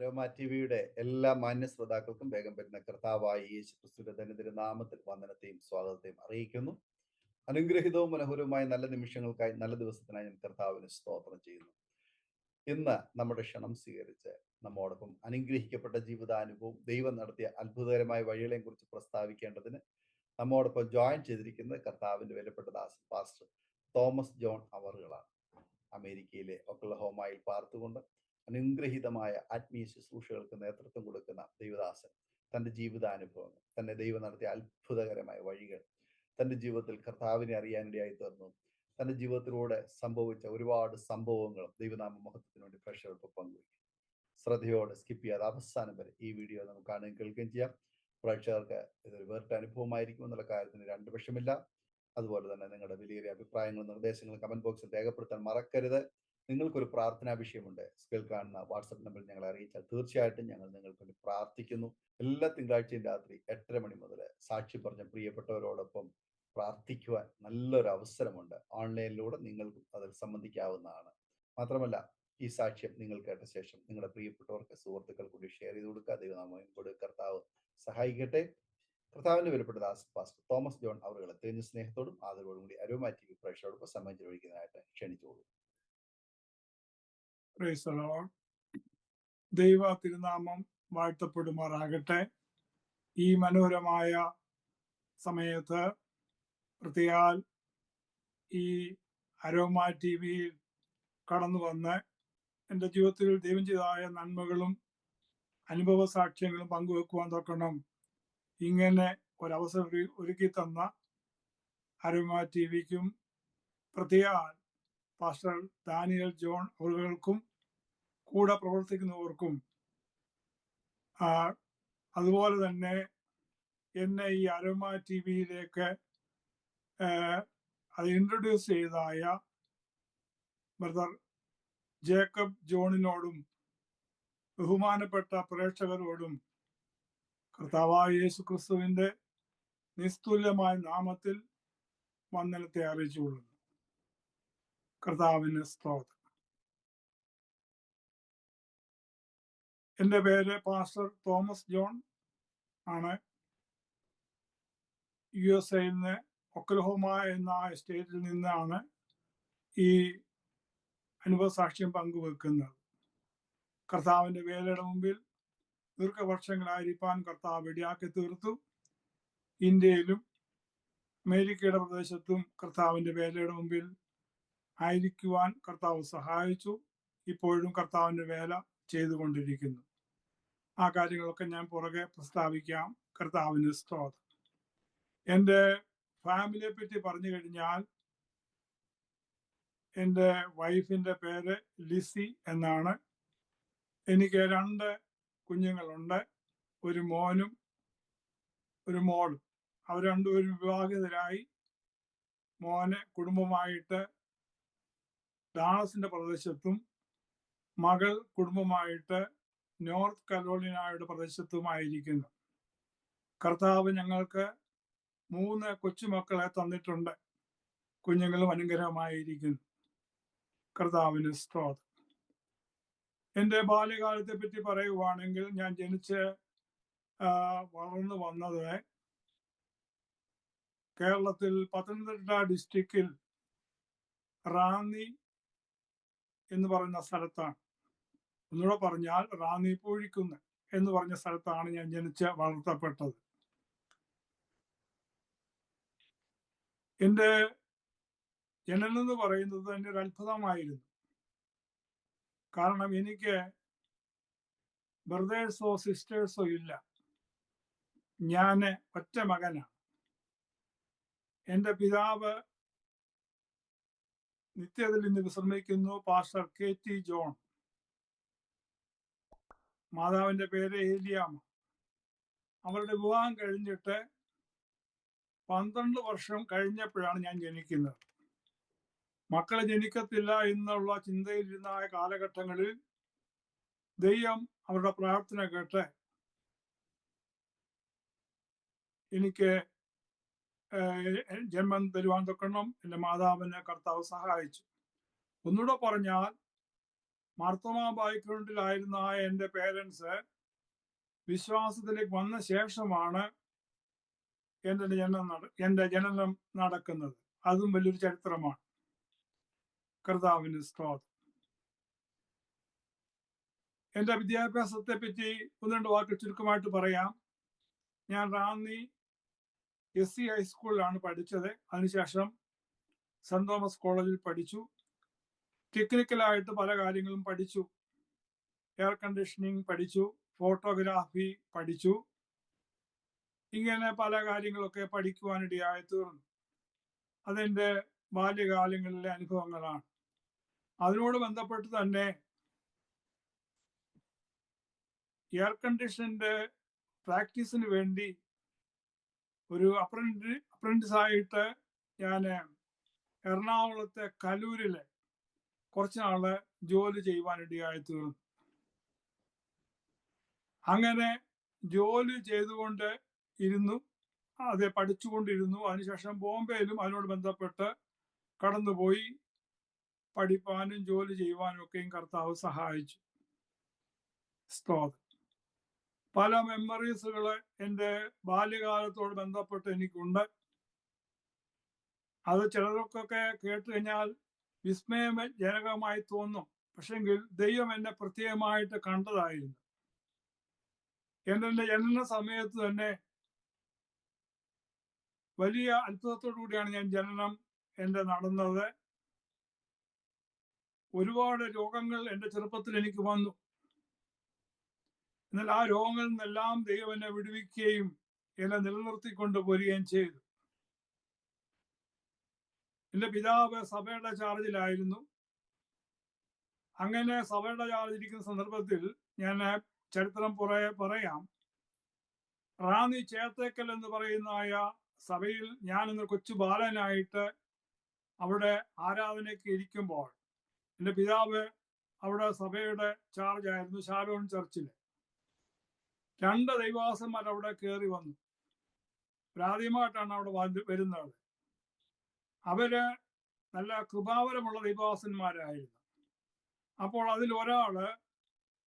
Aroma ടിവിയുടെ എല്ലാ മാന്യ ശ്രോതാക്കൾക്കും വേഗം വരുന്ന കർത്താവായ യേശു ക്രിസ്തുവിന്റെ ധന്യതിരു നാമത്തിൽ വന്ദനത്തെയും സ്വാഗതത്തെയും അറിയിക്കുന്നു. അനുഗ്രഹിതവും മനോഹരവുമായ നല്ല നിമിഷങ്ങൾക്കായി, നല്ല ദിവസത്തിനായി ഞാൻ കർത്താവിന് സ്തോത്രം ചെയ്യുന്നു. ഇന്ന് നമ്മുടെ ക്ഷണം സ്വീകരിച്ച് നമ്മോടൊപ്പം അനുഗ്രഹിക്കപ്പെട്ട ജീവിതാനുഭവം, ദൈവം നടത്തിയ അത്ഭുതകരമായ വഴികളെയും കുറിച്ച് പ്രസ്താവിക്കേണ്ടതിന് നമ്മോടൊപ്പം ജോയിൻ ചെയ്തിരിക്കുന്നത് കർത്താവിന്റെ വിലപ്പെട്ട ദാസൻ പാസ്റ്റർ തോമസ് ജോൺ അവറുകളാണ്. അമേരിക്കയിലെ ഒക്ലഹോമയിൽ പാർത്തുകൊണ്ട് അനുഗ്രഹീതമായ ആത്മീയ ശുശ്രൂഷകൾക്ക് നേതൃത്വം കൊടുക്കുന്ന ദൈവദാസൻ തൻ്റെ ജീവിതാനുഭവങ്ങൾ, തന്നെ ദൈവം നടത്തിയ അത്ഭുതകരമായ വഴികൾ, തൻ്റെ ജീവിതത്തിൽ കർത്താവിനെ അറിയാനിടയായി തീർന്നു, തൻ്റെ ജീവിതത്തിലൂടെ സംഭവിച്ച ഒരുപാട് സംഭവങ്ങളും ദൈവനാമ മഹത്വത്തിന് വേണ്ടി പ്രേക്ഷകർക്ക് പങ്കുവയ്ക്കും. ശ്രദ്ധയോടെ സ്കിപ്പ് ചെയ്യാതെ അവസാനം വരെ ഈ വീഡിയോ നമുക്ക് കാണുകയും കേൾക്കുകയും ചെയ്യാം. പ്രേക്ഷകർക്ക് ഇതൊരു വേറിട്ട അനുഭവമായിരിക്കും എന്നുള്ള കാര്യത്തിന് രണ്ട് പക്ഷമില്ല. അതുപോലെ തന്നെ നിങ്ങളുടെ വിലയേറിയ അഭിപ്രായങ്ങളും നിർദ്ദേശങ്ങളും കമന്റ് ബോക്സിൽ രേഖപ്പെടുത്താൻ മറക്കരുത്. നിങ്ങൾക്കൊരു പ്രാർത്ഥനാ വിഷയമുണ്ട്, സ്കിൽ കാണുന്ന വാട്സപ്പ് നമ്പറിൽ ഞങ്ങളെ അറിയിച്ചാൽ തീർച്ചയായിട്ടും ഞങ്ങൾ നിങ്ങൾക്ക് വേണ്ടി പ്രാർത്ഥിക്കുന്നു. എല്ലാ തിങ്കളാഴ്ചയും രാത്രി 8:30 മണി മുതൽ സാക്ഷി പറഞ്ഞ പ്രിയപ്പെട്ടവരോടൊപ്പം പ്രാർത്ഥിക്കുവാൻ നല്ലൊരു അവസരമുണ്ട്. ഓൺലൈനിലൂടെ നിങ്ങൾക്കും അതിൽ സംബന്ധിക്കാവുന്നതാണ്. മാത്രമല്ല, ഈ സാക്ഷ്യം നിങ്ങൾ കേട്ട ശേഷം നിങ്ങളുടെ പ്രിയപ്പെട്ടവർക്ക്, സുഹൃത്തുക്കൾ കൂടി ഷെയർ ചെയ്ത് കൊടുക്കുക. ദൈവനാമം കൂടി കർത്താവ് സഹായിക്കട്ടെ. കർത്താവിന്റെ വിലപ്പെട്ട ദാസൻ പാസ്റ്റർ തോമസ് ജോൺ അവരുകളെ തികഞ്ഞ സ്നേഹത്തോടും ആദരവോടും കൂടി അരോമ ടിവി പ്രേക്ഷകരോടൊപ്പം സമയം ചെലവഴിക്കുന്നതിനായിട്ട് ക്ഷണിച്ചോളൂ. Praise the Lord. ദൈവ തിരുനാമം വാഴ്ത്തപ്പെടുമാറാകട്ടെ. ഈ മനോഹരമായ സമയത്ത് പ്രത്യേകാൽ ഈ അരോമ ടി വിയിൽ കടന്നു വന്ന് എൻ്റെ ജീവിതത്തിൽ ദൈവം ചെയ്തതായ നന്മകളും അനുഭവ സാക്ഷ്യങ്ങളും പങ്കുവെക്കുവാൻ തൊക്കണം ഇങ്ങനെ ഒരവസരം ഒരുക്കി തന്ന അരോമ ടി വിക്കും പ്രത്യേകാൽ പാസ്റ്റർ ദാനിയൽ ജോൺ അവറുകൾക്കും കൂടെ പ്രവർത്തിക്കുന്നവർക്കും അതുപോലെ തന്നെ എന്നെ ഈ അരോമ ടി വിയിലേക്ക് അത് ഇൻട്രൊഡ്യൂസ് ചെയ്തതായ ബ്രദർ ജേക്കബ് ജോണിനോടും ബഹുമാനപ്പെട്ട പ്രേക്ഷകരോടും കർത്താവായ യേശു ക്രിസ്തുവിന്റെ നിസ്തുല്യമായ നാമത്തിൽ വന്ദനത്തെ അറിയിച്ചുകൊള്ളുന്നു. കർത്താവിന് സ്തോത്രം. എൻ്റെ പേര് പാസ്റ്റർ തോമസ് ജോൺ ആണ്. USA നിന്ന് ഒക്ലഹോമ എന്ന സ്റ്റേറ്റിൽ നിന്നാണ് ഈ അനുഭവ സാക്ഷ്യം പങ്കുവെക്കുന്നത്. കർത്താവിൻ്റെ വേലയുടെ മുമ്പിൽ ദീർഘവർഷങ്ങളായിരിക്കാൻ കർത്താവ് ഇടയാക്കി തീർത്തു. ഇന്ത്യയിലും അമേരിക്കയുടെ പ്രദേശത്തും കർത്താവിൻ്റെ വേലയുടെ മുമ്പിൽ ആയിരിക്കുവാൻ കർത്താവ് സഹായിച്ചു. ഇപ്പോഴും കർത്താവിൻ്റെ വേല ചെയ്തുകൊണ്ടിരിക്കുന്നു. ആ കാര്യങ്ങളൊക്കെ ഞാൻ പുറകെ പ്രസ്താവിക്കാം. കർത്താവിന് സ്തോത്രം. എൻ്റെ ഫാമിലിയെ പറ്റി പറഞ്ഞു കഴിഞ്ഞാൽ, എൻ്റെ വൈഫിൻ്റെ പേര് ലിസി എന്നാണ്. എനിക്ക് 2 കുഞ്ഞുങ്ങളുണ്ട്, ഒരു മോനും ഒരു മോളും. അവർ രണ്ടുപേരും വിവാഹിതരായി. മോന് കുടുംബമായിട്ട് ഡാളസിന്റെ പ്രദേശത്തും മകൾ കുടുംബമായിട്ട് നോർത്ത് കരോളിനയുടെ പ്രദേശത്തുമായിരിക്കുന്നു. കർത്താവ് ഞങ്ങൾക്ക് 3 കൊച്ചുമക്കളെ തന്നിട്ടുണ്ട്. കുഞ്ഞുങ്ങളും അനുഗ്രഹമായിരിക്കുന്നു. കർത്താവിന് സ്തോത്രം. എൻ്റെ ബാല്യകാലത്തെ പറ്റി പറയുവാണെങ്കിൽ, ഞാൻ ജനിച്ച് വളർന്നു വന്നത് കേരളത്തിൽ പത്തനംതിട്ട ഡിസ്ട്രിക്റ്റിൽ റാന്നി എന്ന് പറയുന്ന സ്ഥലത്താണ്. ഒന്നുകൂടെ പറഞ്ഞാൽ റാന്നി പൂഴിക്കുന്ന് എന്ന് പറഞ്ഞ സ്ഥലത്താണ് ഞാൻ ജനിച്ച് വളർത്തപ്പെട്ടത്. എൻ്റെ ജനനം എന്ന് പറയുന്നത് തന്നെ ഒരു അത്ഭുതമായിരുന്നു. കാരണം എനിക്ക് ബ്രദേഴ്സോ സിസ്റ്റേഴ്സോ ഇല്ല. ഞാൻ ഒറ്റ മകനാണ്. എൻ്റെ പിതാവ് നിത്യത്തിൽ ഇന്ന് വിശ്രമിക്കുന്നു, പാസ്റ്റർ KT ജോൺ. മാതാവിൻ്റെ പേര് ഏലിയാമ്മ. അവരുടെ വിവാഹം കഴിഞ്ഞിട്ട് 12 വർഷം കഴിഞ്ഞപ്പോഴാണ് ഞാൻ ജനിക്കുന്നത്. മക്കളെ ജനിക്കത്തില്ല എന്നുള്ള ചിന്തയിലിരുന്ന കാലഘട്ടങ്ങളിൽ ദൈവം അവരുടെ പ്രാർത്ഥന കേട്ട് എനിക്ക് ജന്മം തരുവാൻ തൊക്കണം എൻ്റെ മാതാവിനെ കർത്താവ് സഹായിച്ചു. ഒന്നുകൂടെ പറഞ്ഞാൽ, മാർത്തോമ ബാക്ക്ഗ്രൗണ്ടിലായിരുന്ന എൻ്റെ പേരൻസ് വിശ്വാസത്തിലേക്ക് വന്ന ശേഷമാണ് എൻ്റെ ജനനം നടക്കുന്നത്. അതും വലിയൊരു ചരിത്രമാണ്. കർത്താവിന് സ്തോത്രം. എൻ്റെ വിദ്യാഭ്യാസത്തെ പറ്റി ഒന്ന് രണ്ട് വാക്ക് ചുരുക്കമായിട്ട് പറയാം. ഞാൻ റാന്നി SC ഹൈസ്കൂളിലാണ് പഠിച്ചത്. അതിനുശേഷം സെന്റ് തോമസ് കോളേജിൽ പഠിച്ചു. ടെക്നിക്കലായിട്ട് പല കാര്യങ്ങളും പഠിച്ചു. എയർ കണ്ടീഷനിങ് പഠിച്ചു, ഫോട്ടോഗ്രാഫി പഠിച്ചു. ഇങ്ങനെ പല കാര്യങ്ങളൊക്കെ പഠിക്കുവാനിടയായി തീർന്നു. അതെൻ്റെ ബാല്യകാലങ്ങളിലെ അനുഭവങ്ങളാണ്. അതിനോട് ബന്ധപ്പെട്ട് തന്നെ എയർ കണ്ടീഷന്റെ പ്രാക്ടീസിന് വേണ്ടി ഒരു അപ്രന്റീസായിട്ട് ഞാൻ എറണാകുളത്തെ കലൂരിൽ കുറച്ച് നാള് ജോലി ചെയ്യുവാനിടയായി തീർന്നു. അങ്ങനെ ജോലി ചെയ്തുകൊണ്ട് ഇരുന്നു, അത് പഠിച്ചുകൊണ്ടിരുന്നു. അതിനുശേഷം ബോംബെയിലും അതിനോട് ബന്ധപ്പെട്ട് കടന്നുപോയി പഠിപ്പാനും ജോലി ചെയ്യുവാനും ഒക്കെയും കർത്താവ് സഹായിച്ചു. സ്തോത്രം. പല മെമ്മറീസുകൾ എൻ്റെ ബാല്യകാലത്തോട് ബന്ധപ്പെട്ട് എനിക്കുണ്ട്. അത് ചിലർക്കൊക്കെ കേട്ട് കഴിഞ്ഞാൽ വിസ്മയജനകമായി തോന്നും. പക്ഷെങ്കിൽ ദൈവം എന്നെ പ്രത്യേകമായിട്ട് കണ്ടതായിരുന്നു. എൻ്റെ ജനന സമയത്ത് തന്നെ വലിയ അത്ഭുതത്തോടു കൂടിയാണ് ഞാൻ ജനനം നടന്നത്. ഒരുപാട് രോഗങ്ങൾ എൻ്റെ ചെറുപ്പത്തിൽ എനിക്ക് വന്നു. എന്നാൽ ആ രോഗങ്ങളിൽ നിന്നെല്ലാം ദൈവം എന്നെ വിടുവിക്കുകയും എന്നെ നിലനിർത്തിക്കൊണ്ട് പോരുകയും ചെയ്തു. എൻ്റെ പിതാവ് സഭയുടെ ചാർജിലായിരുന്നു. അങ്ങനെ സഭയുടെ ചാർജിലിരിക്കുന്ന സന്ദർഭത്തിൽ ഞാൻ ചരിത്രം പറയാം. റാന്നി ചേത്തേക്കൽ എന്ന് പറയുന്ന സഭയിൽ ഞാൻ ഇന്ന് കൊച്ചു ബാലനായിട്ട് അവിടെ ആരാധനയ്ക്ക് ഇരിക്കുമ്പോൾ എൻ്റെ പിതാവ് അവിടെ സഭയുടെ ചാർജായിരുന്നു. ശാലോൺ ചർച്ചിൽ 2 ദൈവദാസന്മാർ അവിടെ കയറി വന്നു. ആദ്യമായിട്ടാണ് അവിടെ വരുന്നത്. അവര് നല്ല കൃപാവരമുള്ള ദൈവദാസന്മാരായിരുന്നു. അപ്പോൾ അതിൽ ഒരാള്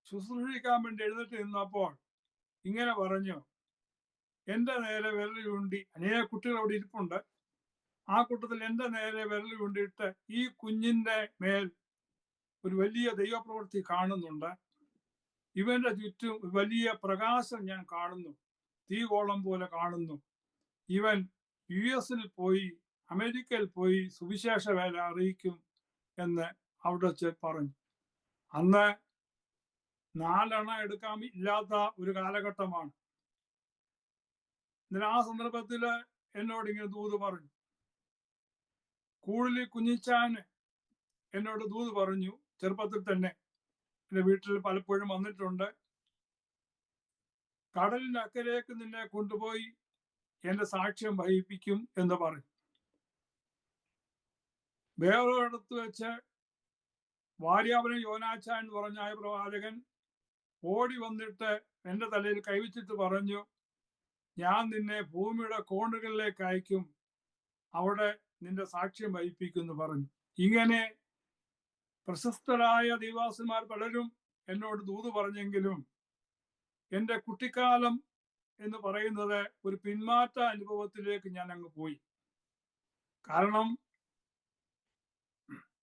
ശുശ്രൂഷിക്കാൻ വേണ്ടി എഴുന്നേറ്റ് നിന്നപ്പോൾ ഇങ്ങനെ പറഞ്ഞു, എൻ്റെ നേരെ വിരൽ ചൂണ്ടി, അനേക കുട്ടികൾ അവിടെ ഇരിപ്പുണ്ട്, ആ കൂട്ടത്തിൽ എൻ്റെ നേരെ വിരൽ ചൂണ്ടിയിട്ട് ഈ കുഞ്ഞിൻ്റെ മേൽ ഒരു വലിയ ദൈവപ്രവൃത്തി കാണുന്നുണ്ട്. ഇവന്റെ ചുറ്റും വലിയ പ്രകാശം ഞാൻ കാണുന്നു, തീഗോളം പോലെ കാണുന്നു. ഇവൻ US പോയി, അമേരിക്കയിൽ പോയി സുവിശേഷ വേല അറിയിക്കും എന്ന് അവിടെ പറഞ്ഞു. അന്ന് 4 അണ എടുക്കാൻ ഇല്ലാത്ത ഒരു കാലഘട്ടമാണ്. എന്നാൽ ആ സന്ദർഭത്തിൽ എന്നോട് ഇങ്ങനെ ദൂത് പറഞ്ഞു. കൂടുതൽ കുഞ്ഞിച്ചാന് എന്നോട് ദൂത് പറഞ്ഞു. ചെറുപ്പത്തിൽ തന്നെ എൻ്റെ വീട്ടിൽ പലപ്പോഴും വന്നിട്ടുണ്ട്. കടലിന്റെ അക്കരേക്ക് നിന്നെ കൊണ്ടുപോയി എൻ്റെ സാക്ഷ്യം വഹിപ്പിക്കും എന്ന് പറഞ്ഞു. വേറൊരിടത്ത് വെച്ച് വാര്യാപുരം യോനാച്ചാൻ എന്ന് പറഞ്ഞ പ്രവാചകൻ ഓടി വന്നിട്ട് എൻ്റെ തലയിൽ കൈവച്ചിട്ട് പറഞ്ഞു, ഞാൻ നിന്നെ ഭൂമിയുടെ കോണുകളിലേക്ക് അയക്കും, അവിടെ നിന്റെ സാക്ഷ്യം വഹിപ്പിക്കും എന്ന് പറഞ്ഞു. ഇങ്ങനെ പ്രശസ്തരായ ദൈവദാസന്മാർ പലരും എന്നോട് ദൂത് പറഞ്ഞെങ്കിലും എൻ്റെ കുട്ടിക്കാലം എന്ന് പറയുന്നത് ഒരു പിന്മാറ്റ അനുഭവത്തിലേക്ക് ഞാൻ അങ്ങ് പോയി. കാരണം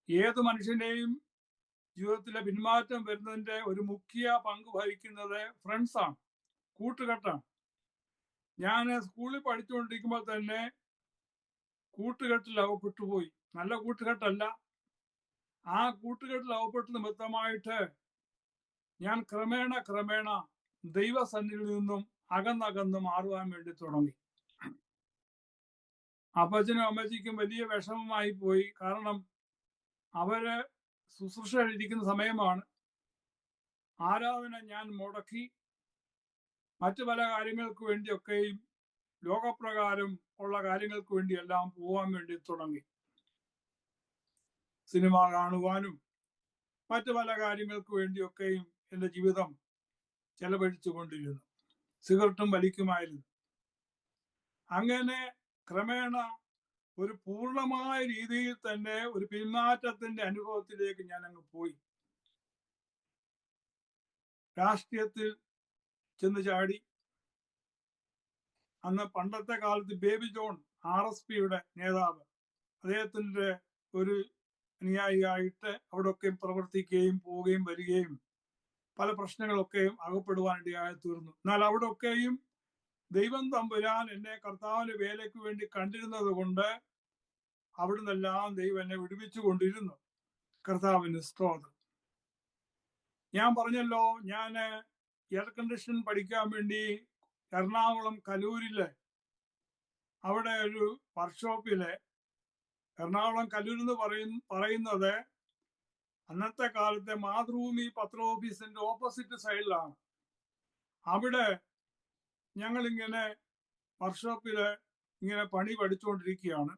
ഏത് മനുഷ്യന്റെയും ജീവിതത്തിലെ പിന്മാറ്റം വരുന്നതിന്റെ ഒരു മുഖ്യ പങ്ക് വഹിക്കുന്നത് ഫ്രണ്ട്സാണ്, കൂട്ടുകെട്ടാണ്. ഞാൻ സ്കൂളിൽ പഠിച്ചുകൊണ്ടിരിക്കുമ്പോൾ തന്നെ കൂട്ടുകെട്ടിൽ അകപ്പെട്ടുപോയി. നല്ല കൂട്ടുകെട്ടല്ല. ആ കൂട്ടുകെട്ടിൽ അകപ്പെട്ട നിമിത്തമായിട്ട് ഞാൻ ക്രമേണ ദൈവസന്നിധിയിൽ നിന്നും അകന്നകന്ന് മാറുവാൻ വേണ്ടി തുടങ്ങി. അപ്പച്ചനും അമ്മച്ചിക്കും വലിയ വിഷമമായി പോയി. കാരണം അവര് ശുശ്രൂഷയിലിരിക്കുന്ന സമയമാണ്. ആരാധന ഞാൻ മുടക്കി മറ്റു പല കാര്യങ്ങൾക്ക് വേണ്ടിയൊക്കെയും ലോകപ്രകാരം ഉള്ള കാര്യങ്ങൾക്ക് വേണ്ടിയെല്ലാം പോവാൻ വേണ്ടി തുടങ്ങി. സിനിമ കാണുവാനും മറ്റു പല കാര്യങ്ങൾക്ക് വേണ്ടിയൊക്കെയും എൻ്റെ ജീവിതം ചെലവഴിച്ചു കൊണ്ടിരുന്നു. സിഗരറ്റും വലിക്കുമായിരുന്നു. അങ്ങനെ ക്രമേണ ഒരു പൂർണ്ണമായ രീതിയിൽ തന്നെ ഒരു പിന്മാറ്റത്തിന്റെ അനുഭവത്തിലേക്ക് ഞാൻ അങ്ങ് പോയി. രാഷ്ട്രീയത്തിൽ ചെന്ന് ചാടി. അന്ന് പണ്ടത്തെ കാലത്ത് ബേബി ജോൺ RSPയുടെ നേതാവ്, അദ്ദേഹത്തിന്റെ ഒരു അനുയായിയായിട്ട് അവിടെയൊക്കെ പ്രവർത്തിക്കുകയും പോവുകയും വരികയും പല പ്രശ്നങ്ങളൊക്കെയും അകപ്പെടുവാനിടയായി തീർന്നു. എന്നാൽ അവിടെയൊക്കെയും ദൈവം തമ്പുരാൻ എന്നെ കർത്താവിന്റെ വേലയ്ക്ക് വേണ്ടി കണ്ടിരുന്നത് കൊണ്ട് അവിടുന്നെല്ലാം ദൈവം എന്നെ വിടുവിച്ചു കൊണ്ടിരുന്നു. കർത്താവിന് സ്തോത്രം. ഞാൻ പറഞ്ഞല്ലോ, ഞാൻ എയർ കണ്ടീഷൻ പഠിക്കാൻ വേണ്ടി എറണാകുളം കലൂരില് അവിടെ ഒരു വർക്ക്ഷോപ്പില്, എറണാകുളം കലൂർ എന്ന് പറയുന്നത് അന്നത്തെ കാലത്തെ മാതൃഭൂമി പത്ര ഓഫീസിന്റെ ഓപ്പോസിറ്റ് സൈഡിലാണ്. അവിടെ ഞങ്ങൾ ഇങ്ങനെ വർക്ക്ഷോപ്പില് ഇങ്ങനെ പണി പഠിച്ചുകൊണ്ടിരിക്കുകയാണ്.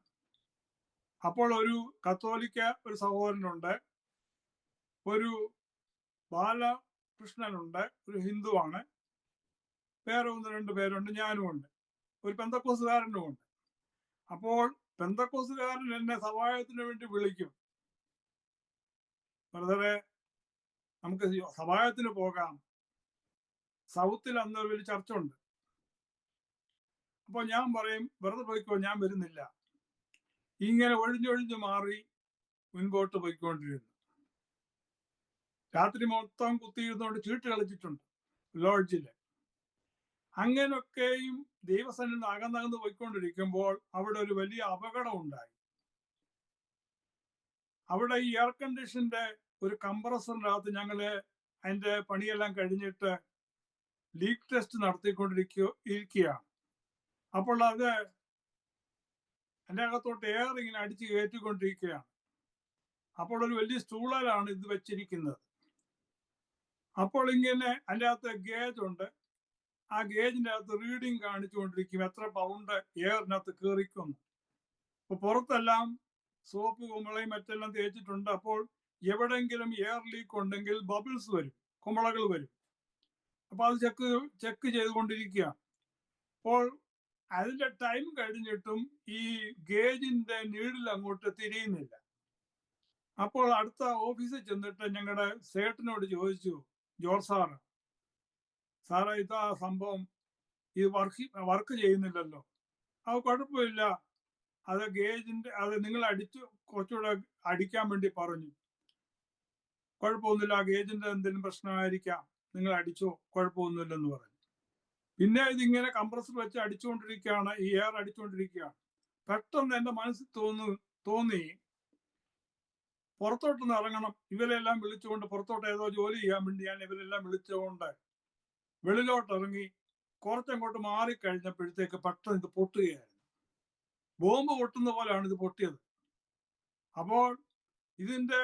അപ്പോൾ ഒരു കത്തോലിക്ക ഒരു സഹോദരനുണ്ട്, ഒരു ബാലകൃഷ്ണനുണ്ട്, ഒരു ഹിന്ദുവാണ്, വേറെ 1-2 പേരുണ്ട്, ഞാനുമുണ്ട്, ഒരു പെന്തക്കോസുകാരനുമുണ്ട്. അപ്പോൾ പെന്തക്കോസുകാരൻ എന്നെ സഭായത്തിന് വേണ്ടി വിളിക്കും, ബ്രദറെ നമുക്ക് സഭായത്തിന് പോകാം, സൗത്തിൽ അന്ന് ഒരു വലിയ ചർച്ച ഉണ്ട്. അപ്പോൾ ഞാൻ പറയും, വെറുതെ പോയിക്കോ, ഞാൻ വരുന്നില്ല. ഇങ്ങനെ ഒഴിഞ്ഞൊഴിഞ്ഞു മാറി മുൻപോട്ട് പോയിക്കൊണ്ടിരുന്നു. രാത്രി മൊത്തം കുത്തിയിരുന്നുകൊണ്ട് ചീട്ട് കളിച്ചിട്ടുണ്ട് ലോഡ്ജില്. അങ്ങനൊക്കെയും ദൈവസന്നിധിയിൽ അകന്നകന്ന് പോയിക്കൊണ്ടിരിക്കുമ്പോൾ അവിടെ ഒരു വലിയ അപകടം ഉണ്ടായി. അവിടെ ഈ എയർ കണ്ടീഷന്റെ ഒരു കംപ്രസറിന്റെ അകത്ത് ഞങ്ങള് അതിന്റെ പണിയെല്ലാം കഴിഞ്ഞിട്ട് ലീക്ക് ടെസ്റ്റ് നടത്തിക്കൊണ്ടിരിക്കുകയാണ്. അപ്പോൾ അത് എൻ്റെ അകത്തോട്ട് എയർ ഇങ്ങനെ അടിച്ച് കയറ്റിക്കൊണ്ടിരിക്കുകയാണ്. അപ്പോൾ ഒരു വലിയ സ്റ്റൂളിലാണ് ഇത് വെച്ചിരിക്കുന്നത്. അപ്പോൾ ഇങ്ങനെ അതിൻ്റെ അകത്ത് ഗേജ് ഉണ്ട്. ആ ഗേജിന്റെ അകത്ത് റീഡിങ് കാണിച്ചുകൊണ്ടിരിക്കും, എത്ര പൗണ്ട് എയറിനകത്ത് കയറിക്കുന്നു. അപ്പൊ പുറത്തെല്ലാം സോപ്പ് കുമ്പളയും മറ്റെല്ലാം തേച്ചിട്ടുണ്ട്. അപ്പോൾ എവിടെയെങ്കിലും എയർ ലീക്ക് ഉണ്ടെങ്കിൽ ബബിൾസ് വരും, കുമ്പളകൾ വരും. അപ്പൊ അത് ചെക്ക് ചെയ്തുകൊണ്ടിരിക്കുകയാണ്. അപ്പോൾ അതിന്റെ ടൈം കഴിഞ്ഞിട്ടും ഈ ഗേജിന്റെ നീഡിൽ അങ്ങോട്ട് തിരിയുന്നില്ല. അപ്പോൾ അടുത്ത ഓഫീസിൽ ചെന്നിട്ട് ഞങ്ങളുടെ സേട്ടിനോട് ചോദിച്ചു, ജോർജ് സാറേ ഇതാ സംഭവം, ഇത് വർക്ക് ചെയ്യുന്നില്ലല്ലോ. അത് കുഴപ്പമില്ല, അത് ഗേജിന്റെ അത് നിങ്ങൾ കുറച്ചുകൂടെ അടിക്കാൻ വേണ്ടി പറഞ്ഞു. കുഴപ്പമൊന്നുമില്ല, ഗേജിന്റെ എന്തെങ്കിലും പ്രശ്നമായിരിക്കാം, നിങ്ങൾ അടിച്ചോ, കുഴപ്പമൊന്നുമില്ലെന്ന് പറഞ്ഞു. പിന്നെ ഇതിങ്ങനെ കംപ്രസർ വെച്ച് അടിച്ചുകൊണ്ടിരിക്കുകയാണ്, ഈ എയർ അടിച്ചുകൊണ്ടിരിക്കുകയാണ്. പെട്ടെന്ന് എൻ്റെ മനസ്സിൽ തോന്നി പുറത്തോട്ടൊന്ന് ഇറങ്ങണം. ഇവരെല്ലാം വിളിച്ചുകൊണ്ട് പുറത്തോട്ട് ഏതോ ജോലി ചെയ്യാൻ വേണ്ടി ഞാൻ ഇവരെല്ലാം വിളിച്ചുകൊണ്ട് വെളിയിലോട്ട് ഇറങ്ങി. കുറച്ചങ്ങോട്ട് മാറിക്കഴിഞ്ഞപ്പോഴത്തേക്ക് പെട്ടെന്ന് ഇത് പൊട്ടുകയായിരുന്നു. ബോംബ് പൊട്ടുന്ന പോലെയാണ് ഇത് പൊട്ടിയത്. അപ്പോൾ ഇതിന്റെ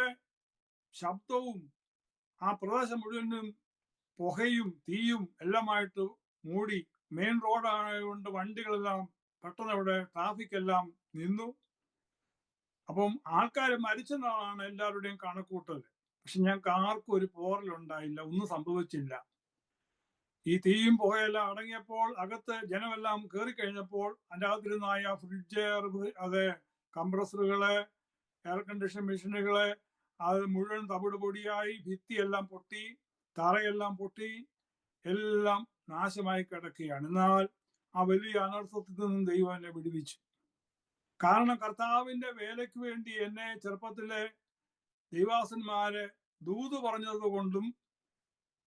ശബ്ദവും ആ പ്രദേശം മുഴുവനും പുകയും തീയും എല്ലാമായിട്ട് മൂടി. മെയിൻ റോഡായതുകൊണ്ട് വണ്ടികളെല്ലാം പെട്ടെന്ന് അവിടെ ട്രാഫിക് എല്ലാം നിന്നു. അപ്പം ആൾക്കാർ മരിച്ചെന്നാണ് എല്ലാവരുടെയും കണക്കൂട്ടൽ. പക്ഷെ ഞങ്ങൾക്ക് ആർക്കും ഒരു പോറലുണ്ടായില്ല, ഒന്നും സംഭവിച്ചില്ല. ഈ തീയും പുകയെല്ലാം അടങ്ങിയപ്പോൾ അകത്ത് ജനമെല്ലാം കയറിക്കഴിഞ്ഞപ്പോൾ അതിൻ്റെ അകത്തിരുന്നായ ഫ്രിഡ്ജ്, അത് കംപ്രസറുകള്, എയർ കണ്ടീഷൻ മെഷീനുകള്, അത് മുഴുവൻ തവിട് പൊടിയായി, ഭിത്തിയെല്ലാം പൊട്ടി, തറയെല്ലാം പൊട്ടി, എല്ലാം നാശമായി കിടക്കുകയാണ്. എന്നാൽ ആ വലിയ അനർത്ഥത്തിൽ നിന്നും ദൈവം എന്നെ വിടുവിച്ചു. കാരണം കർത്താവിന്റെ വേലയ്ക്ക് വേണ്ടി എന്നെ ചെറുപ്പത്തിലെ ദൈവാസന്മാര് ദൂത് പറഞ്ഞത് കൊണ്ടും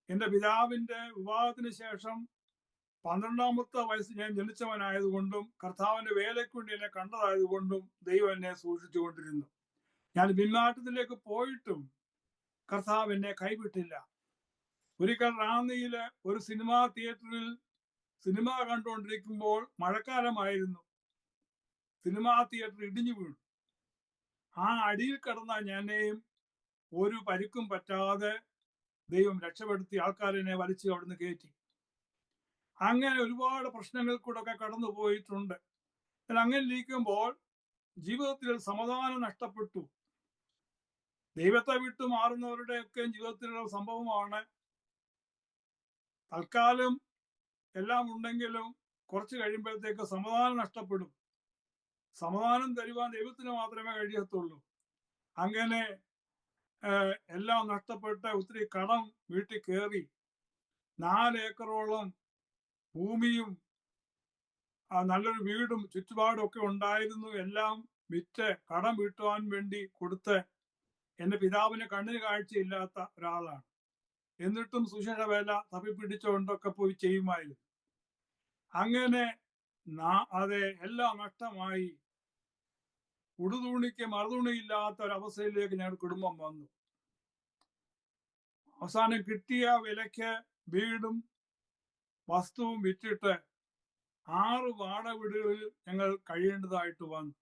എൻ്റെ പിതാവിന്റെ വിവാഹത്തിന് ശേഷം 12ാമത്തെ വയസ്സ് ഞാൻ ജനിച്ചവനായതുകൊണ്ടും കർത്താവിന്റെ വേലയ്ക്ക് വേണ്ടി എന്നെ കണ്ടതായതുകൊണ്ടും ദൈവം എന്നെ സൂക്ഷിച്ചു കൊണ്ടിരുന്നു. ഞാൻ പിന്മാറ്റത്തിലേക്ക് പോയിട്ടും കർത്താവ് എന്നെ കൈവിട്ടില്ല. ഒരിക്കൽ റാന്നിയിലെ ഒരു സിനിമാ തിയേറ്ററിൽ സിനിമ കണ്ടുകൊണ്ടിരിക്കുമ്പോൾ മഴക്കാലമായിരുന്നു. സിനിമാ തിയേറ്റർ ഇടിഞ്ഞു വീണു. ആ അടിയിൽ കിടന്ന ഞാനെയും ഒരു പരിക്കും പറ്റാതെ ദൈവം രക്ഷപ്പെടുത്തി. ആൾക്കാരെന്നെ വലിച്ച് അവിടുന്ന് കയറ്റി. അങ്ങനെ ഒരുപാട് പ്രശ്നങ്ങൾ കൂടെ ഒക്കെ കടന്നു പോയിട്ടുണ്ട്. അങ്ങനെ ഇരിക്കുമ്പോൾ ജീവിതത്തിൽ സമാധാനം നഷ്ടപ്പെട്ടു. ദൈവത്തെ വിട്ടു മാറുന്നവരുടെയൊക്കെ ജീവിതത്തിലുള്ള സംഭവമാണ്. തൽക്കാലം എല്ലാം ഉണ്ടെങ്കിലും കുറച്ച് കഴിയുമ്പോഴത്തേക്ക് സമാധാനം നഷ്ടപ്പെടും. സമാധാനം തരുവാൻ ദൈവത്തിന് മാത്രമേ കഴിയത്തുള്ളൂ. അങ്ങനെ എല്ലാം നഷ്ടപ്പെട്ട് ഒത്തിരി കടം വീട്ടിൽ കയറി. 4 ഏക്കറോളം ഭൂമിയും നല്ലൊരു വീടും ചുറ്റുപാടും ഒക്കെ ഉണ്ടായിരുന്നു. എല്ലാം വിറ്റ് കടം വീട്ടുവാൻ വേണ്ടി കൊടുത്ത് എന്റെ പിതാവിന് കണ്ണിന് കാഴ്ചയില്ലാത്ത ഒരാളാണ്. എന്നിട്ടും സുശേഷ വേല തപ്പിപ്പിടിച്ചുകൊണ്ടൊക്കെ പോയി ചെയ്യുമായിരുന്നു. അങ്ങനെ അതെ എല്ലാം നഷ്ടമായി. ഉടുതുണിക്ക് മറുതുണിയില്ലാത്ത ഒരവസ്ഥയിലേക്ക് ഞങ്ങളുടെ കുടുംബം വന്നു. അവസാനം കിട്ടിയ വിലയ്ക്ക് വീടും വസ്തുവും വിറ്റിട്ട് 6 വാടക വീടുകളിൽ ഞങ്ങൾ കഴിയേണ്ടതായിട്ട് വന്നു.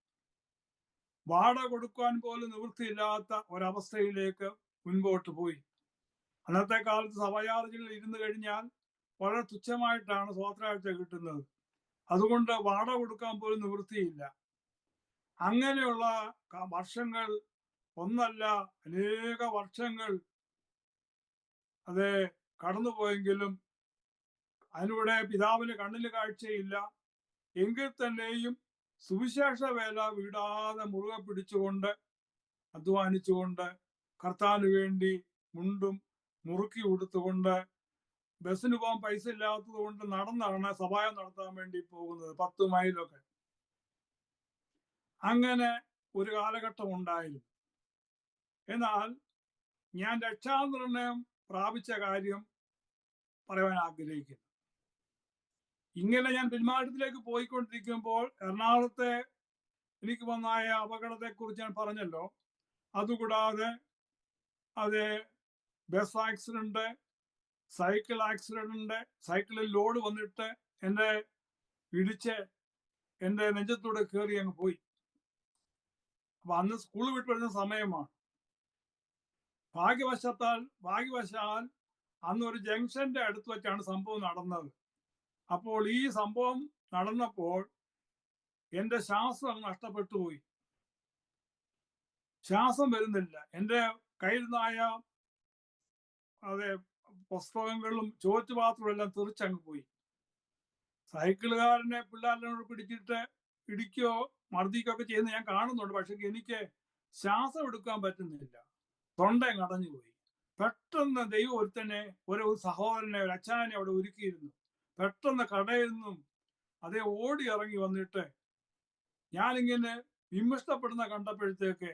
വാടക കൊടുക്കാൻ പോലും നിവൃത്തിയില്ലാത്ത ഒരവസ്ഥയിലേക്ക് മുൻപോട്ട് പോയി. അന്നത്തെ കാലത്ത് സഭയാർജിൽ ഇരുന്ന് കഴിഞ്ഞാൽ വളരെ തുച്ഛമായിട്ടാണ് സ്വാത്രാഴ്ച കിട്ടുന്നത്. അതുകൊണ്ട് വാടക കൊടുക്കാൻ പോലും നിവൃത്തിയില്ല. അങ്ങനെയുള്ള വർഷങ്ങൾ ഒന്നല്ല അനേക വർഷങ്ങൾ അത് കടന്നുപോയെങ്കിലും അതിലൂടെ പിതാവിന് കണ്ണിന് കാഴ്ചയില്ല. എങ്കിൽ തന്നെയും സുവിശേഷ വേല വിടാതെ മുറുകെ പിടിച്ചുകൊണ്ട് അധ്വാനിച്ചുകൊണ്ട് കർത്താവിന് വേണ്ടി മുണ്ടും മുറുക്കി ഉടുത്തുകൊണ്ട് ബസ്സിന് പോകാൻ പൈസ ഇല്ലാത്തത് കൊണ്ട് നടന്നാണ് സഭായം നടത്താൻ വേണ്ടി പോകുന്നത് 10 മൈലൊക്കെ. അങ്ങനെ ഒരു കാലഘട്ടം ഉണ്ടായിരുന്നു. എന്നാൽ ഞാൻ രക്ഷാനിർണയം പ്രാപിച്ച കാര്യം പറയാൻ ആഗ്രഹിക്കുന്നു. ഇങ്ങനെ ഞാൻ പിന്മാറ്റത്തിലേക്ക് പോയിക്കൊണ്ടിരിക്കുമ്പോൾ എറണാകുളത്തെ എനിക്ക് വന്നായ അപകടത്തെക്കുറിച്ച് ഞാൻ പറഞ്ഞല്ലോ. അതുകൂടാതെ അത് ബസ് ആക്സിഡന്റ്, സൈക്കിൾ ആക്സിഡന്റ്, സൈക്കിളിൽ ലോഡ് വന്നിട്ട് എന്നെ ഇടിച്ച് എൻ്റെ നെഞ്ചത്തൂടെ കയറി അങ്ങ് പോയി. അപ്പൊ അന്ന് സ്കൂൾ വിട്ട് വരുന്ന സമയമാണ്. ഭാഗ്യവശാൽ അന്ന് ഒരു ജംഗ്ഷന്റെ അടുത്ത് വെച്ചാണ് സംഭവം നടന്നത്. അപ്പോൾ ഈ സംഭവം നടന്നപ്പോൾ എൻ്റെ ശ്വാസം നഷ്ടപ്പെട്ടു പോയി. ശ്വാസം വരുന്നില്ല. എൻ്റെ കയ്യിലുണ്ടായ അതെ പുസ്തകങ്ങളും ചോറ്റുപാത്രവും എല്ലാം തെറിച്ചങ്ങ് പോയി. സൈക്കിളുകാരനെ പിള്ളേരോട് പിടിച്ചിട്ട് ഇടിക്കുകയോ മർദ്ദിക്കുകയൊക്കെ ചെയ്യുന്ന ഞാൻ കാണുന്നുണ്ട്. പക്ഷെ എനിക്ക് ശ്വാസം എടുക്കാൻ പറ്റുന്നില്ല. തൊണ്ട അടഞ്ഞുപോയി. പെട്ടെന്ന് ദൈവം ഒരു സഹോദരനെ ഒരു അച്ഛനെ അവിടെ ഒരുക്കിയിരുന്നു. പെട്ടെന്ന് കടയിൽ നിന്നും അതേ ഓടി ഇറങ്ങി വന്നിട്ട് ഞാനിങ്ങനെ വിമ്മിഷ്ടപ്പെടുന്ന കണ്ടപ്പോഴത്തേക്ക്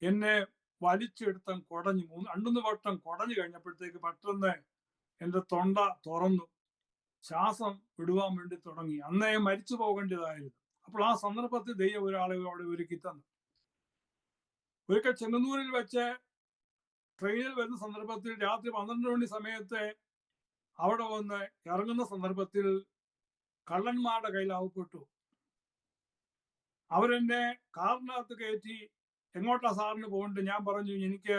എന്നെ വലിച്ചെടുത്തം കുടഞ്ഞു 2-3 വട്ടം കുടഞ്ഞു കഴിഞ്ഞപ്പോഴത്തേക്ക് പെട്ടെന്ന് എൻ്റെ തൊണ്ട തുറന്നു. ശ്വാസം വിടുവാൻ വേണ്ടി തുടങ്ങി. അന്നേ മരിച്ചു പോകേണ്ടതായിരുന്നു. അപ്പോൾ ആ സന്ദർഭത്തിൽ ദൈവം ഒരാളെ അവിടെ ഒരുക്കി തന്നു. ഒരിക്കൽ ചെങ്ങന്നൂരിൽ വെച്ച് ട്രെയിനിൽ വരുന്ന സന്ദർഭത്തിൽ രാത്രി 12 മണി സമയത്ത് അവിടെ വന്ന് ഇറങ്ങുന്ന സന്ദർഭത്തിൽ കള്ളന്മാരുടെ കയ്യിൽ അകപ്പെട്ടു. അവരെന്നെ കാറിനകത്ത് കയറ്റി എങ്ങോട്ടാ സാറിന് പോകേണ്ടത്? ഞാൻ പറഞ്ഞു എനിക്ക്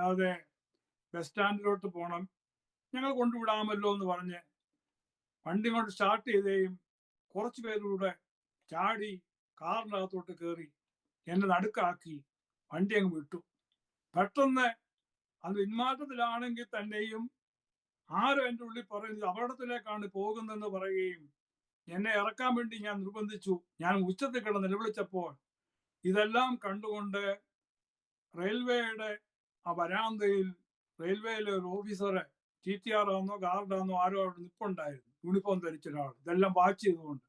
അതെ ബസ് സ്റ്റാൻഡിലോട്ട് പോകണം, ഞങ്ങൾ കൊണ്ടുവിടാമല്ലോ എന്ന് പറഞ്ഞ് വണ്ടി കൊണ്ട് സ്റ്റാർട്ട് ചെയ്തേയും കുറച്ചു പേരൂടെ ചാടി കാറിനകത്തോട്ട് കയറി എന്നെ നടുക്കാക്കി വണ്ടി അങ്ങ് വിട്ടു. പെട്ടെന്ന് അത് പിന്മാറ്റത്തിലാണെങ്കിൽ തന്നെയും ആരും എൻ്റെ ഉള്ളിൽ പറയുന്നത് അപകടത്തിലേക്കാണ് പോകുന്നതെന്ന് പറയുകയും എന്നെ ഇറക്കാൻ വേണ്ടി ഞാൻ നിർബന്ധിച്ചു. ഞാൻ ഉച്ചത്തിൽ കിടന്ന് നിലവിളിച്ചപ്പോൾ ഇതെല്ലാം കണ്ടുകൊണ്ട് റെയിൽവേയുടെ ആ വരാന്തയിൽ റെയിൽവേയിലെ ഒരു ഓഫീസറെ TTR ആണോ ഗാർഡാണോ ആരോ അവിടെ നിൽപ്പുണ്ടായിരുന്നു, യൂണിഫോം ധരിച്ച ഒരാൾ, ഇതെല്ലാം വാച്ച് ചെയ്തുകൊണ്ട്.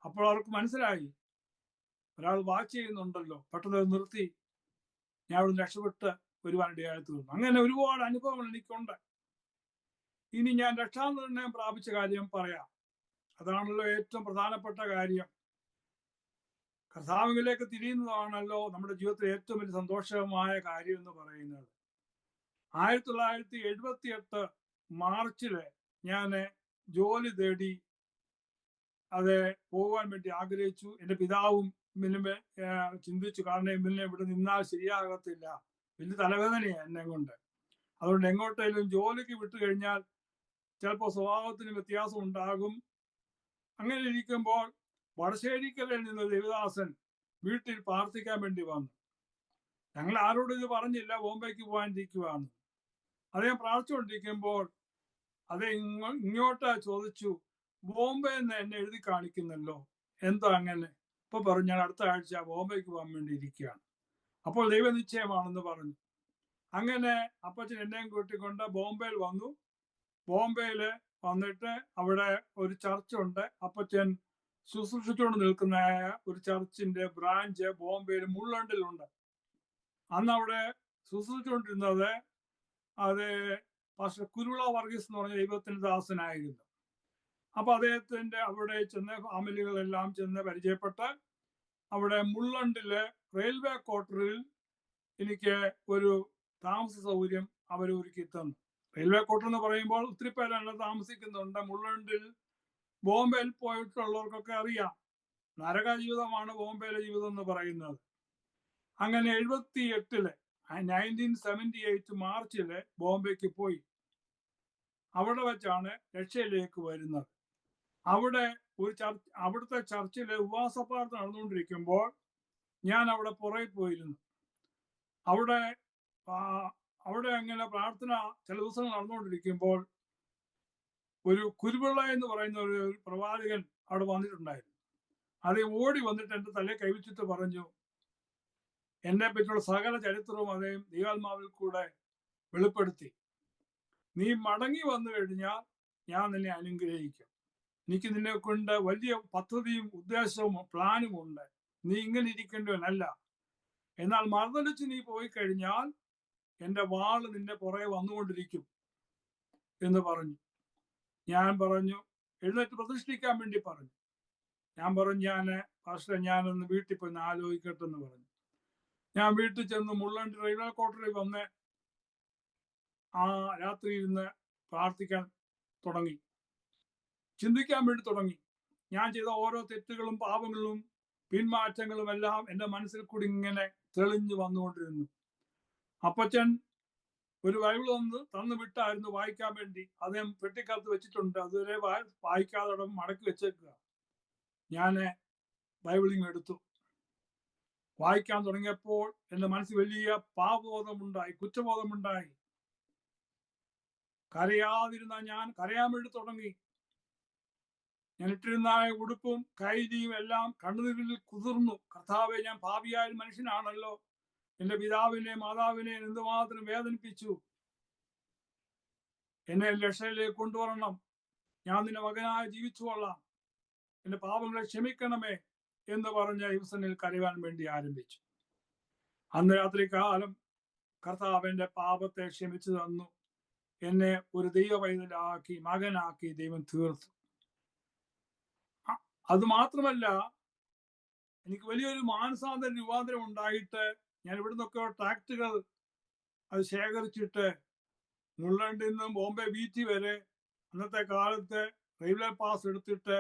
അപ്പോൾ അവർക്ക് മനസ്സിലായി ഒരാൾ വാച്ച് ചെയ്യുന്നുണ്ടല്ലോ. പെട്ടെന്ന് നിർത്തി ഞാൻ അവിടെ രക്ഷപ്പെട്ട് വരുവാനിടയായി തീർന്നു. അങ്ങനെ ഒരുപാട് അനുഭവങ്ങൾ എനിക്കുണ്ട്. ഇനി ഞാൻ രക്ഷാനിർണയം പ്രാപിച്ച കാര്യം പറയാം. അതാണല്ലോ ഏറ്റവും പ്രധാനപ്പെട്ട കാര്യം. കർത്താവിലേക്ക് തിരിയുന്നതാണല്ലോ നമ്മുടെ ജീവിതത്തിലെ ഏറ്റവും വലിയ സന്തോഷമായ കാര്യം എന്ന് പറയുന്നത്. 1978 മാർച്ചില് ഞാൻ ജോലി തേടി അത് പോകാൻ വേണ്ടി ആഗ്രഹിച്ചു. എൻ്റെ പിതാവും പിന്നെ ചിന്തിച്ചു, കാരണം പിന്നെ ഇവിടെ നിന്നാൽ ശരിയാകത്തില്ല, വലിയ തലവേദനയാണ് എന്നെ കൊണ്ട്. അതുകൊണ്ട് എങ്ങോട്ടേലും ജോലിക്ക് വിട്ടു കഴിഞ്ഞാൽ ചിലപ്പോൾ സ്വഭാവത്തിന് വ്യത്യാസം ഉണ്ടാകും. അങ്ങനെ ഇരിക്കുമ്പോൾ വടശ്ശേരിക്കലിൽ നിന്ന് ദേവദാസൻ വീട്ടിൽ പ്രാർത്ഥിക്കാൻ വേണ്ടി വന്നു. ഞങ്ങൾ ആരോടും ഇത് പറഞ്ഞില്ല, ബോംബെക്ക് പോകാനിരിക്കുവാന്ന്. അദ്ദേഹം പ്രാർത്ഥിച്ചുകൊണ്ടിരിക്കുമ്പോൾ അത് ഇങ്ങോട്ട് ചോദിച്ചു, ബോംബെ എന്ന് എന്നെ എഴുതി കാണിക്കുന്നല്ലോ, എന്താ അങ്ങനെ? ഇപ്പൊ പറഞ്ഞു, ഞാൻ അടുത്ത ആഴ്ച ബോംബെക്ക് പോകാൻ വേണ്ടി ഇരിക്കുകയാണ്. അപ്പോൾ ദൈവനിശ്ചയമാണെന്ന് പറഞ്ഞു. അങ്ങനെ അപ്പച്ചൻ എന്നെയും കൂട്ടിക്കൊണ്ട് ബോംബെയിൽ വന്നു. ബോംബെയില് വന്നിട്ട് അവിടെ ഒരു ചർച്ചുണ്ട്. അപ്പച്ചൻ ശുശ്രൂഷിച്ചുകൊണ്ട് നിൽക്കുന്ന ഒരു ചർച്ചിന്റെ ബ്രാഞ്ച് ബോംബെയിൽ മുള്ളണ്ടിലുണ്ട്. അന്ന് അവിടെ ശുശ്രൂഷിച്ചുകൊണ്ടിരുന്നത് അത് പാസ്റ്റർ കുരുള വർഗീസ് എന്ന് പറഞ്ഞ ദൈവത്തിന്റെ ദാസനായിരുന്നു. അപ്പൊ അദ്ദേഹത്തിന്റെ അവിടെ ചെന്ന് ഫാമിലികളെല്ലാം ചെന്ന് പരിചയപ്പെട്ട് അവിടെ മുള്ളണ്ടില് റെയിൽവേ ക്വാർട്ടറിൽ എനിക്ക് ഒരു താമസ സൗകര്യം അവർ ഒരുക്കി തന്നു. റെയിൽവേ ക്വാർട്ടർ എന്ന് പറയുമ്പോൾ ഒത്തിരി പേരല്ല താമസിക്കുന്നുണ്ട്. മുള്ളണ്ടിൽ ബോംബെയിൽ പോയിട്ടുള്ളവർക്കൊക്കെ അറിയാം, നരക ജീവിതമാണ് ബോംബെയിലെ ജീവിതം എന്ന് പറയുന്നത്. അങ്ങനെ 1978 1978 മാർച്ചില് ബോംബെക്ക് പോയി. അവിടെ വെച്ചാണ് രക്ഷയിലേക്ക് വരുന്നത്. അവിടെ ഒരു ചർച്ച്, അവിടുത്തെ ചർച്ചില് ഉപവാസ പ്രാർത്ഥന നടന്നുകൊണ്ടിരിക്കുമ്പോൾ ഞാൻ അവിടെ പുറകെ പോയിരുന്നു. അവിടെ അവിടെ അങ്ങനെ പ്രാർത്ഥന ചില ദിവസങ്ങൾ നടന്നുകൊണ്ടിരിക്കുമ്പോൾ ഒരു കുരുവിള എന്ന് പറയുന്ന ഒരു പ്രവാചകൻ അവിടെ വന്നിട്ടുണ്ടായിരുന്നു. അത് ഓടി വന്നിട്ട് എൻ്റെ തലയെ കൈവച്ചിട്ട് പറഞ്ഞു, എന്നെ പറ്റിയുള്ള സകല ചരിത്രവും അദ്ദേഹം ദൈവാത്മാവിൽ കൂടെ വെളിപ്പെടുത്തി. നീ മടങ്ങി വന്നു കഴിഞ്ഞാൽ ഞാൻ നിന്നെ അനുഗ്രഹിക്കും. എനിക്ക് നിന്നെ കൊണ്ട് വലിയ പദ്ധതിയും ഉദ്ദേശവും പ്ലാനും ഉണ്ട്. നീ ഇങ്ങനെ ഇരിക്കേണ്ടവനല്ല. എന്നാൽ മറുതലിച്ച് നീ പോയി കഴിഞ്ഞാൽ എൻ്റെ വാള് നിന്റെ പുറകെ വന്നുകൊണ്ടിരിക്കും എന്ന് പറഞ്ഞു. ഞാൻ പറഞ്ഞു, എഴുന്നേറ്റ് പ്രതിഷ്ഠിക്കാൻ വേണ്ടി പറഞ്ഞു. ഞാൻ പറഞ്ഞു, പാസ്റ്റർ ഞാനൊന്ന് വീട്ടിൽ പോയി ആലോചിക്കട്ടെ എന്ന് പറഞ്ഞു. ഞാൻ വീട്ടിൽ ചെന്ന് മുള്ളണ്ടി റെയിൽവേ ക്വാർട്ടറിൽ വന്ന് ആ രാത്രി ഇരുന്ന് പ്രാർത്ഥിക്കാൻ തുടങ്ങി, ചിന്തിക്കാൻ വേണ്ടി തുടങ്ങി. ഞാൻ ചെയ്ത ഓരോ തെറ്റുകളും പാപങ്ങളും പിന്മാറ്റങ്ങളും എല്ലാം എൻ്റെ മനസ്സിൽ കൂടി ഇങ്ങനെ തെളിഞ്ഞു വന്നുകൊണ്ടിരുന്നു. അപ്പച്ചൻ ഒരു ബൈബിൾ തന്നു വിട്ടായിരുന്നു വായിക്കാൻ വേണ്ടി. അദ്ദേഹം പെട്ടിക്കകത്ത് വെച്ചിട്ടുണ്ട്. അതുവരെ വായിക്കാതെ മടക്കി വെച്ചേക്കുക. ഞാൻ ബൈബിളിങ് എടുത്തു, വായിക്കാൻ തുടങ്ങിയപ്പോൾ എൻ്റെ മനസ്സിൽ വലിയ പാപബോധമുണ്ടായി, കുറ്റബോധമുണ്ടായി. കരയാതിരുന്ന ഞാൻ കരയാൻ വേണ്ടി തുടങ്ങി. ഞാൻ ഇട്ടിരുന്ന ഉടുപ്പും കൈലിയും എല്ലാം കണ്ണുനീരിൽ കുതിർന്നു. കർത്താവെ, ഞാൻ പാപിയായ മനുഷ്യനാണല്ലോ. എന്റെ പിതാവിനെ മാതാവിനെ എന്തുമാത്രം വേദനിപ്പിച്ചു. എന്നെ രക്ഷയിലേക്ക് കൊണ്ടുവരണം. ഞാൻ നിന്റെ മകനായി ജീവിച്ചു കൊള്ളാം. എന്റെ പാപങ്ങളെ ക്ഷമിക്കണമേ എന്ന് പറഞ്ഞ യുവസനിൽ കരയാൻ വേണ്ടി ആരംഭിച്ചു. അന്ന് രാത്രി കാലം കർത്താവ് എന്റെ പാപത്തെ ക്ഷമിച്ചു തന്നു. എന്നെ ഒരു ദൈവ പൈതലാക്കി, മകനാക്കി ദൈവം തീർത്തു. അത് മാത്രമല്ല, എനിക്ക് വലിയൊരു മാനസാന്തര രൂപാന്തരം ഉണ്ടായിട്ട് ഞാൻ ഇവിടുന്നൊക്കെ ട്രാക്റ്റുകൾ അത് ശേഖരിച്ചിട്ട് മുള്ളണ്ടിൽ നിന്നും ബോംബെ ബീച്ച് വരെ അന്നത്തെ കാലത്ത് റെയിൽവേ പാസ് എടുത്തിട്ട്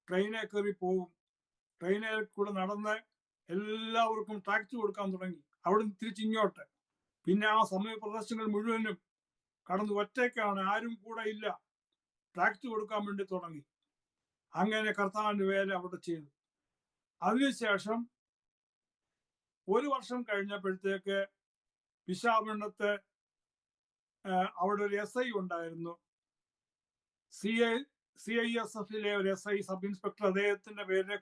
ട്രെയിനിൽ കയറി പോകും. ട്രെയിനിൽ കൂടെ നടന്ന് എല്ലാവർക്കും ട്രാക്റ്റ് കൊടുക്കാൻ തുടങ്ങി. അവിടെ നിന്ന് തിരിച്ചിങ്ങോട്ട്. പിന്നെ ആ സമയ പ്രദേശങ്ങൾ മുഴുവനും കടന്ന് ഒറ്റയ്ക്കാണ്, ആരും കൂടെ ഇല്ല. ട്രാക്റ്റ് കൊടുക്കാൻ വേണ്ടി തുടങ്ങി. അങ്ങനെ കർത്താവിന്റെ വേല അവിടെ ചെയ്തു. അതിനുശേഷം ഒരു വർഷം കഴിഞ്ഞപ്പോഴത്തേക്ക് വിശാഖപട്ടണത്ത് അവിടെ ഒരു SI ഉണ്ടായിരുന്നു. CISFിലെ ഒരു SI, സബ് ഇൻസ്പെക്ടർ. അദ്ദേഹത്തിന്റെ പേര്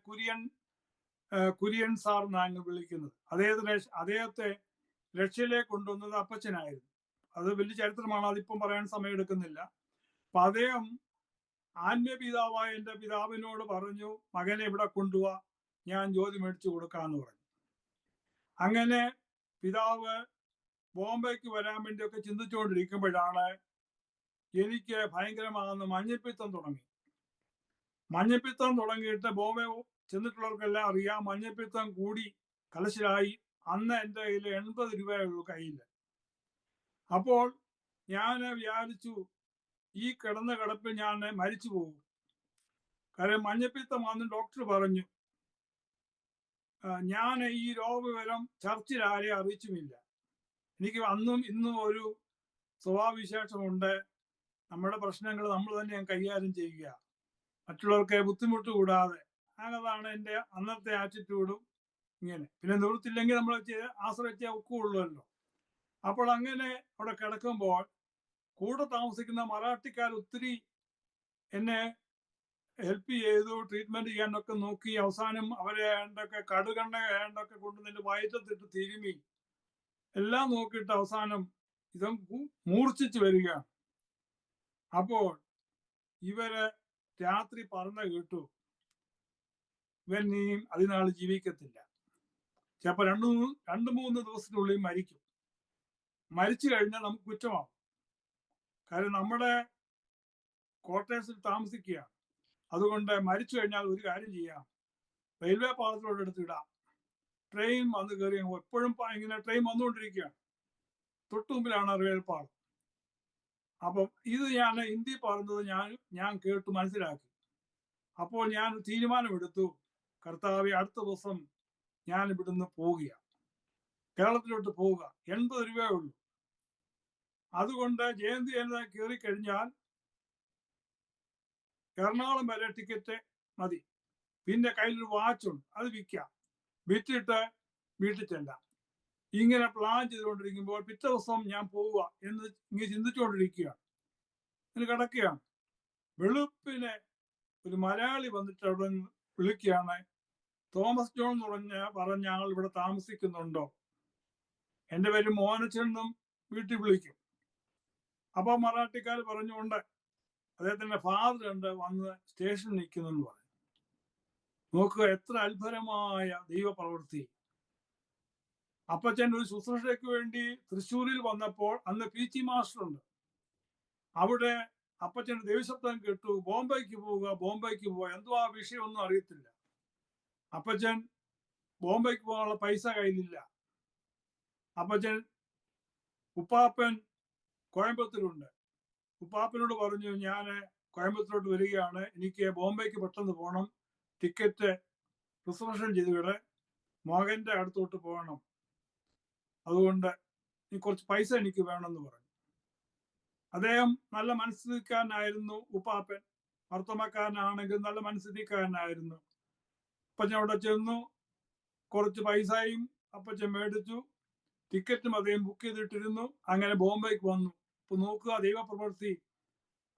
കുര്യൻ സാർ എന്നാണ് വിളിക്കുന്നത്. അദ്ദേഹത്തെ രക്ഷയിലേക്ക് കൊണ്ടുവന്നത് അപ്പച്ചനായിരുന്നു. അത് വലിയ ചരിത്രമാണ്, അതിപ്പം പറയാൻ സമയം എടുക്കുന്നില്ല. അപ്പൊ അദ്ദേഹം ആത്മീയപിതാവായ എൻ്റെ പിതാവിനോട് പറഞ്ഞു, മകനെ ഇവിടെ കൊണ്ടുപോവാ, ഞാൻ ജോലി മേടിച്ചു കൊടുക്കാന്ന് പറഞ്ഞു. അങ്ങനെ പിതാവ് ബോംബെക്ക് വരാൻ വേണ്ടിയൊക്കെ ചിന്തിച്ചുകൊണ്ടിരിക്കുമ്പോഴാണ് എനിക്ക് ഭയങ്കരമാകുന്ന മഞ്ഞപ്പിത്തം തുടങ്ങി. മഞ്ഞപ്പിത്തം തുടങ്ങിയിട്ട് ബോംബെ ചെന്നിട്ടുള്ളവർക്കെല്ലാം അറിയാം, മഞ്ഞപ്പിത്തം കൂടി കലശലായി. അന്ന് എൻ്റെ കയ്യിൽ 80 രൂപയുള്ളൂ കയ്യിൽ. അപ്പോൾ ഞാൻ വിചാരിച്ചു, ഈ കിടന്ന കിടപ്പിൽ ഞാൻ മരിച്ചു പോകും. കാര്യം മഞ്ഞപ്പിത്തമാണെന്ന് ഡോക്ടർ പറഞ്ഞു. ഞാൻ ഈ രോഗവിവരം ചർച്ചിൽ ആരെയും അറിയിച്ചുമില്ല. എനിക്ക് അന്നും ഇന്നും ഒരു സ്വഭാവവിശേഷമുണ്ട്. നമ്മുടെ പ്രശ്നങ്ങൾ നമ്മൾ തന്നെ കൈകാര്യം ചെയ്യുക, മറ്റുള്ളവർക്ക് ബുദ്ധിമുട്ട് കൂടാതെ. അങ്ങനെയാണ് എൻ്റെ അന്നത്തെ ആറ്റിറ്റ്യൂഡും. ഇങ്ങനെ പിന്നെ നിവൃത്തില്ലെങ്കിൽ നമ്മൾ ആശ്രയിച്ചേ ഒക്കുള്ളൂല്ലോ. അപ്പോൾ അങ്ങനെ അവിടെ കിടക്കുമ്പോൾ കൂടെ താമസിക്കുന്ന മറാഠിക്കാർ ഒത്തിരി എന്നെ ഹെൽപ്പ് ചെയ്തു, ട്രീറ്റ്മെന്റ് ചെയ്യാനൊക്കെ നോക്കി. അവസാനം അവരെ ഏണ്ടൊക്കെ കടുകണ്ണ ഏണ്ടൊക്കെ കൊണ്ടുവന്നിട്ട് വയറ്റത്തിട്ട് തിരുമി എല്ലാം നോക്കിയിട്ട് അവസാനം ഇതും മൂർച്ഛിച്ചു വരികയാണ്. അപ്പോൾ ഇവര് രാത്രി പറഞ്ഞ കേട്ടു, ഇവൻ ഇനിയും അതിനാൾ ജീവിക്കത്തില്ല, ചിലപ്പോ രണ്ട് മൂന്ന് ദിവസത്തിനുള്ളിൽ മരിക്കും. മരിച്ചു കഴിഞ്ഞാൽ നമുക്ക് കുറ്റമാവും. കാര്യം നമ്മുടെ ക്വാർട്ടേഴ്സിൽ താമസിക്കുക. അതുകൊണ്ട് മരിച്ചു കഴിഞ്ഞാൽ ഒരു കാര്യം ചെയ്യാം, റെയിൽവേ പാളത്തിലോട്ട് എടുത്തിടാം. ട്രെയിൻ വന്ന് കയറി, എപ്പോഴും ഇങ്ങനെ ട്രെയിൻ വന്നുകൊണ്ടിരിക്കുകയാണ്, തൊട്ടു മുമ്പിലാണ് റെയിൽ പാളം. അപ്പം ഇത് ഞാൻ ഹിന്ദി പറഞ്ഞത് ഞാൻ കേട്ട് മനസ്സിലാക്കി. അപ്പോൾ ഞാൻ തീരുമാനമെടുത്തു, കർത്താവെ, അടുത്ത ദിവസം ഞാൻ ഇവിടുന്ന് പോവുകയാണ്, കേരളത്തിലോട്ട് പോവുക. 80 രൂപയേ ഉള്ളൂ. അതുകൊണ്ട് ജയന്തി കയറി കഴിഞ്ഞാൽ എറണാകുളം വരെ ടിക്കറ്റ് മതി. പിന്നെ കയ്യിലൊരു വാച്ചുണ്ട്, അത് വിൽക്കാം, വിറ്റിട്ട് വീട്ടിൽ ചെല്ലാം. ഇങ്ങനെ പ്ലാൻ ചെയ്തുകൊണ്ടിരിക്കുമ്പോൾ പിറ്റേ ദിവസം ഞാൻ പോവുക എന്ന് ഇങ്ങനെ ചിന്തിച്ചുകൊണ്ടിരിക്കുകയാണ്. ഇങ്ങനെ കിടക്കുകയാണ്. വെളുപ്പിനെ ഒരു മലയാളി വന്നിട്ട് അവിടെ വിളിക്കുകയാണ്, തോമസ് ജോൺ എന്ന് പറഞ്ഞ ആൾ ഇവിടെ താമസിക്കുന്നുണ്ടോ? എൻ്റെ പേര് മോഹനച്ചെന്നും വീട്ടിൽ വിളിക്കും. അപ്പൊ മറാഠിക്കാർ പറഞ്ഞുകൊണ്ട് അദ്ദേഹത്തിന്റെ ഫാദർ ഉണ്ട്, വന്ന് സ്റ്റേഷനിൽ നിൽക്കുന്നു എന്ന് പറഞ്ഞു. നോക്കുക, എത്ര അത്ഭുതമായ ദൈവപ്രവൃത്തി. അപ്പച്ചൻ ഒരു ശുശ്രൂഷയ്ക്ക് വേണ്ടി തൃശ്ശൂരിൽ വന്നപ്പോൾ അന്ന് PC മാസ്റ്റർ ഉണ്ട്. അവിടെ അപ്പച്ചൻ ദൈവശബ്ദം കേട്ടു, ബോംബെക്ക് പോവുക. എന്തോ ആ വിഷയമൊന്നും അറിയത്തില്ല. അപ്പച്ചൻ ബോംബെക്ക് പോകാനുള്ള പൈസ കയ്യിലില്ല. അപ്പച്ചൻ ഉപ്പാപ്പൻ കോയമ്പത്തൂരുണ്ട്. ഉപ്പാപ്പനോട് പറഞ്ഞു, ഞാൻ കോയമ്പത്തൂരോട്ട് വരികയാണ്, എനിക്ക് ബോംബെക്ക് പെട്ടെന്ന് പോകണം, ടിക്കറ്റ് റിസർവേഷൻ ചെയ്തുവിടെ, മകന്റെ അടുത്തോട്ട് പോകണം, അതുകൊണ്ട് കുറച്ച് പൈസ എനിക്ക് വേണമെന്ന് പറഞ്ഞു. അദ്ദേഹം നല്ല മനസ്ഥിതിക്കാരനായിരുന്നു. ഉപ്പാപ്പൻ ഭർത്തമക്കാരനാണെങ്കിൽ നല്ല മനസ്ഥിതിക്കാരനായിരുന്നു. അപ്പച്ചൻ അവിടെ ചെന്നു, കുറച്ച് പൈസയും അപ്പച്ചൻ മേടിച്ചു, ടിക്കറ്റും അദ്ദേഹം ബുക്ക് ചെയ്തിട്ടിരുന്നു. അങ്ങനെ ബോംബെക്ക് വന്നു. ഇപ്പൊ നോക്കുക ദൈവപ്രവൃത്തി.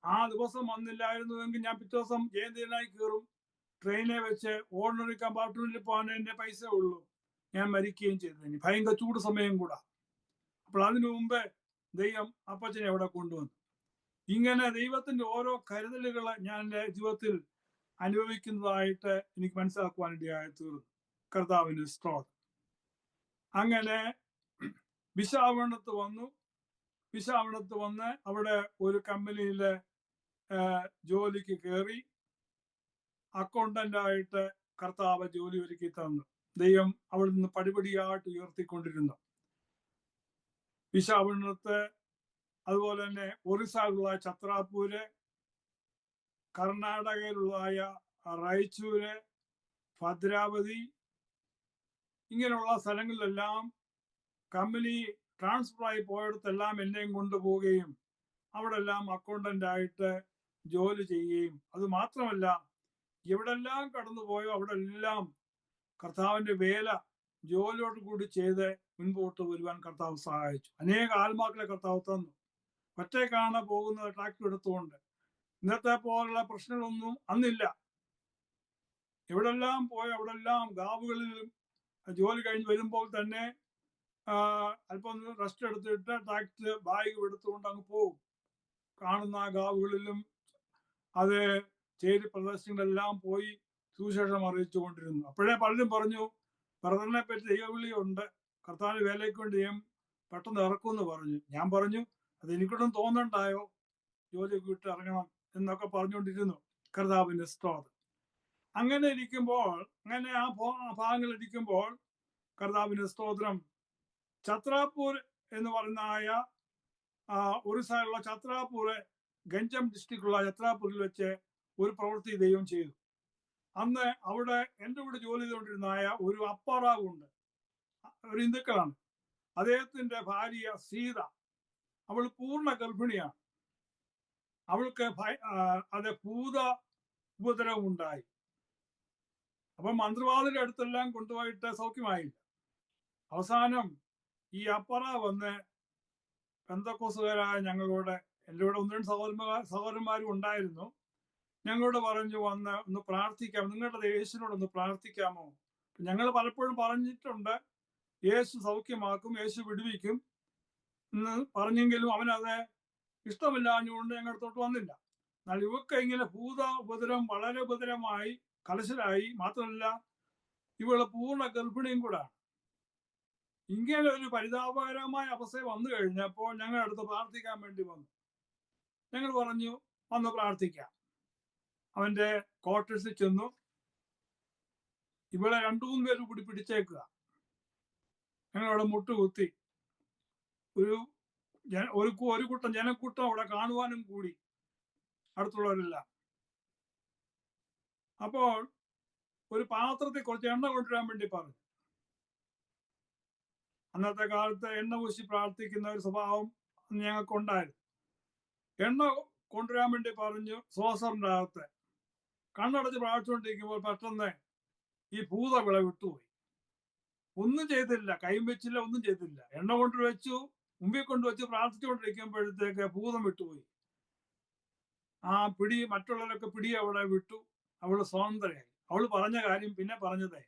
ആ ദിവസം വന്നില്ലായിരുന്നുവെങ്കിൽ ഞാൻ പിറ്റേ ദിവസം ജയന്തിനായി കയറും, ട്രെയിനെ വെച്ച് ഓർഡിനറി കമ്പാർട്ട്മെന്റിൽ പോകാൻ എന്റെ പൈസ ഉള്ളൂ, ഞാൻ മരിക്കുകയും ചെയ്തു. ഭയങ്കര ചൂട് സമയം കൂടാ. അപ്പോൾ അതിനു മുമ്പേ ദൈവം അപ്പച്ചനെ അവിടെ കൊണ്ടുവന്നു. ഇങ്ങനെ ദൈവത്തിന്റെ ഓരോ കരുതലുകൾ ഞാൻ എൻ്റെ ജീവിതത്തിൽ അനുഭവിക്കുന്നതായിട്ട് എനിക്ക് മനസ്സിലാക്കുവാനിടയായി തീർന്നു. കർത്താവിന് സ്തോത്രം. അങ്ങനെ വിശാഖപട്ടണത്ത് വന്ന് അവിടെ ഒരു കമ്പനിയിലെ ജോലിക്ക് കയറി. അക്കൗണ്ടന്റായിട്ട് കർത്താവ് ജോലി ഒരുക്കി തന്നു. ദൈവം അവിടെ നിന്ന് പടിപടിയായിട്ട് ഉയർത്തിക്കൊണ്ടിരുന്നു. വിശാഖപട്ടണത്ത്, അതുപോലെ തന്നെ ഒറീസയിലുള്ള ഛത്രാപൂര്, കർണാടകയിലുള്ളതായ റായ്ചൂര്, ഭദ്രാവതി, ഇങ്ങനെയുള്ള സ്ഥലങ്ങളിലെല്ലാം കമ്പനി ട്രാൻസ്ഫർ ആയി പോയിടത്തെല്ലാം എന്നെയും കൊണ്ടുപോവുകയും അവിടെ എല്ലാം അക്കൗണ്ടന്റായിട്ട് ജോലി ചെയ്യുകയും, അത് മാത്രമല്ല എവിടെല്ലാം കടന്നുപോയോ അവിടെ എല്ലാം കർത്താവിന്റെ വേല ജോലിയോട് കൂടി ചെയ്ത് മുൻപോട്ട് വരുവാൻ കർത്താവ് സഹായിച്ചു. അനേക ആത്മാക്കളെ കർത്താവ് തന്നു. ഒറ്റയ്ക്കാണ് പോകുന്നത് ട്രാക്ടർ എടുത്തുകൊണ്ട്. ഇന്നത്തെ പോലുള്ള പ്രശ്നങ്ങളൊന്നും അന്നില്ല. എവിടെല്ലാം പോയോ അവിടെല്ലാം ഗാവുകളിലും ജോലി കഴിഞ്ഞ് വരുമ്പോൾ തന്നെ അല്പം റെസ്റ്റ് എടുത്തിട്ട് ട്രാക്ടർ ബാഗ് എടുത്തുകൊണ്ട് അങ്ങ് പോകും. കാണുന്ന ഗാവുകളിലും അത് ചേരി പ്രദേശങ്ങളിലെല്ലാം പോയി സുവിശേഷം അറിയിച്ചു കൊണ്ടിരുന്നു. അപ്പോഴേ പലരും പറഞ്ഞു, ബ്രദറിനെ പറ്റി ദൈവവിളിയുണ്ട്, കർത്താവിന്റെ വേലയ്ക്ക് വേണ്ടി പെട്ടെന്ന് ഇറക്കുമെന്ന് പറഞ്ഞു. ഞാൻ പറഞ്ഞു, അത് എനിക്കൊന്നും തോന്നണ്ടായോ, ജോലി വിട്ട് ഇറങ്ങണം എന്നൊക്കെ പറഞ്ഞുകൊണ്ടിരുന്നു. കർത്താവിന്റെ സ്തോത്രം. അങ്ങനെ ആ ഭാഗങ്ങൾ ഇരിക്കുമ്പോൾ കർത്താവിന്റെ സ്തോത്രം, ഛത്രാപൂർ എന്ന് പറയുന്ന ഒറീസയിലുള്ള ഛത്രാപൂര്, ഗഞ്ചം ഡിസ്ട്രിക്റ്റുള്ള ഛത്രാപൂരിൽ വെച്ച് ഒരു പ്രവൃത്തി ദൈവം ചെയ്തു. അന്ന് അവിടെ എൻ്റെ കൂടെ ജോലി ചെയ്തുകൊണ്ടിരുന്ന ഒരു അപ്പാറാവ് ഉണ്ട്, ഒരു ഹിന്ദുക്കളാണ്. അദ്ദേഹത്തിന്റെ ഭാര്യ സീത, അവൾ പൂർണ്ണ ഗർഭിണിയാണ്. അവൾക്ക് ഭൂത ഉപദ്രവം ഉണ്ടായി. അപ്പം മന്ത്രവാദിയുടെ അടുത്തെല്ലാം കൊണ്ടുപോയിട്ട് സൗഖ്യമായില്ല. അവസാനം ഈ അപ്പറ വന്ന് പെന്തക്കോസുകാരായ ഞങ്ങളോട്, എൻ്റെ കൂടെ 1-2 സഹോദരന്മാരും ഉണ്ടായിരുന്നു, ഞങ്ങളോട് പറഞ്ഞു, വന്ന് ഒന്ന് പ്രാർത്ഥിക്കാം, നിങ്ങളുടെ യേശുവിനോട് ഒന്ന് പ്രാർത്ഥിക്കാമോ? ഞങ്ങൾ പലപ്പോഴും പറഞ്ഞിട്ടുണ്ട്, യേശു സൗഖ്യമാക്കും, യേശു വിടുവിക്കും എന്ന് പറഞ്ഞെങ്കിലും അവനത് ഇഷ്ടമില്ലാഞ്ഞുകൊണ്ട് ഞങ്ങളുടെ അടുത്തോട്ട് വന്നില്ല. എന്നാൽ ഇവക്ക് ഇങ്ങനെ ഭൂത ഉപദ്രവം വളരെ ഉപദ്രവമായി കലശലായി. മാത്രമല്ല ഇവള് പൂർണ്ണ ഗർഭിണിയും കൂടാണ്. ഇങ്ങനെ ഒരു പരിതാപകരമായ അവസ്ഥ വന്നു കഴിഞ്ഞപ്പോൾ ഞങ്ങളുടെ അടുത്ത് പ്രാർത്ഥിക്കാൻ വേണ്ടി വന്നു. ഞങ്ങൾ പറഞ്ഞു വന്ന് പ്രാർത്ഥിക്കാം. അവന്റെ ക്വാർട്ടേഴ്സിൽ ചെന്നു. ഇവിടെ 2-3 പേര് കൂടി പിടിച്ചേക്കുക. ഞങ്ങളവിടെ മുട്ടുകുത്തി. ഒരു കൂട്ടം ജനക്കൂട്ടം അവിടെ കാണുവാനും കൂടി, അടുത്തുള്ളവരെല്ലാം. അപ്പോൾ ഒരു പാത്രത്തിൽ കുറച്ച് എണ്ണ കൊണ്ടുവരാൻ വേണ്ടി പറഞ്ഞു. അന്നത്തെ കാലത്ത് എണ്ണ പൂശി പ്രാർത്ഥിക്കുന്ന ഒരു സ്വഭാവം ഞങ്ങൾക്കുണ്ടായിരുന്നു. എണ്ണ കൊണ്ടുവരാൻ വേണ്ടി പറഞ്ഞു. സോസറിന്റെ അകത്ത് കണ്ണടച്ച് പ്രാർത്ഥിച്ചുകൊണ്ടിരിക്കുമ്പോൾ പെട്ടെന്ന് ഈ ഭൂതവിള വിട്ടുപോയി. ഒന്നും ചെയ്തില്ല, കൈയും വെച്ചില്ല, ഒന്നും ചെയ്തില്ല. എണ്ണ കൊണ്ടുവച്ചു, മുമ്പിൽ കൊണ്ടുവച്ച് പ്രാർത്ഥിച്ചുകൊണ്ടിരിക്കുമ്പോഴത്തേക്ക് ഭൂതം വിട്ടുപോയി. ആ പിടി മറ്റുള്ളവരൊക്കെ പിടി അവിടെ വിട്ടു. അവള് സ്വതന്ത്രയായി. അവള് പറഞ്ഞ കാര്യം പിന്നെ പറഞ്ഞതേ,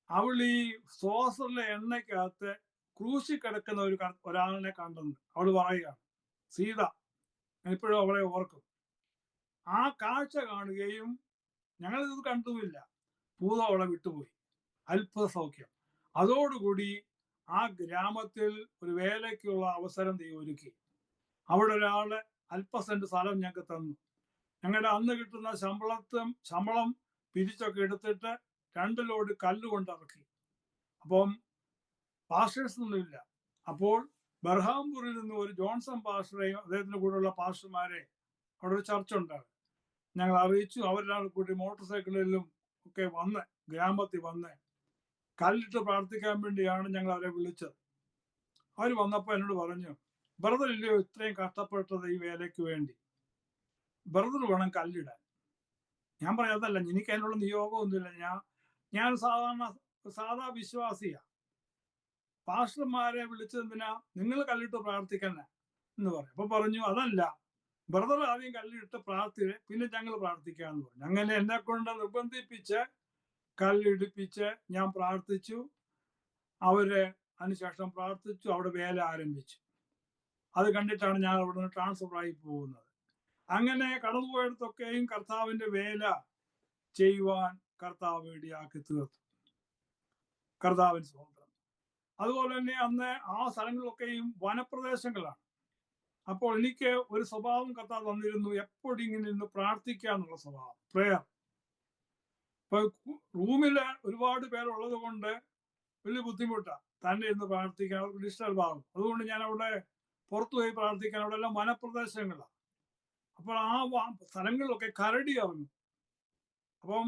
അവൾ ഈ സോസറിലെ എണ്ണയ്ക്കകത്ത് ക്രൂശി കിടക്കുന്ന ഒരാളിനെ കണ്ടെന്ന് അവള് പറയുകയാണ്. സീത, ഇപ്പോഴും അവളെ ഓർക്കും. ആ കാഴ്ച കാണുകയും ഞങ്ങളിത് കണ്ടുമില്ല. ഭൂതം അവളെ വിട്ടുപോയി. അത്ഭുത സൗഖ്യം. അതോടുകൂടി ആ ഗ്രാമത്തിൽ ഒരു വേലയ്ക്കുള്ള അവസരം ദൈവം ഒരുക്കി. അവിടെ ഒരാള് അല്പസെന്റ് സ്ഥലം ഞങ്ങൾക്ക് തന്നു. ഞങ്ങളുടെ അന്ന് കിട്ടുന്ന ശമ്പളം പിരിച്ചൊക്കെ എടുത്തിട്ട് 2 ലോഡ് കല്ല് കൊണ്ടിറക്കി. അപ്പം പാസ്റ്റേഴ്സ് ഒന്നുമില്ല. അപ്പോൾ ബർഹാംപൂരിൽ നിന്ന് ഒരു ജോൺസൺ പാസ്റ്ററെയും അദ്ദേഹത്തിന്റെ കൂടെയുള്ള പാസ്റ്റർമാരെ അവിടെ ഒരു ചർച്ച ഉണ്ടാകും. ഞങ്ങൾ അറിയിച്ചു. അവരെല്ലാം കൂടി മോട്ടോർ സൈക്കിളിലും ഒക്കെ വന്ന് ഗ്രാമത്തിൽ വന്ന് കല്ലിട്ട് പ്രാർത്ഥിക്കാൻ വേണ്ടിയാണ് ഞങ്ങൾ അവരെ വിളിച്ചത്. അവർ വന്നപ്പോൾ എന്നോട് പറഞ്ഞു, ബ്രദർ ഇല്ലയോ ഇത്രയും കഷ്ടപ്പെട്ടത് ഈ വേലയ്ക്ക് വേണ്ടി, ബ്രദർ വേണം കല്ലിടാൻ. ഞാൻ പറയാതല്ല, എനിക്ക് അതിനുള്ള നിയോഗമൊന്നുമില്ല. ഞാൻ സാധാ വിശ്വാസിയാ. പാസ്റ്റർമാരെ വിളിച്ചതെന്തിനാ? നിങ്ങൾ കല്ലിട്ട് പ്രാർത്ഥിക്കണ എന്ന് പറഞ്ഞു. അപ്പൊ പറഞ്ഞു, അതല്ല, ബ്രദർ ആദ്യം കല്ലിട്ട് പിന്നെ ഞങ്ങൾ പ്രാർത്ഥിക്കാന്ന് പറഞ്ഞു. അങ്ങനെ എന്നെ കൊണ്ട് നിർബന്ധിപ്പിച്ച് കല്ലിടിപ്പിച്ച് ഞാൻ പ്രാർത്ഥിച്ചു. അവര് അതിനുശേഷം പ്രാർത്ഥിച്ചു. അവിടെ വേല ആരംഭിച്ചു. അത് കണ്ടിട്ടാണ് ഞാൻ അവിടെ നിന്ന് ട്രാൻസ്ഫർ ആയി പോകുന്നത്. അങ്ങനെ കടന്നുപോയിടത്തൊക്കെയും കർത്താവിന്റെ വേല ചെയ്യുവാൻ കർത്താവ് ഇടയാക്കി തീർത്തു. കർത്താവിന് സ്വന്തം. അതുപോലെ തന്നെ അന്ന് ആ സ്ഥലങ്ങളിലൊക്കെയും വനപ്രദേശങ്ങളാണ്. അപ്പോൾ എനിക്ക് ഒരു സ്വഭാവം കർത്താവ് തന്നിരുന്നു, എപ്പോഴും ഇങ്ങനെ ഇരുന്ന് പ്രാർത്ഥിക്കുക എന്നുള്ള സ്വഭാവം, പ്രേയർ. ഇപ്പൊ റൂമില് ഒരുപാട് പേരുള്ളത് കൊണ്ട് വലിയ ബുദ്ധിമുട്ടാണ് തന്നെ ഇരുന്ന് പ്രാർത്ഥിക്കാൻ, അവർക്ക് ഡിസ്റ്റർബ് ആകും. അതുകൊണ്ട് ഞാൻ അവിടെ പുറത്തു പോയി പ്രാർത്ഥിക്കാൻ, അവിടെ എല്ലാം വനപ്രദേശങ്ങളാണ്. അപ്പോൾ ആ സ്ഥലങ്ങളിലൊക്കെ കരടി ഇറങ്ങും. അപ്പം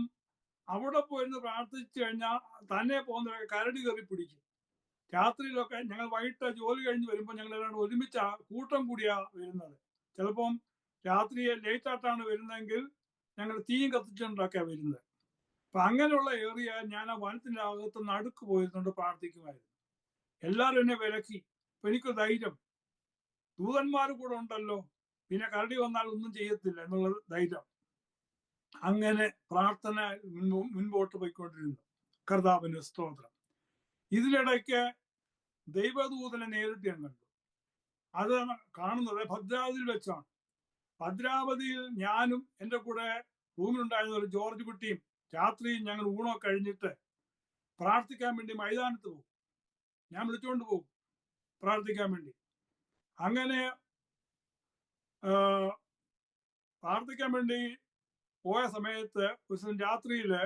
അവിടെ പോയിരുന്ന് പ്രാർത്ഥിച്ചു കഴിഞ്ഞാൽ തന്നെ പോകുന്നവരൊക്കെ കരടി കയറി പിടിക്കും. രാത്രിയിലൊക്കെ ഞങ്ങൾ വൈകിട്ട് ജോലി കഴിഞ്ഞ് വരുമ്പോൾ ഞങ്ങൾ എല്ലാവരും ഒരുമിച്ച് കൂട്ടം കൂടിയാ വരുന്നത്. ചിലപ്പം രാത്രിയെ ലേറ്റ് ആയിട്ടാണ് വരുന്നതെങ്കിൽ ഞങ്ങൾ തീയും കത്തിച്ചുകൊണ്ടൊക്കെയാണ് വരുന്നത്. അപ്പൊ അങ്ങനെയുള്ള ഏറിയ ഞാൻ ആ വനത്തിന്റെ അകത്ത് നടുക്ക് പോയിരുന്നുകൊണ്ട് പ്രാർത്ഥിക്കുമായിരുന്നു. എല്ലാവരും എന്നെ വിലക്കി. അപ്പൊ എനിക്ക് ധൈര്യം, ദൂതന്മാർ കൂടെ ഉണ്ടല്ലോ, പിന്നെ കരടി വന്നാൽ ഒന്നും ചെയ്യത്തില്ല എന്നുള്ള ധൈര്യം. അങ്ങനെ പ്രാർത്ഥന മുൻപോട്ട് പോയിക്കൊണ്ടിരുന്നു. കർത്താവിന് സ്തോത്രം. ഇതിനിടയ്ക്ക് ദൈവദൂതനെ നേരിട്ട് ഞാൻ കണ്ടു. അത് കാണുന്നത് ഭദ്രാവതിയിൽ വെച്ചാണ്. ഭദ്രാവതിയിൽ ഞാനും എൻ്റെ കൂടെ റൂമിലുണ്ടായിരുന്ന ഒരു ജോർജ് കുട്ടിയും രാത്രി ഞങ്ങൾ ഊണൊക്കെ കഴിഞ്ഞിട്ട് പ്രാർത്ഥിക്കാൻ വേണ്ടി മൈതാനത്ത് പോകും. ഞാൻ വിളിച്ചുകൊണ്ട് പോകും പ്രാർത്ഥിക്കാൻ വേണ്ടി. അങ്ങനെ പ്രാർത്ഥിക്കാൻ വേണ്ടി പോയ സമയത്ത് ഒരു ദിവസം രാത്രിയില്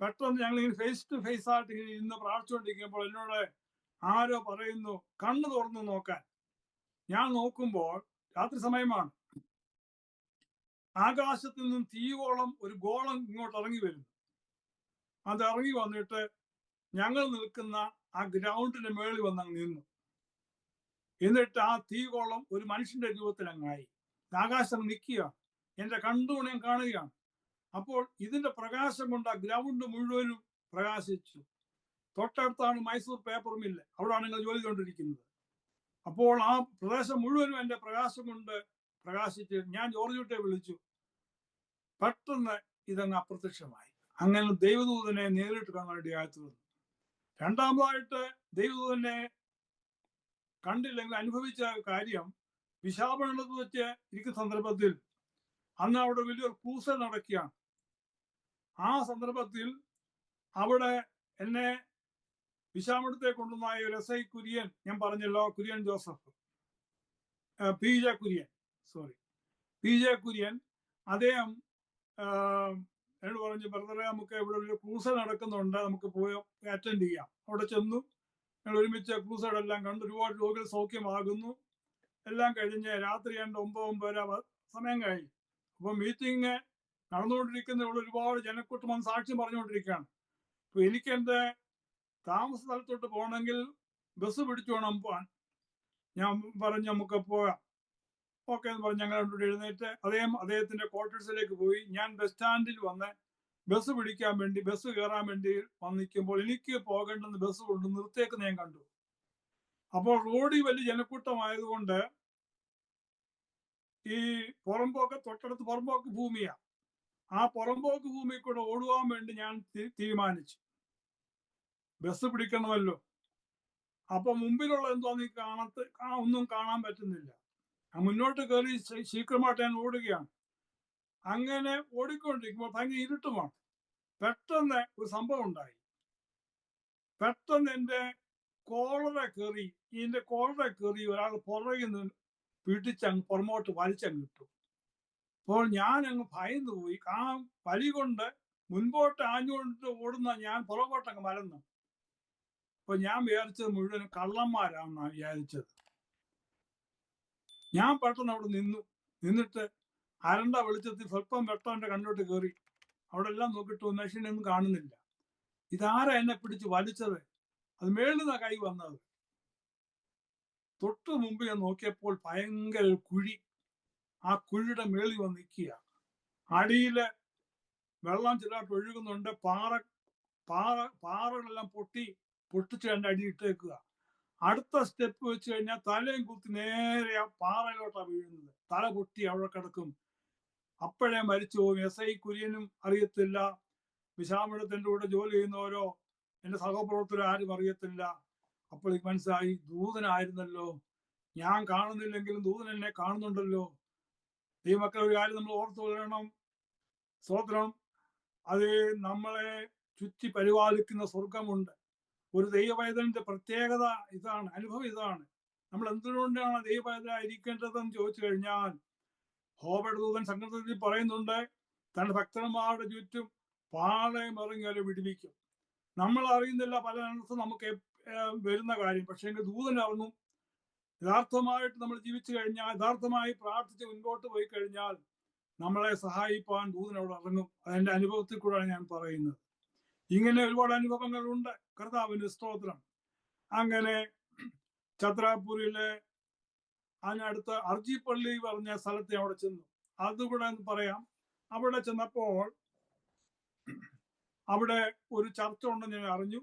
പെട്ടെന്ന് ഞങ്ങൾ ഇങ്ങനെ ഫേസ് ടു ഫേസ് ആയിട്ട് ഇങ്ങനെ ഇന്ന് പ്രാർത്ഥിച്ചുകൊണ്ടിരിക്കുമ്പോൾ എന്നോട് ആരോ പറയുന്നു കണ്ണ് തുറന്നു നോക്കാൻ. ഞാൻ നോക്കുമ്പോൾ രാത്രി സമയമാണ്. ആകാശത്തിൽ നിന്നും തീയോളം ഒരു ഗോളം ഇങ്ങോട്ട് ഇറങ്ങി വരുന്നു. അത് ഇറങ്ങി വന്നിട്ട് ഞങ്ങൾ നിൽക്കുന്ന ആ ഗ്രൗണ്ടിന്റെ മേളിൽ വന്നങ്ങ് നിന്നു. എന്നിട്ട് ആ തീകോളം ഒരു മനുഷ്യന്റെ രൂപത്തിൽ അങ്ങായി. ആകാശം നിൽക്കുകയാണ്. എന്റെ കണ്ണുകൊണ്ട് ഞാൻ കാണുകയാണ്. അപ്പോൾ ഇതിന്റെ പ്രകാശം കൊണ്ട് ആ ഗ്രൗണ്ട് മുഴുവനും പ്രകാശിച്ചു. തൊട്ടടുത്താണ് മൈസൂർ പേപ്പർ മില്ല്. അവിടെയാണ് നിങ്ങൾ ജോലി ചെയ്തുകൊണ്ടിരിക്കുന്നത്. അപ്പോൾ ആ പ്രദേശം മുഴുവനും എന്റെ പ്രകാശം കൊണ്ട് പ്രകാശിച്ച് ഞാൻ ജോർജ് കുട്ടിയെ വിളിച്ചു. പെട്ടെന്ന് ഇതങ്ങ് അപ്രത്യക്ഷമായി. അങ്ങനെ ദൈവദൂതനെ നേരിട്ട് കാണാനിടയായി തീർന്നു. രണ്ടാമതായിട്ട് ദൈവദൂതനെ കണ്ടില്ലെങ്കിൽ അനുഭവിച്ച കാര്യം, വിശാഖപട്ടണത്ത് വെച്ച് ഇരിക്കുന്ന സന്ദർഭത്തിൽ അന്ന് അവിടെ വലിയൊരു ക്രൂസ് നടക്കുകയാണ്. ആ സന്ദർഭത്തിൽ അവിടെ എന്നെ വിശാഖപട്ടണത്തെ കൊണ്ടുവന്നായ ഒരു എസ് ഐ കുര്യൻ, ഞാൻ പറഞ്ഞല്ലോ, Kurian Joseph, P J Kurian, sorry, P J Kurian, അദ്ദേഹം എന്നോട് പറഞ്ഞു, ബ്രദറെ, നമുക്ക് ഇവിടെ ഒരു ക്രൂസ് നടക്കുന്നുണ്ട്, നമുക്ക് പോയി അറ്റൻഡ് ചെയ്യാം. അവിടെ ചെന്നു. ഞങ്ങൾ ഒരുമിച്ച് ക്രൂസൈഡെല്ലാം കണ്ട് ഒരുപാട് രോഗികൾ സൗഖ്യമാകുന്നു. എല്ലാം കഴിഞ്ഞ് രാത്രി 9 സമയം കഴിഞ്ഞു. അപ്പൊ മീറ്റിംഗ് നടന്നുകൊണ്ടിരിക്കുന്ന ഇവിടെ ഒരുപാട് ജനക്കൂട്ടം വന്ന് സാക്ഷ്യം പറഞ്ഞുകൊണ്ടിരിക്കുകയാണ്. അപ്പൊ എനിക്ക് എൻ്റെ താമസ സ്ഥലത്തോട്ട് പോകണമെങ്കിൽ ബസ് പിടിച്ചു വേണം പോകാൻ. ഞാൻ പറഞ്ഞു നമുക്ക് പോകാം, ഓക്കെ എന്ന് പറഞ്ഞ് ഞങ്ങൾ രണ്ടുകൂടി എഴുന്നേറ്റ് അദ്ദേഹത്തിന്റെ ക്വാർട്ടേഴ്സിലേക്ക് പോയി. ഞാൻ ബസ് സ്റ്റാൻഡിൽ വന്ന് ബസ് പിടിക്കാൻ വേണ്ടി, ബസ് കയറാൻ വേണ്ടി വന്നിരിക്കുമ്പോൾ എനിക്ക് പോകേണ്ടെന്ന് ബസ് കൊണ്ട് നിർത്തിയേക്കുന്ന ഞാൻ കണ്ടു. അപ്പോൾ റോഡിൽ വലിയ ജനക്കൂട്ടമായതുകൊണ്ട് ഈ പുറമ്പോക്ക്, തൊട്ടടുത്ത് പുറമ്പോക്ക് ഭൂമിയാ, ആ പുറമ്പോക്ക് ഭൂമി കൂടെ ഓടുവാൻ വേണ്ടി ഞാൻ തീരുമാനിച്ചു. ബസ് പിടിക്കണമല്ലോ. അപ്പൊ മുമ്പിലുള്ള എന്തോന്ന് ഒന്നും കാണാൻ പറ്റുന്നില്ല. മുന്നോട്ട് കയറി ശീഘ്രമായിട്ട് ഞാൻ ഓടുകയാണ്. അങ്ങനെ ഓടിക്കൊണ്ടിരിക്കുമ്പോൾ ഭയങ്കര ഇരുട്ടുമാണ്. പെട്ടെന്ന് ഒരു സംഭവം ഉണ്ടായി. പെട്ടെന്ന് എൻ്റെ കോളറെ കയറി ഒരാൾ പുറകിൽ നിന്ന് പിടിച്ചങ്ങ് പുറമോട്ട് വലിച്ചങ്ങ് ഇട്ടു. അപ്പോൾ ഞാൻ അങ്ങ് ഭയന്നു പോയി. ആ വലി കൊണ്ട് മുൻപോട്ട് ആഞ്ഞുകൊണ്ട് ഓടുന്ന ഞാൻ പുറകോട്ടങ്ങ് മലന്നു. അപ്പൊ ഞാൻ വിചാരിച്ചത് മുഴുവൻ കള്ളന്മാരാണെന്നാണ് വിചാരിച്ചത്. ഞാൻ പെട്ടെന്ന് അവിടെ നിന്നിട്ട് അരണ്ട വെളിച്ചത്തിൽ സ്വല്പം വെട്ടം എൻ്റെ കണ്ണോട്ട് കയറി. അവിടെ എല്ലാം നോക്കിയിട്ട് മനുഷ്യനൊന്നും കാണുന്നില്ല. ഇതാരാ എന്നെ പിടിച്ച് വലിച്ചത്? അത് മേളിൽ നിന്നാ കൈ വന്നത്. തൊട്ട് മുമ്പ് ഞാൻ നോക്കിയപ്പോൾ ഭയങ്കര ഒരു കുഴി. ആ കുഴിയുടെ മേളിൽ വന്ന് നിൽക്കുക. അടിയില് വെള്ളം ചിലട്ട് ഒഴുകുന്നുണ്ട്. പാറകളെല്ലാം പൊട്ടിച്ച് എൻ്റെ അടി ഇട്ടേക്കുക. അടുത്ത സ്റ്റെപ്പ് വെച്ച് കഴിഞ്ഞാൽ തലയും കുത്തി നേരെ ആ പാറയിലോട്ടാണ് വീഴുന്നത്. തല പൊട്ടി അവിടെ കിടക്കും. അപ്പോഴേ മരിച്ചു പോകും. എസ് ഐ കുര്യനും അറിയത്തില്ല, വിശാഖപട്ടണത്തിന്റെ കൂടെ ജോലി ചെയ്യുന്നവരോ എൻ്റെ സഹപ്രവർത്തകരോ ആരും അറിയത്തില്ല. അപ്പോൾ എനിക്ക് മനസ്സിലായി, ദൂതനായിരുന്നല്ലോ. ഞാൻ കാണുന്നില്ലെങ്കിലും ദൂതൻ എന്നെ കാണുന്നുണ്ടല്ലോ. ഈ മക്കൾ ഒരു കാര്യം നമ്മൾ ഓർത്തു കൊള്ളണം. സ്തോത്രം. അത് നമ്മളെ ചുറ്റി പരിപാലിക്കുന്ന സ്വർഗമുണ്ട്. ഒരു ദൈവവേദനന്റെ പ്രത്യേകത ഇതാണ്, അനുഭവം ഇതാണ്. നമ്മൾ എന്തുകൊണ്ടാണ് ദൈവവേദനായിരിക്കേണ്ടതെന്ന് ചോദിച്ചു കഴിഞ്ഞാൽ, ഹോബയുടെ ദൂതൻ സങ്കീർത്തനത്തിൽ പറയുന്നുണ്ട്, തന്റെ ഭക്തന്മാരുടെ ചുറ്റും പാളയം ഇറങ്ങി അവരെ വിടുവിക്കും. നമ്മൾ അറിയുന്നില്ല പല അനർത്ഥം നമുക്ക് വരുന്ന കാര്യം. പക്ഷേ ദൂതൻ ഇറങ്ങും. യഥാർത്ഥമായിട്ട് നമ്മൾ ജീവിച്ചു കഴിഞ്ഞാൽ, യഥാർത്ഥമായി പ്രാർത്ഥിച്ച് മുൻപോട്ട് പോയി കഴിഞ്ഞാൽ നമ്മളെ സഹായിപ്പാൻ ദൂതൻ അവിടെ ഇറങ്ങും. അതെന്റെ അനുഭവത്തിൽ കൂടെയാണ് ഞാൻ പറയുന്നത്. ഇങ്ങനെ ഒരുപാട് അനുഭവങ്ങളുണ്ട്. കർത്താവിന്റെ സ്തോത്രം. അങ്ങനെ ഛത്രാപൂരിലെ അതിനടുത്ത് അർജിപ്പള്ളി പറഞ്ഞ സ്ഥലത്ത് അവിടെ ചെന്നു. അതുകൂടെ പറയാം. അവിടെ ചെന്നപ്പോൾ അവിടെ ഒരു ചർച്ച ഉണ്ടെന്ന് ഞാൻ അറിഞ്ഞു.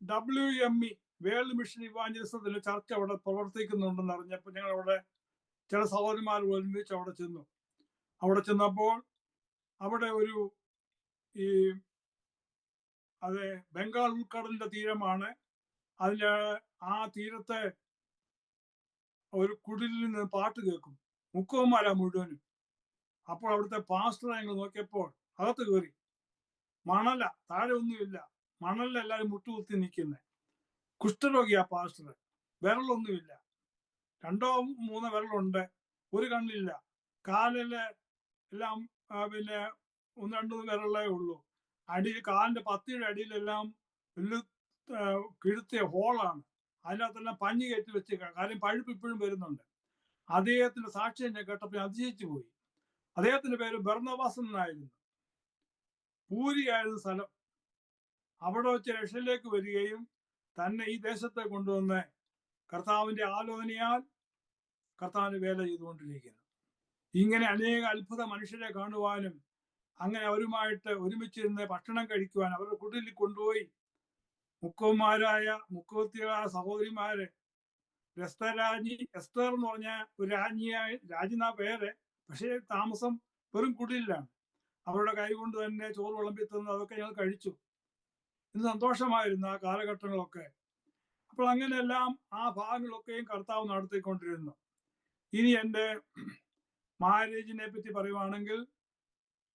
WME, വേൾഡ് മിഷൻ ഇവാഞ്ചലിസത്തിന്റെ ചർച്ച അവിടെ പ്രവർത്തിക്കുന്നുണ്ടെന്ന് അറിഞ്ഞപ്പോൾ ഞങ്ങൾ അവിടെ ചില സഹോദരന്മാർ ഒരുമിച്ച് അവിടെ ചെന്നു. അവിടെ ചെന്നപ്പോൾ അവിടെ ഒരു അത് ബംഗാൾ ഉൾക്കടലിന്റെ തീരമാണ്. അതിന്റെ ആ തീരത്തെ ഒരു കുടിലിൽ നിന്ന് പാട്ട് കേൾക്കും. മുക്കുവന്മാരാ മുഴുവനും. അപ്പോൾ അവിടുത്തെ പാസ്റ്റർ ഞങ്ങൾ നോക്കിയപ്പോൾ അകത്ത് കയറി. മണല, താഴെ ഒന്നുമില്ല. മണലിൽ എല്ലാവരും മുട്ടുകുത്തി നിൽക്കുന്നത്. കുഷ്ഠരോഗിയാ പാസ്റ്റർ. വിരലൊന്നുമില്ല. 2-3 വിരലുണ്ട്. ഒരു കണ്ണില്ല. കാലില് എല്ലാം പിന്നെ 1-2 വിരലേ ഉള്ളൂ. കാലിന്റെ പത്തിയുടെ അടിയിലെല്ലാം വലിയ കിഴുത്തിയ ഹോളാണ്. അതിനകത്തെല്ലാം പഞ്ഞി കയറ്റി വെച്ച്, കാര്യം പഴുപ്പ് ഇപ്പോഴും വരുന്നുണ്ട്. അദ്ദേഹത്തിന്റെ സാക്ഷ്യം ഞാൻ കേട്ടപ്പോൾ അതിശയിച്ചു പോയി. അദ്ദേഹത്തിന്റെ പേര് ബർന്നബാസ് എന്നായിരുന്നു. പൂരിയായിരുന്ന സ്ഥലം. അവിടെ വെച്ച് രക്ഷയിലേക്ക് വരികയും തന്നെ ഈ ദേശത്തെ കൊണ്ടുവന്ന് കർത്താവിന്റെ ആലോചനയാൽ കർത്താവിന് വേല ചെയ്തുകൊണ്ടിരിക്കുന്നു. ഇങ്ങനെ അനേക അത്ഭുത മനുഷ്യരെ കാണുവാനും അങ്ങനെ അവരുമായിട്ട് ഒരുമിച്ചിരുന്ന് ഭക്ഷണം കഴിക്കുവാൻ അവരുടെ കുടിലിൽ കൊണ്ടുപോയി മുക്കുവത്തിയായ സഹോദരിമാരെ, എസ്തർ എന്ന് പറഞ്ഞ ഒരു രാജ്ഞിനാ പേര്, പക്ഷേ താമസം വെറും കുടിലാണ്. അവരുടെ കൈ കൊണ്ട് തന്നെ ചോറ് വിളമ്പി തന്നു. അതൊക്കെ ഞങ്ങൾ കഴിച്ചു. ഇന്ന് സന്തോഷമായിരുന്നു ആ കാലഘട്ടങ്ങളൊക്കെ. അപ്പോൾ അങ്ങനെയെല്ലാം ആ ഭാഗങ്ങളൊക്കെയും കർത്താവ് നടത്തിക്കൊണ്ടിരുന്നു. ഇനി എൻ്റെ മാരേജിനെ പറ്റി പറയുവാണെങ്കിൽ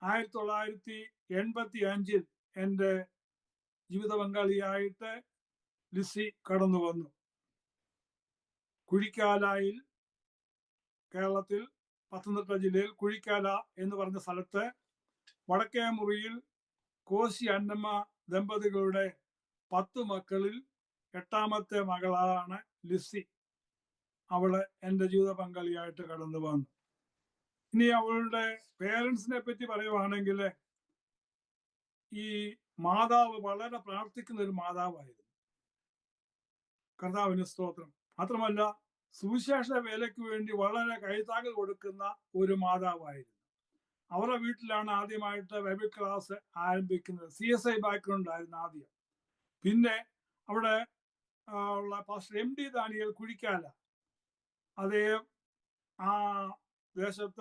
1985 എൻ്റെ ജീവിത പങ്കാളിയായിട്ട് ലിസി കടന്നു വന്നു. കുഴിക്കാലായിൽ, കേരളത്തിൽ പത്തനംതിട്ട ജില്ലയിൽ കുഴിക്കാല എന്ന് പറഞ്ഞ സ്ഥലത്ത് വടക്കേ മുറിയിൽ കോശി അന്നമ്മ ദമ്പതികളുടെ 10 മക്കളിൽ 8ാമത്തെ മകളാണ് ലിസി. അവള് എൻ്റെ ജീവിത പങ്കാളിയായിട്ട് കടന്നു വന്നു. ഇനി അവളുടെ പേരൻസിനെ പറ്റി പറയുവാണെങ്കിൽ ഈ മാതാവ് വളരെ പ്രാർത്ഥിക്കുന്ന ഒരു മാതാവായിരുന്നു. കർത്താവിന് സ്തോത്രം. മാത്രമല്ല സുവിശേഷ വേലയ്ക്ക് വേണ്ടി വളരെ കൈത്താങ്ങൽ കൊടുക്കുന്ന ഒരു മാതാവായിരുന്നു. അവരുടെ വീട്ടിലാണ് ആദ്യമായിട്ട് ബൈബിൾ ക്ലാസ് ആരംഭിക്കുന്നത്. CSI ബാക്ക്ഗ്രൗണ്ട് ആയിരുന്നു ആദ്യം. പിന്നെ അവിടെ ഉള്ള പാസ്റ്റർ MD ദാനിയേൽ കുഴിക്കാല, അദ്ദേഹം ആ ദേശത്ത്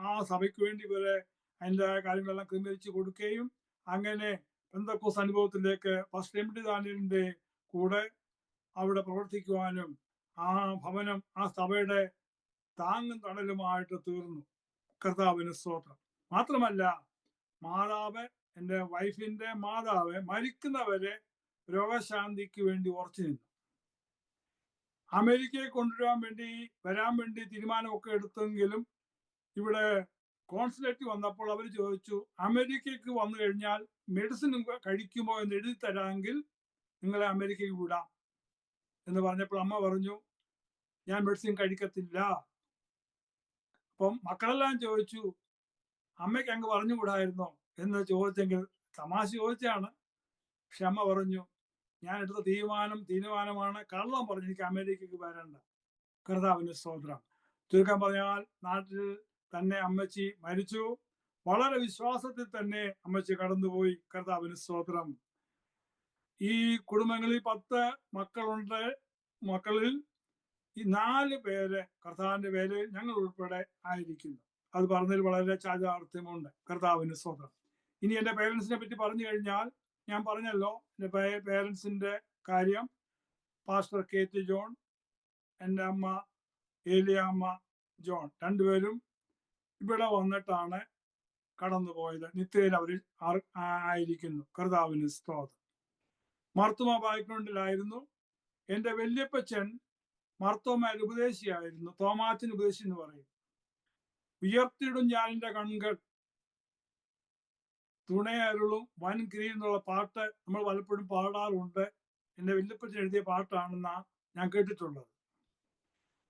ആ സഭയ്ക്ക് വേണ്ടി ഇവരെ അതിൻ്റെ കാര്യങ്ങളെല്ലാം ക്രമീകരിച്ച് കൊടുക്കുകയും അങ്ങനെ പെന്തക്കോസ്ത് അനുഭവത്തിലേക്ക് പാസ്റ്റർ MD ദാനിയേലിന്റെ കൂടെ അവിടെ പ്രവർത്തിക്കുവാനും ആ ഭവനം ആ സഭയുടെ താങ്ങും തണലുമായിട്ട് തീർന്നു. കർത്താവിന് സ്തോത്രം. മാത്രമല്ല മാതാവ്, എൻ്റെ വൈഫിന്റെ മാതാവ് മരിക്കുന്നവരെ രോഗശാന്തിക്ക് വേണ്ടി ഉറച്ചു നിന്നു. അമേരിക്കയെ വരാൻ വേണ്ടി തീരുമാനമൊക്കെ എടുത്തെങ്കിലും ഇവിടെ കോൺസുലേറ്റ് വന്നപ്പോൾ അവർ ചോദിച്ചു, അമേരിക്കയ്ക്ക് വന്നു കഴിഞ്ഞാൽ മെഡിസിൻ കഴിക്കുമോ എന്ന് എഴുതി തരാമെങ്കിൽ നിങ്ങളെ അമേരിക്കയ്ക്ക് വിടാം എന്ന് പറഞ്ഞപ്പോൾ അമ്മ പറഞ്ഞു, ഞാൻ മെഡിസിൻ കഴിക്കത്തില്ല. അപ്പം മക്കളെല്ലാം ചോദിച്ചു, അമ്മയ്ക്ക് അങ്ങ് പറഞ്ഞുകൂടായിരുന്നോ എന്ന് ചോദിച്ചെങ്കിൽ തമാശ ചോദിച്ചാണ്. പക്ഷെ അമ്മ പറഞ്ഞു, ഞാൻ എടുത്ത തീരുമാനമാണ്, കള്ളം പറഞ്ഞു എനിക്ക് അമേരിക്കയ്ക്ക് വരണ്ട. കർത്താവിന് സ്തോത്രം. ചുരുക്കം പറഞ്ഞാൽ നാട്ടിൽ തന്നെ അമ്മച്ചി മരിച്ചു. വളരെ വിശ്വാസത്തിൽ തന്നെ അമ്മച്ചി കടന്നുപോയി. കർത്താവിന് സ്തോത്രം. ഈ കുടുംബങ്ങളിൽ 10 മക്കളുണ്ട്. മക്കളിൽ ഈ 4 പേര് കർത്താവിന്റെ വേലയിൽ ഞങ്ങൾ ഉൾപ്പെടെ ആയിരിക്കുന്നു. അത് പറഞ്ഞതിൽ വളരെ ചാരിതാർത്ഥ്യമുണ്ട്. കർത്താവിന് സ്തോത്രം. ഇനി എൻ്റെ പേരൻസിനെ പറ്റി പറഞ്ഞു കഴിഞ്ഞാൽ, ഞാൻ പറഞ്ഞല്ലോ എൻ്റെ പേരൻസിന്റെ കാര്യം. പാസ്റ്റർ KT ജോൺ, എൻ്റെ അമ്മ ഏലിയാമ്മ ജോൺ, രണ്ടുപേരും ഇവിടെ വന്നിട്ടാണ് കടന്നുപോയത്. നിത്യയിൽ അവർ ആയിരിക്കുന്നു. കർത്താവിന് സ്തോത്രം. മാർത്തോമ ബാക്ക്ഗ്രൗണ്ടിലായിരുന്നു. എൻ്റെ വല്യപ്പച്ചൻ മാർത്തോമയിൽ ഉപദേശിയായിരുന്നു. തോമാച്ചൻ ഉപദേശി എന്ന് പറയും. ഉയർത്തിയിടും ഞാൻ എൻ്റെ കൺകൾ തുണയരുളും വൻ കിരി എന്നുള്ള പാട്ട് നമ്മൾ പലപ്പോഴും പാടാറുണ്ട്. എൻ്റെ വല്യപ്പച്ചൻ എഴുതിയ പാട്ടാണെന്നാണ് ഞാൻ കേട്ടിട്ടുള്ളത്.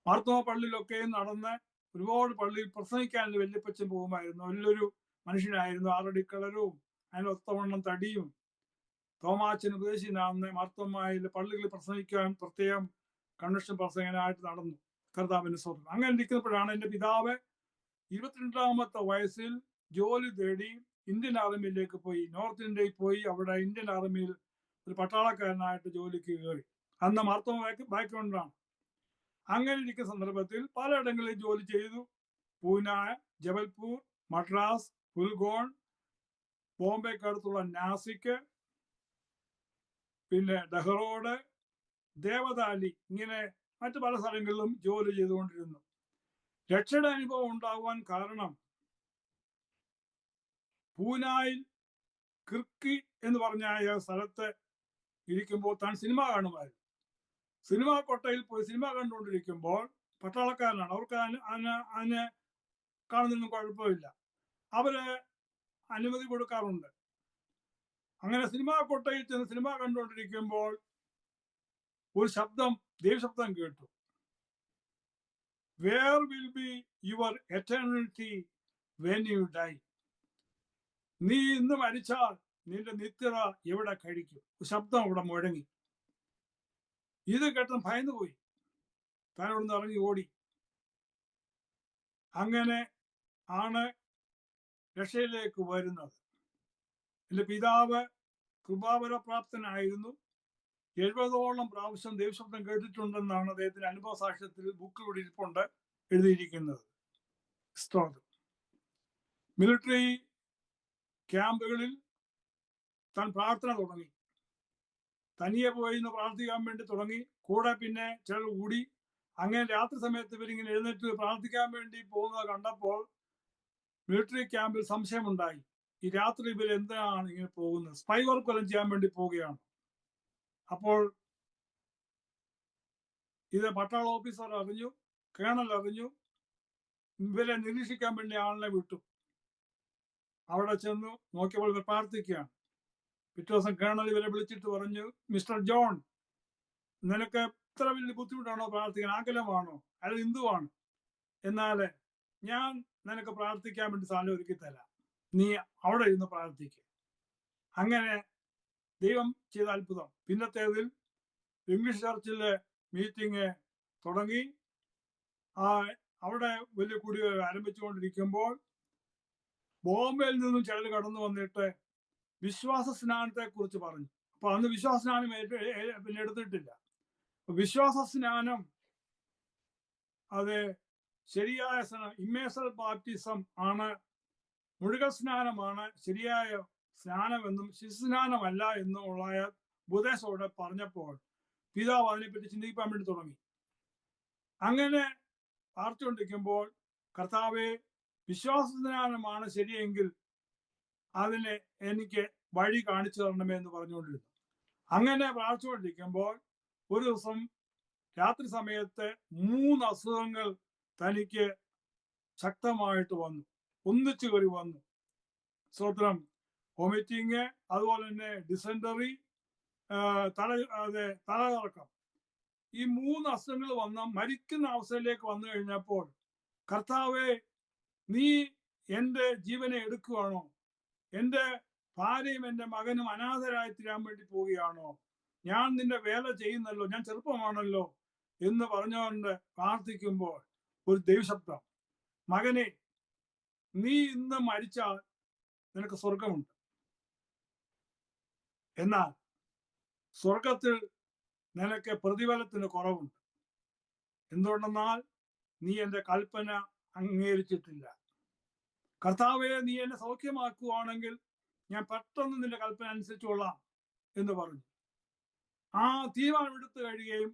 മാർത്തോമ പള്ളിയിലൊക്കെ നടന്ന് ഒരുപാട് പള്ളിയിൽ പ്രസംഗിക്കാൻ എൻ്റെ വല്യപ്പച്ചൻ പോകുമായിരുന്നു. വലിയൊരു മനുഷ്യനായിരുന്നു. 6 അടി കളരവും അതിന് ഒത്തവണ്ണം തടിയും. തോമാച്ചൻ ഉപദേശിനാന്ന് മാർത്തോമയിൽ പള്ളികളിൽ പ്രസംഗിക്കാൻ പ്രത്യേകം കൺവെൻഷൻ പ്രസംഗനായിട്ട് നടന്നു. കർത്താവിന് സ്തോത്രം. അങ്ങനെ ഇരിക്കുന്നപ്പോഴാണ് എൻ്റെ പിതാവ് 22ാമത്തെ വയസ്സിൽ ജോലി തേടി ഇന്ത്യൻ ആർമിയിലേക്ക് പോയി. നോർത്ത് ഇന്ത്യയിൽ പോയി അവിടെ ഇന്ത്യൻ ആർമിയിൽ ഒരു പട്ടാളക്കാരനായിട്ട് ജോലിക്ക് കയറി. അന്ന് മാർത്തോമ ബാക്ക്ഗ്രൗണ്ടാണ്. അങ്ങനെ ഇരിക്കുന്ന സന്ദർഭത്തിൽ പലയിടങ്ങളിൽ ജോലി ചെയ്തു. പൂന, ജബൽപൂർ, മദ്രാസ്, പുൽഗോൺ, ബോംബെക്ക് അടുത്തുള്ള നാസിക്, പിന്നെ ഡെഹ്റോഡ്, ദേവദാലി, ഇങ്ങനെ മറ്റു പല സ്ഥലങ്ങളിലും ജോലി ചെയ്തുകൊണ്ടിരുന്നു. രക്ഷയുടെ അനുഭവം ഉണ്ടാകുവാൻ കാരണം പൂനായിൽ കിർക്കി എന്ന് പറഞ്ഞ സ്ഥലത്ത് ഇരിക്കുമ്പോൾ താൻ സിനിമ കാണുമായിരുന്നു. സിനിമാ കൊട്ടയിൽ പോയി സിനിമ കണ്ടുകൊണ്ടിരിക്കുമ്പോൾ പട്ടാളക്കാരനാണ്, അവർക്ക് അതിന് കാണുന്നതിനും കുഴപ്പമില്ല, അവര് അനുമതി കൊടുക്കാറുണ്ട്. അങ്ങനെ സിനിമാ കൊട്ടയിൽ ചെന്ന് സിനിമ കണ്ടുകൊണ്ടിരിക്കുമ്പോൾ ഒരു ശബ്ദം, ദൈവശബ്ദം കേട്ടു. Where will be your eternity when you die? നീ ഇന്ന് മരിച്ചാൽ നിന്റെ നിത്യത എവിടെ കഴിക്കും? ശബ്ദം അവിടെ മുഴങ്ങി. ഇത് കേട്ട ഭയന്നു പോയി. താൻ അവിടെ നിന്ന് ഇറങ്ങി ഓടി. അങ്ങനെ ആണ് രക്ഷയിലേക്ക് വരുന്നത്. എൻ്റെ പിതാവ് കൃപാവരപ്രാപ്തനായിരുന്നു. 70ഓളം പ്രാവശ്യം ദൈവശബ്ദം കേട്ടിട്ടുണ്ടെന്നാണ് അദ്ദേഹത്തിന്റെ അനുഭവ സാക്ഷ്യത്തിൽ ബുക്കിലൂടെ ഇരിപ്പുണ്ട് എഴുതിയിരിക്കുന്നത്. സ്തോത്രം. മിലിറ്ററി ക്യാമ്പുകളിൽ താൻ പ്രാർത്ഥന തുടങ്ങി. തനിയെ പോയി പ്രാർത്ഥിക്കാൻ വേണ്ടി തുടങ്ങി. കൂടെ പിന്നെ ചിലർ കൂടി. അങ്ങനെ രാത്രി സമയത്ത് ഇവരിങ്ങനെ എഴുന്നേറ്റ് പ്രാർത്ഥിക്കാൻ വേണ്ടി പോകുന്നത് കണ്ടപ്പോൾ മിലിറ്ററി ക്യാമ്പിൽ സംശയമുണ്ടായി. ഈ രാത്രി ഇവർ എന്തിനാണ് ഇങ്ങനെ പോകുന്നത്? സ്പൈ വർക്ക് വല്ലതും ചെയ്യാൻ വേണ്ടി പോവുകയാണ്. അപ്പോൾ ഇത് പട്ടാള ഓഫീസർ അറിഞ്ഞു, കേണൽ അറിഞ്ഞു. ഇവരെ നിരീക്ഷിക്കാൻ വേണ്ടി ആളിനെ വിട്ടു. അവിടെ ചെന്നു നോക്കിയപ്പോൾ ഇവർ പ്രാർത്ഥിക്കുകയാണ്. പിറ്റേ ദിവസം കേണൽ ഇവരെ വിളിച്ചിട്ട് പറഞ്ഞു, മിസ്റ്റർ ജോൺ, നിനക്ക് ഇത്ര വലിയ ബുദ്ധിമുട്ടാണോ പ്രാർത്ഥിക്കാൻ? ആഗ്രഹമാണോ? അയാൾ ഹിന്ദുവാണ്. എന്നാൽ ഞാൻ നിനക്ക് പ്രാർത്ഥിക്കാൻ വേണ്ടി സ്ഥലം ഒരുക്കി തരാം, നീ അവിടെ ഇരുന്ന് പ്രാർത്ഥിക്കുക. അങ്ങനെ ദൈവം ചെയ്ത അത്ഭുതം. പിന്നത്തേതിൽ ഇംഗ്ലീഷ് ചർച്ചിലെ മീറ്റിംഗ് തുടങ്ങി. അവിടെ വലിയ കൂടി ആരംഭിച്ചുകൊണ്ടിരിക്കുമ്പോൾ ബോംബെയിൽ നിന്നും ചിലർ കടന്നു വന്നിട്ട് വിശ്വാസ സ്നാനത്തെ കുറിച്ച് പറഞ്ഞു. അപ്പൊ അന്ന് വിശ്വാസ സ്നാനം പിന്നെ എടുത്തിട്ടില്ല. വിശ്വാസ സ്നാനം അത് ശരിയായ സ്നാനം, ഇമ്മേഴ്സൽ ബാപ്റ്റിസം ആണ്, മുഴുകൽ സ്നാനമാണ് ശരിയായ സ്നാനമെന്നും ശിശുസ്നാനമല്ല എന്നുള്ള ഉപദേശത്തോടെ പറഞ്ഞപ്പോൾ പിതാവ് അതിനെപ്പറ്റി ചിന്തിക്കാൻ വേണ്ടി തുടങ്ങി. അങ്ങനെ പ്രാർത്ഥിച്ചുകൊണ്ടിരിക്കുമ്പോൾ കർത്താവെ, വിശ്വാസ സ്നാനമാണ് ശരിയെങ്കിൽ അതിനെ എനിക്ക് വഴി കാണിച്ചു തരണമേ എന്ന് പറഞ്ഞുകൊണ്ടിരുന്നു. അങ്ങനെ പ്രാർത്ഥിച്ചുകൊണ്ടിരിക്കുമ്പോൾ ഒരു ദിവസം രാത്രി സമയത്ത് 3 അസുഖങ്ങൾ തനിക്ക് ശക്തമായിട്ട് വന്നു, ഒന്നിച്ചു കയറി വന്നു. സ്തോത്രം. വോമിറ്റിങ്, അതുപോലെ തന്നെ ഡിസെൻറ്ററി, തലകറക്കം. ഈ 3 അസുഖങ്ങൾ വന്ന മരിക്കുന്ന അവസ്ഥയിലേക്ക് വന്നു കഴിഞ്ഞപ്പോൾ, കർത്താവെ, നീ എൻ്റെ ജീവനെ എടുക്കുകയാണോ? എൻ്റെ ഭാര്യയും എൻ്റെ മകനും അനാഥരായി തീരാൻ വേണ്ടി പോവുകയാണോ? ഞാൻ നിന്റെ വേല ചെയ്യുന്നല്ലോ, ഞാൻ ചെറുപ്പമാണല്ലോ എന്ന് പറഞ്ഞുകൊണ്ട് പ്രാർത്ഥിക്കുമ്പോൾ ഒരു ദൈവശബ്ദം, മകനെ, നീ ഇന്ന് മരിച്ചാൽ നിനക്ക് സ്വർഗമുണ്ട്. എന്നാൽ സ്വർഗത്തിൽ നിനക്ക് പ്രതിഫലത്തിന് കുറവുണ്ട്. എന്തുകൊണ്ടെന്നാൽ നീ എൻ്റെ കൽപ്പന അംഗീകരിച്ചിട്ടില്ല. കർത്താവെ, നീ എന്നെ സൗഖ്യമാക്കുകയാണെങ്കിൽ ഞാൻ പെട്ടെന്ന് നിന്റെ കൽപ്പന അനുസരിച്ചോളാം എന്ന് പറഞ്ഞു. ആ തീരുമാനം എടുത്തു കഴിയുകയും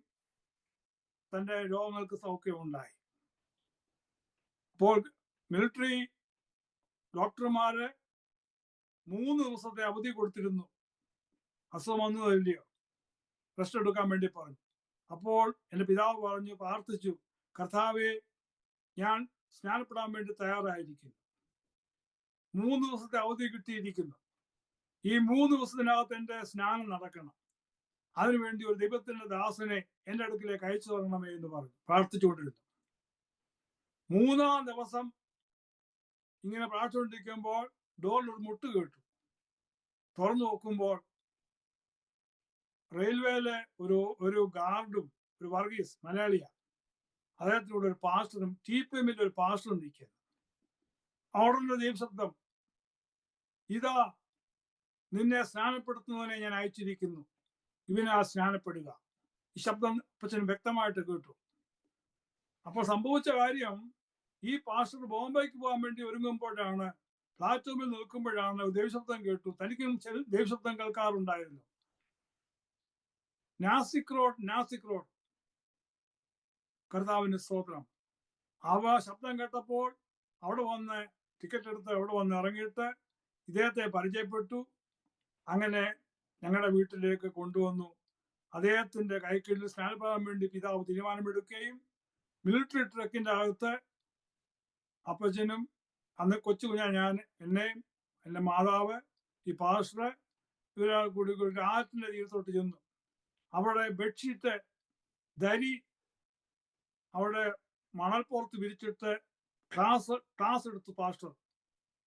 തൻ്റെ രോഗങ്ങൾക്ക് സൗഖ്യമുണ്ടായി. അപ്പോൾ മിലിറ്ററി ഡോക്ടർമാര് 3 ദിവസത്തെ അവധി കൊടുത്തിരുന്നു. അസുഖം വന്നതല്ലയോ, റെസ്റ്റ് എടുക്കാൻ വേണ്ടി പറഞ്ഞു. അപ്പോൾ എൻ്റെ പിതാവ് പറഞ്ഞു, പ്രാർത്ഥിച്ചു, കർത്താവെ, ഞാൻ സ്നാനപ്പെടാൻ വേണ്ടി തയ്യാറായിരിക്കുന്നു. 3 ദിവസത്തെ അവധി കിട്ടിയിരിക്കുന്നു. ഈ 3 ദിവസത്തിനകത്ത് എൻ്റെ സ്നാനം നടക്കണം. അതിനുവേണ്ടി ഒരു ദൈവത്തിന്റെ ദാസനെ എൻ്റെ അടുക്കിലേക്ക് അയച്ചു തരണമേ എന്ന് പറഞ്ഞു പ്രാർത്ഥിച്ചുകൊണ്ടിരുന്നു. 3-ാം ദിവസം ഇങ്ങനെ പ്രാർത്ഥിച്ചുകൊണ്ടിരിക്കുമ്പോൾ ഡോറിൽ ഒരു മുട്ട് കേട്ടു. തുറന്നു നോക്കുമ്പോൾ റെയിൽവേയിലെ ഒരു ഗാർഡും, ഒരു വർഗീസ്, മലയാളിയ, അദ്ദേഹത്തിലൂടെ ഒരു പാസ്റ്ററും, TPM-ന്റെ ഒരു പാസ്റ്ററും നിൽക്കുന്നു. അവിടെ ദൈവശബ്ദം, ഇതാ നിന്നെ സ്നാനപ്പെടുത്തുന്നതിനെ ഞാൻ അയച്ചിരിക്കുന്നു, ഇവനെ സ്നാനപ്പെടുക. ഈ ശബ്ദം അപ്പച്ചന് വ്യക്തമായിട്ട് കേട്ടു. അപ്പോൾ സംഭവിച്ച കാര്യം, ഈ പാസ്റ്റർ ബോംബെക്ക് പോകാൻ വേണ്ടി ഒരുങ്ങുമ്പോഴാണ്, പ്ലാറ്റ്ഫോമിൽ നിൽക്കുമ്പോഴാണ് ദൈവശബ്ദം കേട്ടു. തനിക്കും ദൈവശബ്ദം കേൾക്കാറുണ്ടായിരുന്നു. നാസിക് റോഡ്. കർത്താവിന് സ്തോത്രം. അവ ശബ്ദം കേട്ടപ്പോൾ അവിടെ വന്ന് ടിക്കറ്റ് എടുത്ത് അവിടെ വന്ന് ഇറങ്ങിയിട്ട് ഇദ്ദേഹത്തെ പരിചയപ്പെട്ടു. അങ്ങനെ ഞങ്ങളുടെ വീട്ടിലേക്ക് കൊണ്ടുവന്നു. അദ്ദേഹത്തിന്റെ കൈക്കീഴിൽ സ്നാനപ്പെടാൻ വേണ്ടി പിതാവ് തീരുമാനമെടുക്കുകയും മിലിറ്ററി ട്രക്കിന്റെ അകത്ത് അപ്പച്ചനും അന്ന് കൊച്ചു ഞാൻ, എന്നെയും എൻ്റെ മാതാവ്, ഈ പാസ്റ്റർ, ഇവരാൾ കൂടി ആറ്റിന്റെ തീരത്തോട്ട് ചെന്നു. അവിടെ ബെഡ്ഷീറ്റ്, ദരി അവിടെ മണൽപ്പുറത്ത് വിരിച്ചിട്ട് ക്ലാസ് എടുത്തു. പാസ്റ്റർ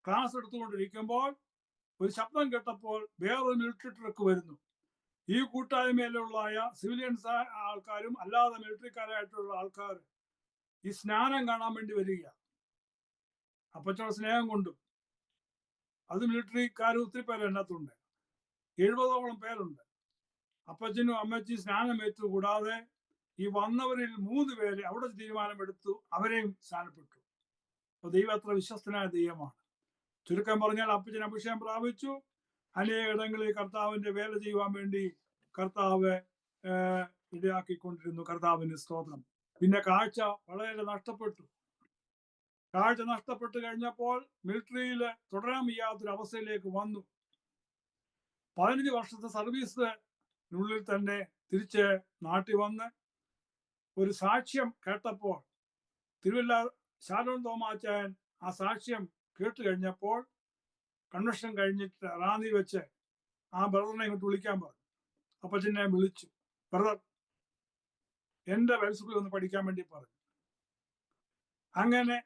ക്ലാസ് എടുത്തുകൊണ്ടിരിക്കുമ്പോൾ ഒരു ശബ്ദം കേട്ടപ്പോൾ വേറൊരു മിലിറ്ററി ട്രക്ക് വരുന്നു. ഈ കൂട്ടായ്മയിലുള്ള സിവിലിയൻസ് ആൾക്കാരും അല്ലാതെ മിലിറ്ററിക്കാരായിട്ടുള്ള ആൾക്കാർ ഈ സ്നാനം കാണാൻ വേണ്ടി വരിക. അപ്പച്ചോടെ സ്നേഹം കൊണ്ടും, അത് മിലിറ്ററിക്കാർ ഒത്തിരി പേര് അതിനകത്തുണ്ട്, 70ഓളം പേരുണ്ട്. അപ്പച്ചനും അമ്മച്ചി സ്നാനമേറ്റു. കൂടാതെ ഈ വന്നവരിൽ 3 പേര് അവിടെ തീരുമാനമെടുത്തു, അവരെയും സ്നാനപ്പെട്ടു. അപ്പൊ ദൈവം അത്ര വിശ്വസ്തനായ ദൈവമാണ്. ചുരുക്കം പറഞ്ഞാൽ അപ്പച്ചൻ അഭിഷേകം പ്രാപിച്ചു. അനേകയിടങ്ങളിൽ കർത്താവിന്റെ വേല ചെയ്യുവാൻ വേണ്ടി കർത്താവ് ഇടയാക്കിക്കൊണ്ടിരുന്നു. കർത്താവിന് സ്തോത്രം. പിന്നെ കാഴ്ച വളരെ നഷ്ടപ്പെട്ടു. കാഴ്ച നഷ്ടപ്പെട്ട് കഴിഞ്ഞപ്പോൾ മിലിറ്ററിയിൽ തുടരാൻ വയ്യാത്തൊരു അവസ്ഥയിലേക്ക് വന്നു. 15 വർഷത്തെ സർവീസിനുള്ളിൽ തന്നെ തിരിച്ച് നാട്ടിൽ വന്ന് ഒരു സാക്ഷ്യം കേട്ടപ്പോൾ, തിരുവല്ല ശാലോൺ തോമാച്ചായൻ ആ സാക്ഷ്യം കേട്ട് കഴിഞ്ഞപ്പോൾ കൺവെൻഷൻ കഴിഞ്ഞിട്ട് റാന്നി വെച്ച് ആ ബ്രദറിനെ ഇങ്ങോട്ട് വിളിക്കാൻ പറഞ്ഞു. അപ്പച്ചനെ വിളിച്ചു. ബ്രദർ എന്റെ ബൈബിൾ ഒന്ന് പഠിക്കാൻ വേണ്ടി പറഞ്ഞു. അങ്ങനെ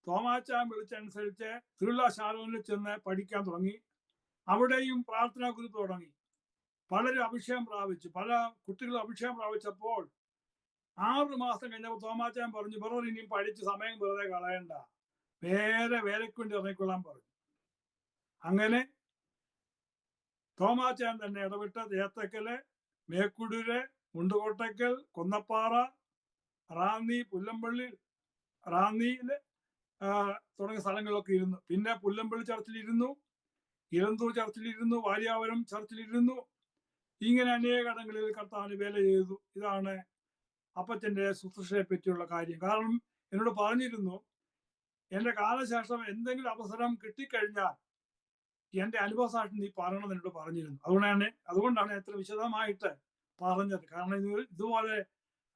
തോമാച്ചാൻ വിളിച്ചനുസരിച്ച് തിരുവല്ല ശാലോനിൽ ചെന്ന് പഠിക്കാൻ തുടങ്ങി. അവിടെയും പ്രാർത്ഥനാ ഗ്രൂപ്പ് തുടങ്ങി. പലരും അഭിഷേകം പ്രാപിച്ചു. പല കുട്ടികളും അഭിഷേകം പ്രാപിച്ചപ്പോൾ 6 മാസം കഴിഞ്ഞപ്പോൾ തോമാച്ചാൻ പറഞ്ഞു, ബ്രദർ ഇനിയും പഠിച്ച് സമയം വെറുതെ കളയണ്ട, വേറെ വേലയ്ക്ക് വേണ്ടി ഇറങ്ങിക്കൊള്ളാൻ പറഞ്ഞു. അങ്ങനെ തോമാച്ചാൻ തന്നെ ഇടവിട്ട ഏത്തക്കല്, മേക്കുടൂര്, മുണ്ടുകോട്ടയ്ക്കൽ, കൊന്നപ്പാറ, റാന്നി, പുല്ലമ്പള്ളി, റാന്നിയില് തുടങ്ങിയ സ്ഥലങ്ങളിലൊക്കെ ഇരുന്നു. പിന്നെ പുല്ലമ്പള്ളി ചർച്ചിലിരുന്നു, ഇലന്തൂർ ചർച്ചിലിരുന്നു, വാര്യാവരം ചർച്ചിലിരുന്നു. ഇങ്ങനെ അനേക ഇടങ്ങളിൽ കർത്താവിന് വേല ചെയ്തു. ഇതാണ് അപ്പച്ചന്റെ ശുശ്രൂഷയെ പറ്റിയുള്ള കാര്യം. കാരണം എന്നോട് പറഞ്ഞിരുന്നു, എന്റെ കാലശേഷം എന്തെങ്കിലും അവസരം കിട്ടിക്കഴിഞ്ഞാൽ എന്റെ അനുഭവ സാക്ഷി നീ പറയണമെന്ന് എന്നോട് പറഞ്ഞിരുന്നു. അതുകൊണ്ടാണ് എത്ര വിശദമായിട്ട് പറഞ്ഞത്. കാരണം ഇതുപോലെ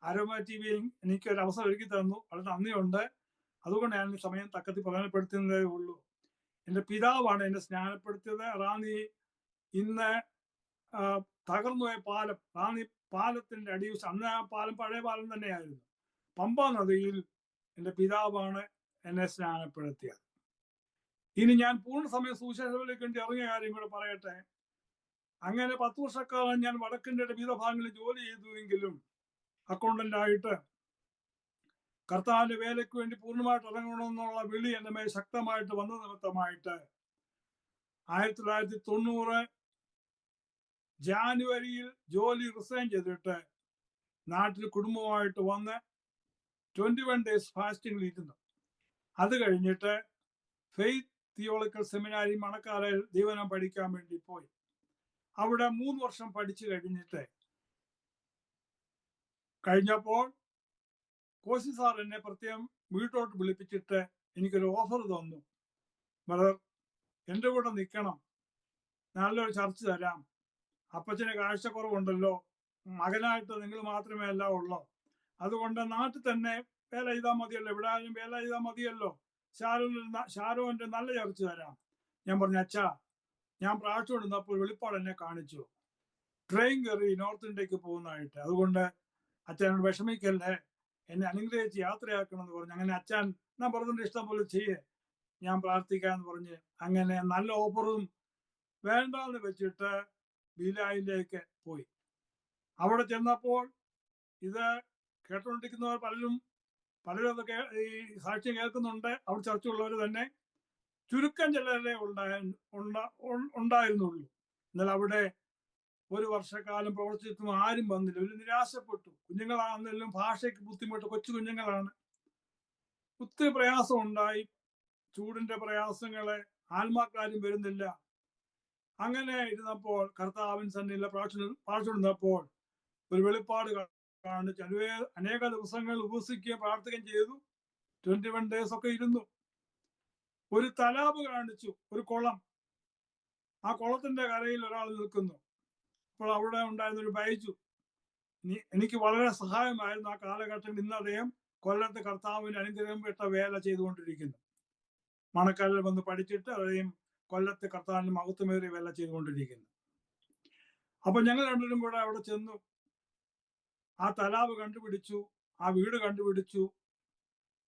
ആരോമ TV എനിക്ക് ഒരു അവസരം ഒരുക്കി തന്നു. വളരെ നന്ദിയുണ്ട്. അതുകൊണ്ട് ഞാൻ സമയം തക്കത്തിൽ പ്രധാനപ്പെടുത്തുന്നതേ ഉള്ളൂ. എന്റെ പിതാവാണ് എന്നെ സ്നാനപ്പെടുത്തിയത്. റാന്നി ഇന്ന് തകർന്നുപോയ പാലം, റാന്നി പാലത്തിന്റെ അടിയിൽ, അന്ന് ആ പാലം പഴയ പാലം തന്നെയായിരുന്നു. പമ്പ നദിയിൽ എന്റെ പിതാവാണ് എന്നെ സ്നാനപ്പെടുത്തിയത്. ഇനി ഞാൻ പൂർണ്ണ സുവിശേഷത്തിലേക്ക് വേണ്ടി ഇറങ്ങിയ കാര്യം കൂടെ പറയട്ടെ. അങ്ങനെ 10 വർഷക്കാലം ഞാൻ വടക്കിന്റെ വിവിധ ഭാഗങ്ങളിൽ ജോലി ചെയ്തുവെങ്കിലും അക്കൗണ്ടന്റ് ആയിട്ട് കർത്താവിന്റെ വേലയ്ക്ക് വേണ്ടി പൂർണ്ണമായിട്ട് ഇറങ്ങണമെന്നുള്ള വിളി എന്റെ മേൽ ശക്തമായിട്ട് വന്ന നിമിത്തമായിട്ട് 1990 ജാനുവരിയിൽ ജോലി റിസൈൻ ചെയ്തിട്ട് നാട്ടിൽ കുടുംബമായിട്ട് വന്ന് 21 ഡേയ്സ് ഫാസ്റ്റിംഗിൽ ഇരുന്നു. അത് കഴിഞ്ഞിട്ട് ഫെയ്ത്ത് തിയോളജിക്കൽ സെമിനാരി മണക്കാലയിൽ ദൈവനം പഠിക്കാൻ വേണ്ടി പോയി. അവിടെ 3 വർഷം പഠിച്ചു കഴിഞ്ഞപ്പോൾ കോശി സാർ എന്നെ പ്രത്യേകം വീട്ടോട്ട് വിളിപ്പിച്ചിട്ട് എനിക്കൊരു ഓഫർ തന്നു. ബ്രദർ, എൻ്റെ കൂടെ നിൽക്കണം, നല്ലൊരു ചർച്ച തരാം, അപ്പച്ചന് കാഴ്ചക്കുറവുണ്ടല്ലോ, മകനായിട്ട് നിങ്ങൾ മാത്രമേ അല്ല ഉള്ളൂ, അതുകൊണ്ട് നാട്ടിൽ തന്നെ വേല ചെയ്താൽ മതിയല്ലോ, ഇവിടെ ആരും വേല ചെയ്താൽ മതിയല്ലോ, ഷാരോന്റെ നല്ല ചർച്ച തരാം. ഞാൻ പറഞ്ഞു, അച്ഛാ, ഞാൻ പ്രാർത്ഥിച്ചുകൊണ്ടിരുന്നപ്പോൾ വെളിപ്പാട് എന്നെ കാണിച്ചു, ട്രെയിൻ കയറി നോർത്ത് ഇന്ത്യക്ക് പോകുന്നതായിട്ട്. അതുകൊണ്ട് അച്ഛനോട് വിഷമിക്കല്ലേ, എന്നെ അനുഗ്രഹിച്ച് യാത്രയാക്കണം എന്ന് പറഞ്ഞു. അങ്ങനെ അച്ഛൻ, ഞാൻ ബ്രദറിന്റെ ഇഷ്ടം പോലെ ചെയ്യേ, ഞാൻ പ്രാർത്ഥിക്കാന്ന് പറഞ്ഞ് അങ്ങനെ നല്ല ഓഫറും വേണ്ടെന്ന് വെച്ചിട്ട് ബീലായിലേക്ക് പോയി. അവിടെ ചെന്നപ്പോൾ ഇത് കേട്ടുകൊണ്ടിരിക്കുന്നവർ പലരും അതൊക്കെ ഈ സാക്ഷ്യം കേൾക്കുന്നുണ്ട്. അവിടെ ചർച്ചയുള്ളവർ തന്നെ ചുരുക്കം ചിലരെ ഉണ്ടായിരുന്നുള്ളൂ. എന്നാൽ അവിടെ 1 വർഷക്കാലം പ്രവർത്തിച്ചിട്ടും ആരും വന്നില്ല. ഒരു നിരാശപ്പെട്ടു. കുഞ്ഞുങ്ങളാണെങ്കിലും ഭാഷയ്ക്ക് ബുദ്ധിമുട്ട്, കൊച്ചു കുഞ്ഞുങ്ങളാണ്. ഒത്തിരി പ്രയാസം ഉണ്ടായി. ചൂടിന്റെ പ്രയാസങ്ങളെ, ആത്മാക്കാരും വരുന്നില്ല. അങ്ങനെ ഇരുന്നപ്പോൾ കർത്താവിൻ സന്നിധിയിൽ പ്രാർത്ഥിച്ചിരുന്നപ്പോൾ ഒരു വെളിപ്പാട് കാണിച്ച് അനേക ദിവസങ്ങൾ ഉപസിക്കുകയും പ്രാർത്ഥിക്കുകയും ചെയ്തു. 21 ഡേയ്സ് ഒക്കെ ഇരുന്നു. ഒരു തലാബ് കാണിച്ചു, ഒരു കുളം. ആ കുളത്തിന്റെ കരയിൽ ഒരാൾ നിൽക്കുന്നു. അപ്പോൾ അവിടെ ഉണ്ടായിരുന്ന ഒരു ബൈജു എനിക്ക് വളരെ സഹായമായിരുന്നു. ആ കാലഘട്ടത്തിൽ ഇന്ന് അദ്ദേഹം കൊല്ലത്ത് കർത്താവിന്റെ അനുഗ്രഹം പെട്ട വേല ചെയ്തുകൊണ്ടിരിക്കുന്നു. മണക്കാലിൽ വന്ന് പഠിച്ചിട്ട് അദ്ദേഹം കൊല്ലത്ത് കർത്താവിന്റെ മഹത്വമേറിയ വേല ചെയ്തുകൊണ്ടിരിക്കുന്നു. അപ്പൊ ഞങ്ങൾ രണ്ടുപേരും കൂടെ അവിടെ ചെന്നു. ആ തലാബ് കണ്ടുപിടിച്ചു, ആ വീട് കണ്ടുപിടിച്ചു.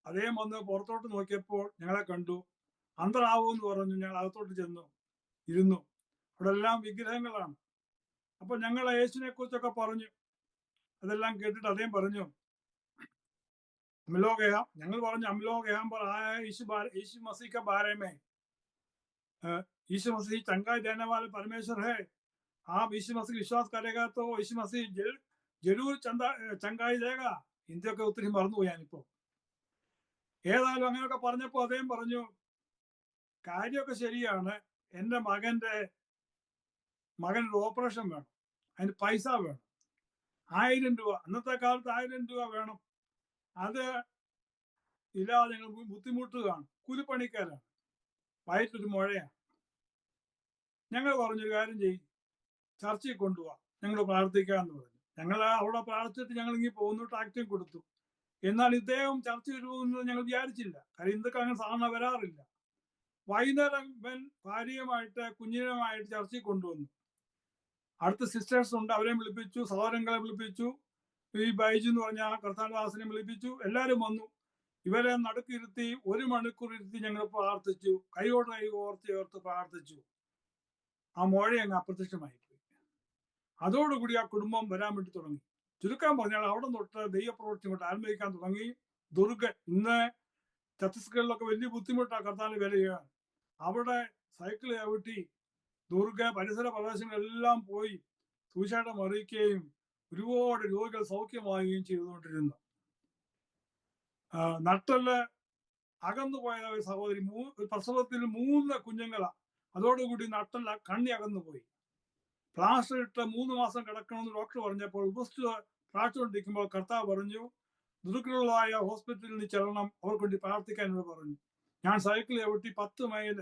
അദ്ദേഹം വന്ന് പുറത്തോട്ട് നോക്കിയപ്പോൾ ഞങ്ങളെ കണ്ടു. അന്തറാവൂന്ന് പറഞ്ഞു. ഞങ്ങൾ അകത്തോട്ട് ചെന്നു, ഇരുന്നു. അവിടെ എല്ലാം വിഗ്രഹങ്ങളാണ്. അപ്പൊ ഞങ്ങൾ യേശുവിനെ കുറിച്ചൊക്കെ പറഞ്ഞു. അതെല്ലാം കേട്ടിട്ട് അദ്ദേഹം പറഞ്ഞു, ഞങ്ങൾ പറഞ്ഞു, यीशु मसीह के बारे में, यीशु मसीह चंगाई देने वाले परमेश्वर है, आप यीशु मसीह विश्वास करेगा तो यीशु मसीह जरूर चंगाई देगा. ഇന്ത്യയൊക്കെ ഒത്തിരി മറന്നുപോയി ഞാനിപ്പോ. ഏതായാലും അങ്ങനെയൊക്കെ പറഞ്ഞപ്പോ അദ്ദേഹം പറഞ്ഞു, കാര്യമൊക്കെ ശരിയാണ്, എൻ്റെ മകനൊരു ഓപ്പറേഷൻ വേണം, അതിന് പൈസ വേണം, 1000 രൂപ, അന്നത്തെ കാലത്ത് 1000 രൂപ വേണം. അത് ഇല്ലാതെ ഞങ്ങൾ ബുദ്ധിമുട്ടുകയാണ്. കൂലിപ്പണിക്കാരാണ്. വയറ്റൊരു മുഴയാണ്. ഞങ്ങൾ പറഞ്ഞൊരു കാര്യം ചെയ്യും, ചർച്ചയിൽ കൊണ്ടുപോവാ, ഞങ്ങൾ പ്രാർത്ഥിക്കാമെന്ന് പറഞ്ഞു. ഞങ്ങൾ അവിടെ പ്രാർത്ഥിച്ചിട്ട് ഞങ്ങൾ ഇങ്ങനെ പോകുന്നു, ടാക്സിയും കൊടുത്തു. എന്നാൽ ഇദ്ദേഹം ചർച്ച വരുമെന്ന് ഞങ്ങൾ വിചാരിച്ചില്ല. കാര്യം ഇതൊക്കെ അങ്ങനെ സാധാരണ വരാറില്ല. വൈകുന്നേരം ഇവൻ ഭാര്യയുമായിട്ട് കുഞ്ഞിനുമായിട്ട് ചർച്ചയിൽ കൊണ്ടുവന്നു. അടുത്ത സിസ്റ്റേഴ്സ് ഉണ്ട്, അവരെ വിളിപ്പിച്ചു, സഹോദരങ്ങളെ വിളിപ്പിച്ചു, ഈ ബൈജു എന്ന് പറഞ്ഞ കർത്താദാസിനെ വിളിപ്പിച്ചു. എല്ലാവരും വന്നു. ഇവരെ നടുക്കിരുത്തി 1 മണിക്കൂർ ഇരുത്തി ഞങ്ങൾ പ്രാർത്ഥിച്ചു. കൈയോട് കൈ ഓർത്ത് പ്രാർത്ഥിച്ചു. ആ മോഴ അങ്ങ് അപ്രത്യക്ഷമായി പോയി. അതോടുകൂടി ആ കുടുംബം വരാൻ വേണ്ടി തുടങ്ങി. ചുരുക്കാൻ പറഞ്ഞാൽ അവിടെ തൊട്ട് ദൈവപ്രവൃത്തി കൊണ്ട് ആരംഭിക്കാൻ തുടങ്ങി. ദുർഗ ഇന്ന് ഛത്തീസ്ഗഡിലൊക്കെ വലിയ ബുദ്ധിമുട്ടാണ് കർത്താവിന് വില ചെയ്യാൻ. അവിടെ സൈക്കിൾ ചവിട്ടി ദുർഗ പരിസര പ്രദേശങ്ങളെല്ലാം പോയി സുവിശേഷം അറിയിക്കുകയും ഒരുപാട് രോഗികൾ സൗഖ്യമാവുകയും ചെയ്തുകൊണ്ടിരുന്നു. നട്ടല് അകന്നുപോയ ഒരു സഹോദരി പ്രസവത്തിൽ 3 കുഞ്ഞുങ്ങളാ. അതോടുകൂടി നട്ടല്ല കണ്ണി അകന്നുപോയി. പ്ലാസ്റ്റർ ഇട്ട് 3 മാസം കിടക്കണമെന്ന് ഡോക്ടർ പറഞ്ഞപ്പോൾ ഉപസ്ഥിത പ്രാർത്ഥിച്ചുകൊണ്ടിരിക്കുമ്പോൾ കർത്താവ് പറഞ്ഞു, ദുർഘടമായ ഹോസ്പിറ്റലിൽ നിന്ന് ചെല്ലണം, അവർക്ക് വേണ്ടി പ്രാർത്ഥിക്കാൻ എന്ന് പറഞ്ഞു. ഞാൻ സൈക്കിൾ ചവിട്ടി 10 മൈൽ,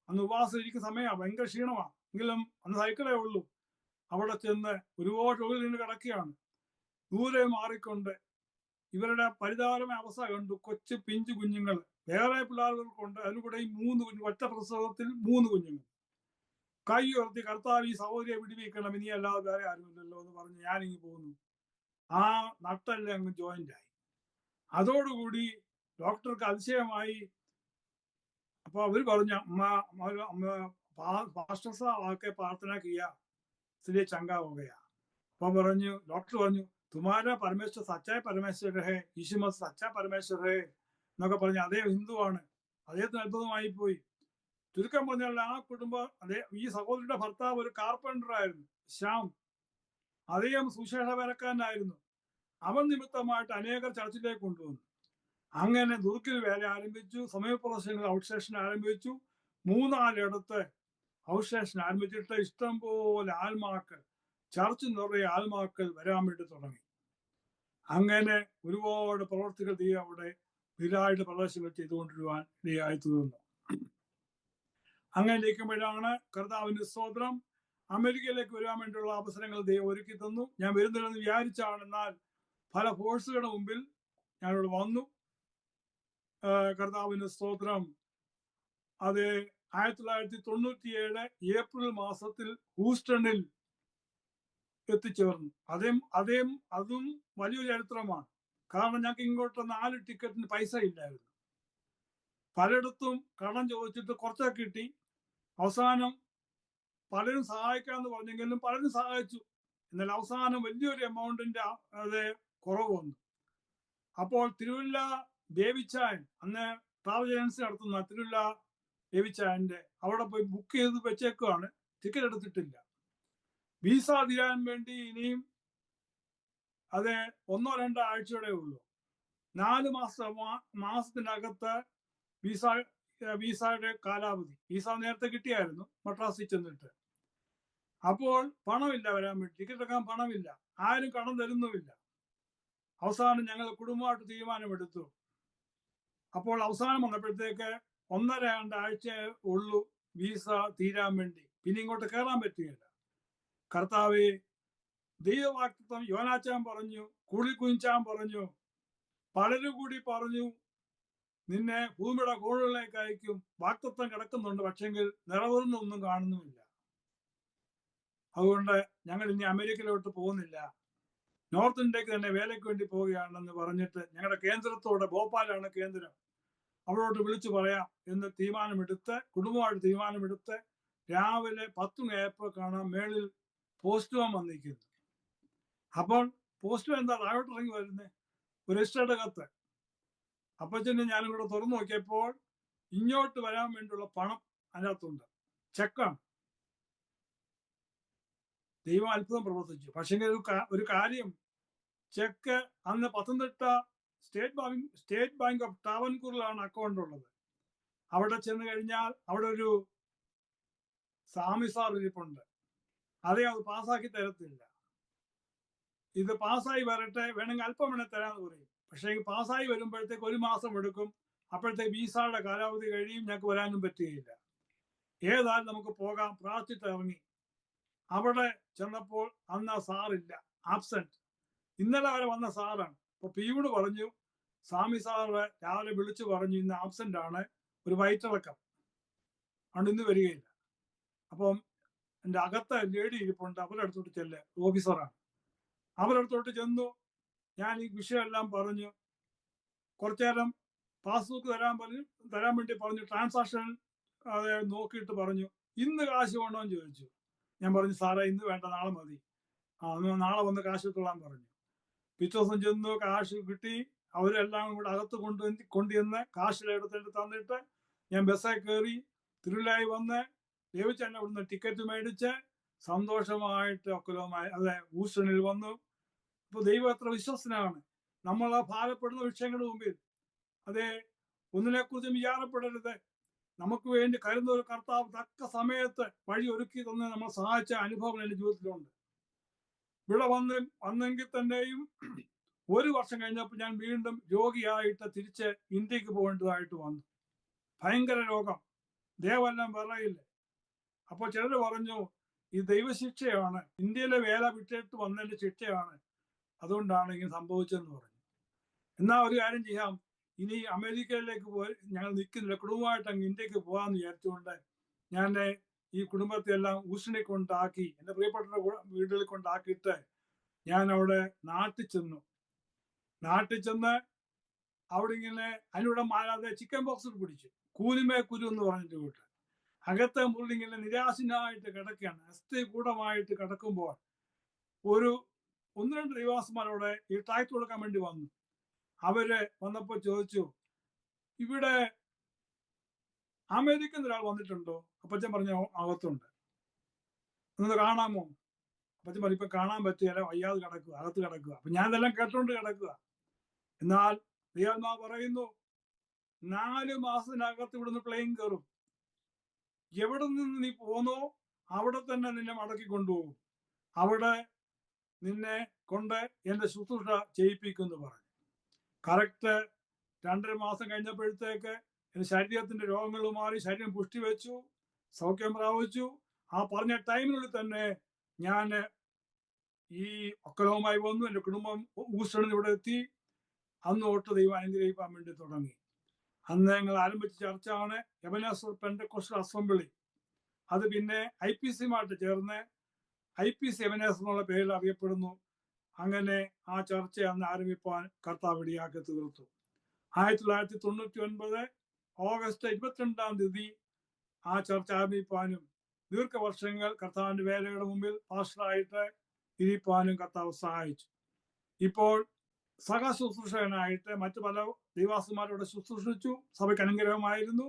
അന്ന് ഉപവാസം ഇരിക്കുന്ന സമയമാണ്, ഭയങ്കര ക്ഷീണമാണ്, എങ്കിലും അന്ന് സൈക്കിളേ ഉള്ളൂ. അവിടെ ചെന്ന് ഒരുപാട് രോഗികൾ നിന്ന് കിടക്കുകയാണ്. ദൂരെ മാറിക്കൊണ്ട് ഇവരുടെ പരിതാപകരമായ അവസ്ഥ കണ്ടു. കൊച്ചു പിഞ്ചു കുഞ്ഞുങ്ങൾ, വേറെ പിള്ളേർക്കുണ്ട്, അതിലൂടെ 3 ഒറ്റ പ്രസവത്തിൽ 3 കുഞ്ഞുങ്ങൾ. കൈ ഉയർത്തി, കർത്താവ് ഈ സഹോദരിയെ വിടുവിക്കണം, ഇനി അല്ലാതെ വേറെ ആരുമില്ലല്ലോ എന്ന് പറഞ്ഞ് ഞാനിങ്ങ് പോകുന്നു. ആ നട്ടെല്ലാം അങ്ങ് ജോയിന്റ് ആയി. അതോടുകൂടി ഡോക്ടർക്ക് അതിശയമായി. അപ്പൊ അവർ പറഞ്ഞു, പാസ്റ്റർ साहब आके प्रार्थना किया इसलिए चंगा हो गया. അപ്പൊ പറഞ്ഞു, ഡോക്ടർ പറഞ്ഞു, തുമാര പരമേശ്വർ സച്ചായ പരമേശ്വർ ഹേ, യീശു സച്ചാ പരമേശ്വർ ഹേ എന്നൊക്കെ പറഞ്ഞു. അദ്ദേഹം ഹിന്ദുവാണ്. അദ്ദേഹത്തിന് അത്ഭുതമായി പോയി. ചുരുക്കം പറഞ്ഞാൽ ആ കുടുംബം, ഈ സഹോദരിയുടെ ഭർത്താവ് ഒരു കാർപ്പൻറ്റർ ആയിരുന്നു, ശ്യാം. അദ്ദേഹം സുശേഷവേലക്കാരനായിരുന്നു. അവൻ നിമിത്തമായിട്ട് അനേകർ ചർച്ചിലേക്ക് കൊണ്ടുവന്നു. അങ്ങനെ ദുർക്കിൽ വേല ആരംഭിച്ചു. സമയപ്രദേശങ്ങൾ ഔട്ട് സ്റ്റേഷൻ ആരംഭിച്ചു. 3-4 ഔട്ട് സ്റ്റേഷൻ ആരംഭിച്ചിട്ട് ഇഷ്ടം പോലെ ആത്മാക്കൾ, ചർച്ച് നിറയെ ആത്മാക്കൾ വരാൻ വേണ്ടി തുടങ്ങി. അങ്ങനെ ഒരുപാട് പ്രവർത്തികൾ അവിടെ വിരായിട്ട് പ്രദേശങ്ങൾ ചെയ്തുകൊണ്ടിരുവാൻ ഇടയായി തീർന്നു. അങ്ങനെ ഇരിക്കുമ്പോഴാണ് കർത്താവിന്റെ സ്തോത്രം, അമേരിക്കയിലേക്ക് വരാൻ വേണ്ടിയുള്ള അവസരങ്ങൾ ദൈവം ഒരുക്കി തന്നു. ഞാൻ വരുന്നില്ലെന്ന് വിചാരിച്ചാണ്, എന്നാൽ പല ഫോഴ്സുകളുടെ മുമ്പിൽ ഞാനിവിടെ വന്നു. കർത്താവിന്റെ സ്തോത്രം. അത് 1997 ഏപ്രിൽ മാസത്തിൽ ഹൂസ്റ്റണിൽ എത്തിച്ചേർന്നു. അതും വലിയ ചരിത്രമാണ്. കാരണം ഞങ്ങൾക്ക് ഇങ്ങോട്ട് 4 ടിക്കറ്റിന് പൈസ ഇല്ലായിരുന്നു. പലയിടത്തും കടം ചോദിച്ചിട്ട് കുറച്ചൊക്കെ കിട്ടി. അവസാനം പലരും സഹായിക്കാമെന്ന് പറഞ്ഞെങ്കിലും പലരും സഹായിച്ചു. എന്നാൽ അവസാനം വലിയൊരു എമൗണ്ടിന്റെ അത് കുറവ് വന്നു. അപ്പോൾ തിരുവല്ല ദേവിച്ചായൻ, അന്ന് ട്രാവൽ ഏജൻസി നടത്തുന്ന തിരുവല്ല ദേവിച്ചായന്റെ അവിടെ പോയി ബുക്ക് ചെയ്ത് വെച്ചേക്കുവാണ്. ടിക്കറ്റ് എടുത്തിട്ടില്ല. വിസ തീരാൻ വേണ്ടി ഇനിയും അത് 1-2 ആഴ്ചയുടെ ഉള്ളൂ. 4 മാസത്തിനകത്ത് വിസയുടെ കാലാവധി. വിസ നേരത്തെ കിട്ടിയായിരുന്നു മദ്രാസിൽ ചെന്നിട്ട്. അപ്പോൾ പണമില്ല വരാൻ വേണ്ടി, ടിക്കറ്റ് എടുക്കാൻ പണമില്ല, ആരും കടം തരുന്നുമില്ല. അവസാനം ഞങ്ങൾ കുടുംബമായിട്ട് തീരുമാനമെടുത്തു. അപ്പോൾ അവസാനം വന്നപ്പോഴത്തേക്ക് 1-2 ആഴ്ച ഉള്ളൂ വിസ തീരാൻ വേണ്ടി. പിന്നെ ഇങ്ങോട്ട് കയറാൻ പറ്റുകയില്ല. കർത്താവേ, ദൈവവാക്തത്വം യോനാച്ചാൻ പറഞ്ഞു, കുഴിച്ചാൻ പറഞ്ഞു, പലരും കൂടി പറഞ്ഞു, നിന്നെ ഭൂമിയുടെ കോണുകളിലേക്ക് അയക്കും, വാക്തത്വം കിടക്കുന്നുണ്ട്, പക്ഷെങ്കിൽ നിറവേറുന്നൊന്നും കാണുന്നുമില്ല. അതുകൊണ്ട് ഞങ്ങൾ ഇനി അമേരിക്കയിലോട്ട് പോകുന്നില്ല, നോർത്ത് ഇന്ത്യക്ക് തന്നെ വേലയ്ക്ക് വേണ്ടി പോവുകയാണെന്ന് പറഞ്ഞിട്ട് ഞങ്ങളുടെ കേന്ദ്രത്തോടെ, ഭോപ്പാലാണ് കേന്ദ്രം, അവരോട് വിളിച്ചു പറയാം എന്ന് തീരുമാനമെടുത്ത്, കുടുംബമായിട്ട് തീരുമാനമെടുത്ത് രാവിലെ 10 മണിയായപ്പോൾ കാണാൻ മേളിൽ പോസ്റ്റ്മാൻ വന്നിരിക്കുന്നു. അപ്പോൾ പോസ്റ്റ്മാൻ എന്താ താഴോട്ട് ഇറങ്ങി വരുന്നത്? ഒരു രജിസ്റ്റേർഡ് കത്ത്. അപ്പച്ചനെ ഞാനും കൂടെ തുറന്നു നോക്കിയപ്പോൾ ഇങ്ങോട്ട് വരാൻ വേണ്ടിയുള്ള പണം അതിനകത്തുണ്ട്, ചെക്കാണ്. ദൈവം അത്ഭുതം പ്രവർത്തിച്ചു. പക്ഷേ ഒരു കാര്യം, ചെക്ക് അന്ന് പത്തനംതിട്ട സ്റ്റേറ്റ് ബാങ്ക് ഓഫ് ട്രാവൻകൂറിലാണ് അക്കൗണ്ട് ഉള്ളത്. അവിടെ ചെന്ന് കഴിഞ്ഞാൽ അവിടെ ഒരു സ്വാമി സാർ ഇരിപ്പുണ്ട്. അതേ അത് പാസ്സാക്കി തരത്തില്ല. ഇത് പാസ്സായി വരട്ടെ, വേണമെങ്കിൽ അല്പം വേണേ തരാമെന്ന് പറയും. പക്ഷേ പാസ്സായി വരുമ്പോഴത്തേക്ക് 1 മാസം എടുക്കും. അപ്പോഴത്തേക്ക് വിസയുടെ കാലാവധി കഴിയും, ഞങ്ങൾക്ക് വരാനും പറ്റുകയില്ല. ഏതായാലും നമുക്ക് പോകാം പ്രാർത്ഥിച്ചിട്ട് ഇറങ്ങി. അവിടെ ചെന്നപ്പോൾ അന്ന് ആ സാറില്ല, ആബ്സെന്റ്. ഇന്നലെ വരെ വന്ന സാറാണ്. അപ്പൊ പിയൂണ് പറഞ്ഞു, സ്വാമി സാറ് രാവിലെ വിളിച്ചു പറഞ്ഞു ഇന്ന് ആബ്സെന്റ് ആണ്, ഒരു വയറ്റിളക്കം അതുകൊണ്ട് ഇന്ന് വരികയില്ല. അപ്പം എൻ്റെ അകത്ത് ലേഡി ഇരിപ്പുണ്ട്, അവരടുത്തോട്ട് ചെല്ല്, ഓഫീസറാണ്. അവരടുത്തോട്ട് ചെന്നു. ഞാൻ ഈ വിഷയമെല്ലാം പറഞ്ഞു. കുറച്ചു നേരം പാസ്ബുക്ക് തരാൻ വേണ്ടി പറഞ്ഞു. ട്രാൻസാക്ഷൻ അത് നോക്കിയിട്ട് പറഞ്ഞു, ഇന്ന് കാശ് വേണോ എന്ന് ചോദിച്ചു. ഞാൻ പറഞ്ഞു, സാറേ ഇന്ന് വേണ്ട, നാളെ മതി. നാളെ വന്ന് കാശ് എടുത്തോളാൻ പറഞ്ഞു. പിറ്റേ ദിവസം ചെന്നു, കാശ് കിട്ടി. അവരെല്ലാം കൂടെ അകത്ത് കൊണ്ടുവന്ന് കാശിലെടുത്തിട്ട് തന്നിട്ട് ഞാൻ ബസ്സിൽ കയറി തിരുവല്ലായി വന്ന് ദേവിച്ചെന്നെ ഇവിടുന്ന് ടിക്കറ്റ് മേടിച്ച് സന്തോഷമായിട്ട് ഒക്കലുമായി അതെ ഊസ്റ്റണിൽ വന്നു. ഇപ്പൊ ദൈവം എത്ര വിശ്വസനാണ്. നമ്മൾ ഭാരപ്പെടുന്ന വിഷയങ്ങളുടെ മുമ്പിൽ അതെ ഒന്നിനെക്കുറിച്ചും വിചാരപ്പെടരുത്. നമുക്ക് വേണ്ടി കരുതുന്ന ഒരു കർത്താവ് തക്ക സമയത്ത് വഴി ഒരുക്കി തന്നെ നമ്മൾ സഹായിച്ച അനുഭവങ്ങൾ എൻ്റെ ജീവിതത്തിലുണ്ട്. ഇവിടെ വന്നെങ്കിൽ തന്നെയും 1 വർഷം കഴിഞ്ഞപ്പോൾ ഞാൻ വീണ്ടും രോഗിയായിട്ട് തിരിച്ച് ഇന്ത്യക്ക് പോകേണ്ടതായിട്ട് വന്നു. ഭയങ്കര രോഗം, ദേവെല്ലാം പറയില്ല. അപ്പോൾ ചിലർ പറഞ്ഞു ഈ ദൈവശിക്ഷയാണ്, ഇന്ത്യയിലെ വേല വിട്ടിട്ട് വന്നതിന്റെ ശിക്ഷയാണ്, അതുകൊണ്ടാണ് ഇങ്ങനെ സംഭവിച്ചതെന്ന് പറഞ്ഞു. എന്നാൽ ഒരു കാര്യം ചെയ്യാം, ഇനി അമേരിക്കയിലേക്ക് പോയി ഞങ്ങൾ നിൽക്കുന്നില്ല, കുടുംബമായിട്ട് അങ്ങ് ഇന്ത്യക്ക് പോകാമെന്ന് വിചാരിച്ചുകൊണ്ട് ഞാൻ ഈ കുടുംബത്തെ എല്ലാം ഊഷണി കൊണ്ടാക്കി, എൻ്റെ പ്രിയപ്പെട്ട വീടുകളിൽ കൊണ്ടാക്കിയിട്ട് ഞാൻ അവിടെ നാട്ടിൽ ചെന്നു. അവിടെ ഇങ്ങനെ അതിലൂടെ മാറാതെ ചിക്കൻ ബോക്സിൽ പിടിച്ചു. കൂലിമേ കുരു എന്ന് പറഞ്ഞിട്ട് വിട്ട് അകത്തെ മുറിൽ ഇങ്ങനെ നിരാശനായിട്ട് കിടക്കുകയാണ്. അസ്ഥി കൂടമായിട്ട് കിടക്കുമ്പോൾ ഒരു 1-2 ദൈവാസന്മാരോടെ ഈ ടാക്സ് കൊടുക്കാൻ വേണ്ടി വന്നു. അവര് വന്നപ്പോൾ ചോദിച്ചു, ഇവിടെ അമേരിക്കൻ ഒരാൾ വന്നിട്ടുണ്ടോ? അപ്പച്ചൻ പറഞ്ഞു, അകത്തുണ്ട്, ഒന്ന് കാണാമോ? അപ്പച്ചൻ പറഞ്ഞു, ഇപ്പൊ കാണാൻ പറ്റുകയില്ല, വയ്യാതെ കിടക്കുക, അകത്ത് കിടക്കുക. അപ്പൊ ഞാൻ ഇതെല്ലാം കേട്ടോണ്ട് കിടക്കുക. എന്നാൽ ദൈവാത്മാവ് പറയുന്നു, 4 മാസത്തിനകത്ത് ഇവിടുന്ന് പ്ലെയിൻ കയറും. എവിടെ നിന്ന് നീ പോന്നോ അവിടെ തന്നെ നിന്നെ മടക്കി കൊണ്ടുപോകും. അവിടെ നിന്നെ കൊണ്ട് എന്റെ ശുശ്രൂഷ ചെയ്യിപ്പിക്കുമെന്ന് പറഞ്ഞു. കറക്റ്റ് 2.5 മാസം കഴിഞ്ഞപ്പോഴത്തേക്ക് എന്റെ ശരീരത്തിന്റെ രോഗങ്ങൾ മാറി, ശരീരം പുഷ്ടി വെച്ചു, സൗഖ്യം പ്രാപിച്ചു. ആ പറഞ്ഞ ടൈമിനുള്ളിൽ തന്നെ ഞാൻ ഈ ഒക്കലവുമായി വന്നു. എൻ്റെ കുടുംബം ഊസ്റ്റണിൽ ഇവിടെ എത്തി. അന്ന് തൊട്ട് ദൈവം അനുഗ്രഹിക്കാൻ വേണ്ടി തുടങ്ങി. അന്ന് ഞങ്ങൾ ആരംഭിച്ച ചർച്ചാണ് എബനേസർ പെന്തക്കോസ്റ്റൽ അസംബ്ലി. അത് പിന്നെ IPC-യുമായിട്ട് ചേർന്ന് IPC എബനേസർ എന്നുള്ള പേരിൽ അറിയപ്പെടുന്നു. അങ്ങനെ ആ ചർച്ച അന്ന് ആരംഭിപ്പാൻ കർത്താവ് ഇടയാക്കി തീർത്തു. 1999 ഓഗസ്റ്റ് 22-ാം തീയതി ആ ചർച്ച ആരംഭിപ്പാനും ദീർഘവർഷങ്ങൾ കർത്താവിന്റെ വേലയുടെ മുമ്പിൽ പാസ്റ്ററായിട്ട് ഇരിപ്പാനും കർത്താവ് സഹായിച്ചു. ഇപ്പോൾ സഹശുശ്രൂഷകനായിട്ട് മറ്റു പല ദൈവാസന്മാരോട് ശുശ്രൂഷിച്ചു. സഭയ്ക്ക് അനുഗ്രഹമായിരുന്നു.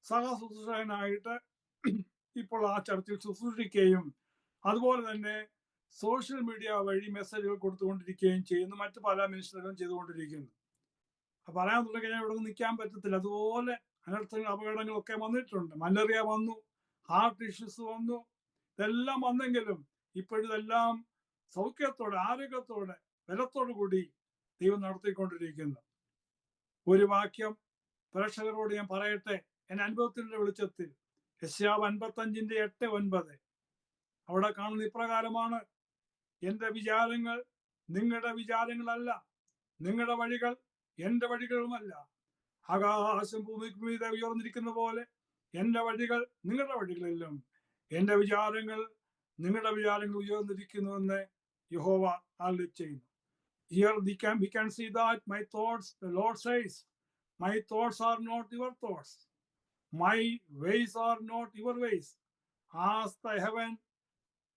സഹശുശ്രൂഷകനായിട്ട് ഇപ്പോൾ ആ ചർച്ചിൽ ശുശ്രൂഷിക്കുകയും അതുപോലെ തന്നെ സോഷ്യൽ മീഡിയ വഴി മെസ്സേജുകൾ കൊടുത്തുകൊണ്ടിരിക്കുകയും ചെയ്യുന്നു. മറ്റു പല മിനിസ്റ്ററുകളും ചെയ്തുകൊണ്ടിരിക്കുന്നു. പറയാൻ തുടങ്ങിയാൽ ഇവിടെ നിൽക്കാൻ പറ്റത്തില്ല. അതുപോലെ അനർത്ഥങ്ങൾ, അപകടങ്ങളൊക്കെ വന്നിട്ടുണ്ട്. മലേറിയ വന്നു, ഹാർട്ട് ഇഷ്യൂസ് വന്നു, ഇതെല്ലാം വന്നെങ്കിലും ഇപ്പോഴിതെല്ലാം സൗഖ്യത്തോടെ, ആരോഗ്യത്തോടെ, ബലത്തോടു കൂടി ദൈവം നടത്തിക്കൊണ്ടിരിക്കുന്നു. ഒരു വാക്യം പ്രേക്ഷകരോട് ഞാൻ പറയട്ടെ, എന്റെ അനുഭവത്തിന്റെ വെളിച്ചത്തിൽ. യെശയ്യാവ് 55:8-9 അവിടെ കാണുന്ന ഇപ്രകാരമാണ്, എന്റെ വിചാരങ്ങൾ നിങ്ങളുടെ വിചാരങ്ങളല്ല, നിങ്ങളുടെ വഴികൾ എന്റെ വഴികളുമല്ല. ആകാശം ഭൂമിക്ക് മീതെ ഉയർന്നിരിക്കുന്ന പോലെ എന്റെ വഴികൾ നിങ്ങളുടെ വഴികളിലും എന്റെ വിചാരങ്ങൾ നിങ്ങളുടെ വിചാരങ്ങൾ ഉയർന്നിരിക്കുന്നുവെന്ന് യഹോവ അരുളി ചെയ്യുന്നു. Here we can see that my thoughts, the Lord says, my thoughts are not your thoughts. My ways are not your ways. As the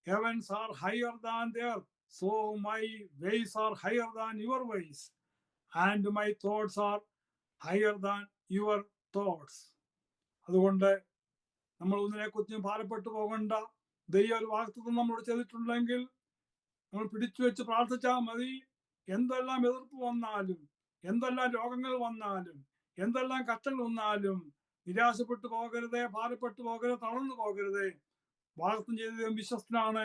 heavens are higher than the earth, so my ways are higher than your ways. And my thoughts are higher than your thoughts. അതുകൊണ്ട് നമ്മൾ ഒന്നിനെക്കുറിച്ചും ഭാരപ്പെട്ടു പോകണ്ട. ദൈവം ഒരു വാഗ്ദത്തം നമ്മളോട് ചെയ്തിട്ടുണ്ടെങ്കിൽ നമ്മൾ പിടിച്ചു വെച്ച് പ്രാർത്ഥിച്ചാൽ മതി. എന്തെല്ലാം എതിർപ്പ് വന്നാലും, എന്തെല്ലാം രോഗങ്ങൾ വന്നാലും, എന്തെല്ലാം കഷ്ടങ്ങൾ വന്നാലും നിരാശപ്പെട്ടു പോകരുതേ, ഭാരപ്പെട്ടു പോകരുത്, തളർന്നു പോകരുതേ. വാഗ്ദത്തം ചെയ്ത ദൈവം വിശ്വസ്തനാണ്.